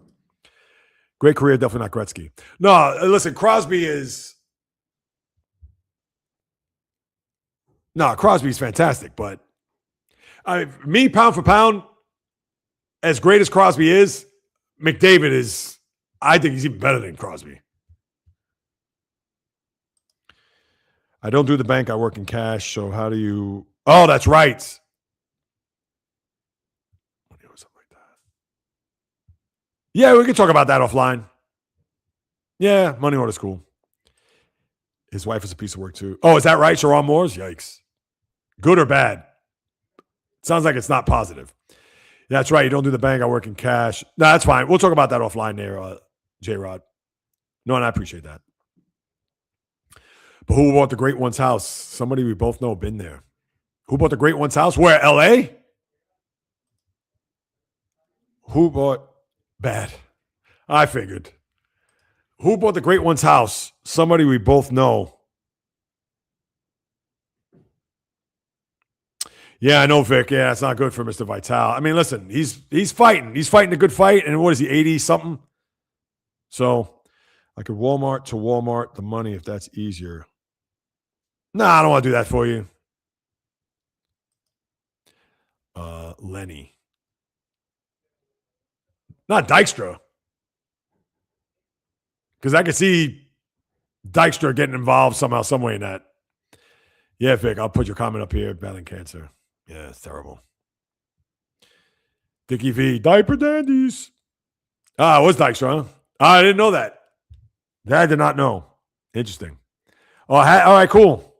Speaker 1: great career, definitely not Gretzky. No, listen, Crosby's fantastic, but me, pound for pound, as great as Crosby is, McDavid is, I think he's even better than Crosby. I don't do the bank. I work in cash. So how do you? Oh, that's right. Something like that. Yeah, we can talk about that offline. Yeah, money order school. His wife is a piece of work too. Oh, is that right, Sharon Moore's? Yikes. Good or bad? Sounds like it's not positive. That's right. You don't do the bank. I work in cash. No, that's fine. We'll talk about that offline there, J-Rod. No, and I appreciate that. But who bought the Great One's house? Somebody we both know been there. Who bought the Great One's house? Where? L.A.? Who bought? Bad. I figured. Who bought the Great One's house? Somebody we both know. Yeah, I know, Vic. Yeah, it's not good for Mr. Vital. I mean, listen, he's fighting. He's fighting a good fight. And what is he, 80-something? So I could Walmart to Walmart the money if that's easier. No, I don't want to do that for you. Lenny. Not Dykstra. Because I could see Dykstra getting involved somehow, some way in that. Yeah, Vic, I'll put your comment up here. Battling cancer. Yeah, it's terrible. Dickie V, diaper dandies. Ah, it was Dykstra, huh? I didn't know that. That I did not know. Interesting. Oh, all right, cool.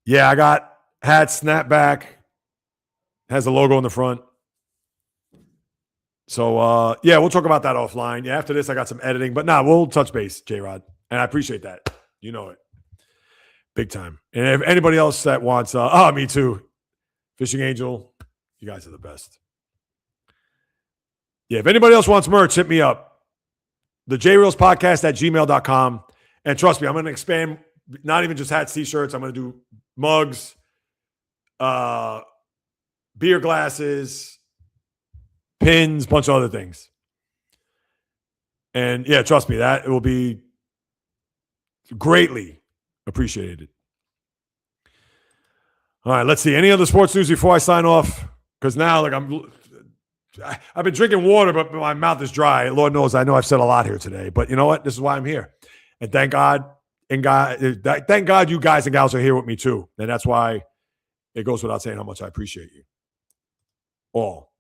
Speaker 1: Yeah, I got hat snapback. Has the logo in the front. So, yeah, we'll talk about that offline. Yeah, after this, I got some editing. But we'll touch base, J-Rod. And I appreciate that. You know it. Big time. And if anybody else that wants, me too. Fishing Angel, you guys are the best. Yeah, if anybody else wants merch, hit me up. The JAYREELZ podcast at gmail.com. And trust me, I'm going to expand, not even just hats, t-shirts. I'm going to do mugs, beer glasses, pins, bunch of other things. And yeah, trust me, that it will be greatly appreciated. All right, let's see. Any other sports news before I sign off? Because now, I've been drinking water, but my mouth is dry. Lord knows, I know I've said a lot here today. But you know what? This is why I'm here. And thank God, thank God you guys and gals are here with me too. And that's why it goes without saying how much I appreciate you all.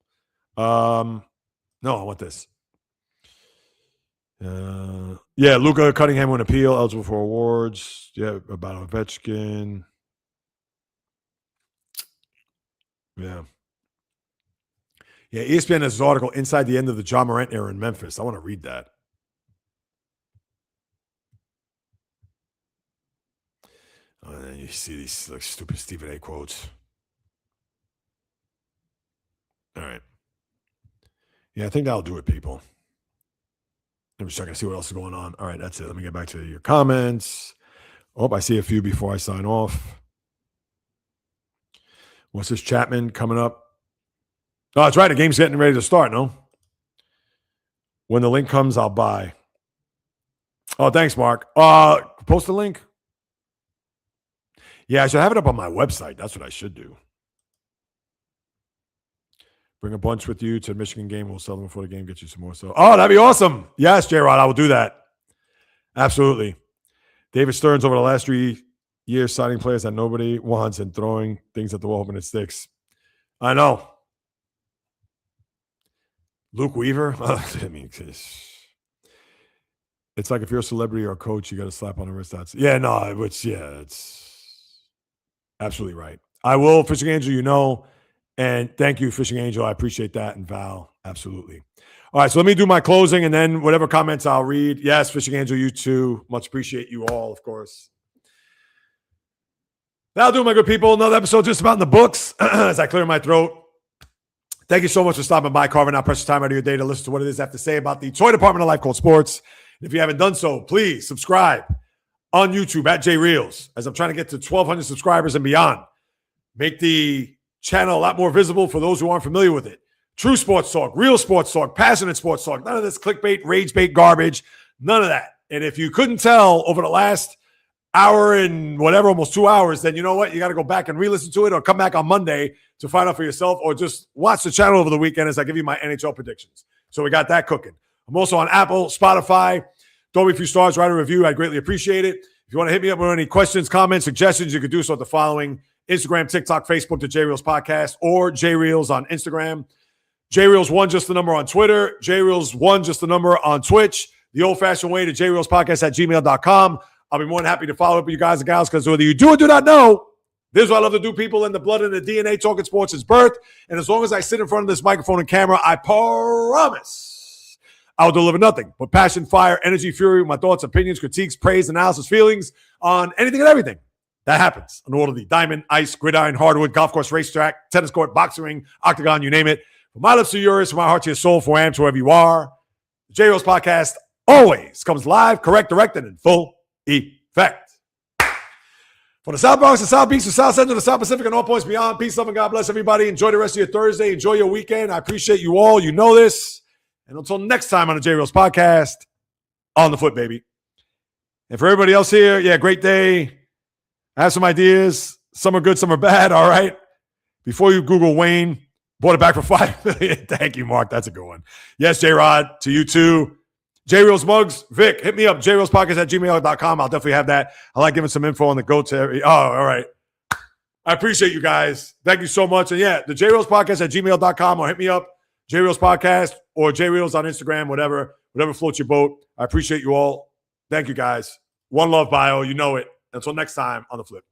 Speaker 1: No, I want this. Yeah, Luka Cunningham won appeal, eligible for awards. Yeah, about Ovechkin. Yeah. Yeah, ESPN has this article inside the end of the Ja Morant era in Memphis. I want to read that. Oh, and then you see these stupid Stephen A. quotes. All right. Yeah, I think that'll do it, people. I'm just checking to see what else is going on. All right, that's it. Let me get back to your comments. Oh, I see a few before I sign off. What's this, Chapman coming up? Oh, that's right. The game's getting ready to start, no? When the link comes, I'll buy. Oh, thanks, Mark. Post the link. Yeah, I should have it up on my website. That's what I should do. Bring a bunch with you to the Michigan game. We'll sell them before the game. Get you some more. So, that'd be awesome. Yes, J-Rod, I will do that. Absolutely. David Stearns over the last 3 years signing players that nobody wants and throwing things at the wall hoping it sticks. I know. Luke Weaver. I mean, it's like if you're a celebrity or a coach, you got to slap on the wrist. That's it's absolutely right. I will, Fishing Angel, you know. And thank you, Fishing Angel. I appreciate that. And Val, absolutely. All right, so let me do my closing, and then whatever comments I'll read. Yes, Fishing Angel, you too. Much appreciate you all, of course. That'll do, my good people. Another episode just about in the books as I clear my throat. Thank you so much for stopping by, carving out precious time out of your day to listen to what it is I have to say about the toy department of life called sports. And if you haven't done so, please subscribe on YouTube at JAYREELZ, as I'm trying to get to 1,200 subscribers and beyond. Make the channel a lot more visible for those who aren't familiar with it. True sports talk, real sports talk, passionate sports talk. None of this clickbait, rage bait garbage. None of that. And if you couldn't tell over the last hour and whatever, almost 2 hours, then you know what? You got to go back and re-listen to it or come back on Monday to find out for yourself, or just watch the channel over the weekend as I give you my NHL predictions. So we got that cooking. I'm also on Apple, Spotify. Throw me a few stars, write a review. I'd greatly appreciate it. If you want to hit me up with any questions, comments, suggestions, you could do so at the following: Instagram, TikTok, Facebook, the JAYREELZ Podcast, or JAYREELZ on Instagram. JAYREELZ1, just the number on Twitter. JAYREELZ1, just the number on Twitch. The old-fashioned way to JAYREELZ Podcast at gmail.com. I'll be more than happy to follow up with you guys and gals, because whether you do or do not know, this is what I love to do, people. In the blood and the DNA, talking sports is birth. And as long as I sit in front of this microphone and camera, I promise I'll deliver nothing but passion, fire, energy, fury, with my thoughts, opinions, critiques, praise, analysis, feelings on anything and everything that happens on all of the diamond, ice, gridiron, hardwood, golf course, racetrack, tennis court, boxing ring, octagon, you name it. From my lips to yours, from my heart to your soul, from where I am to wherever you are. The JAYREELZ Podcast always comes live, correct, directed, and in full effect. From the South Bronx, the South Beach, the South Central, the South Pacific, and all points beyond, peace, love, and God bless everybody. Enjoy the rest of your Thursday. Enjoy your weekend. I appreciate you all. You know this. And until next time on the JAYREELZ Podcast, on the foot, baby. And for everybody else here, yeah, great day. I have some ideas. Some are good, some are bad. All right. Before you Google Wayne, bought it back for $5 million. Thank you, Mark. That's a good one. Yes, J-Rod, to you too. JAYREELZ mugs, Vic, hit me up, JAYREELZpodcast at gmail.com. I'll definitely have that. I like giving some info on the go to every. Oh, all right. I appreciate you guys. Thank you so much. And yeah, the JAYREELZ podcast at gmail.com or hit me up, JAYREELZ podcast or JAYREELZ on Instagram, whatever floats your boat. I appreciate you all. Thank you guys. One love, bio. You know it. Until next time on The Flip.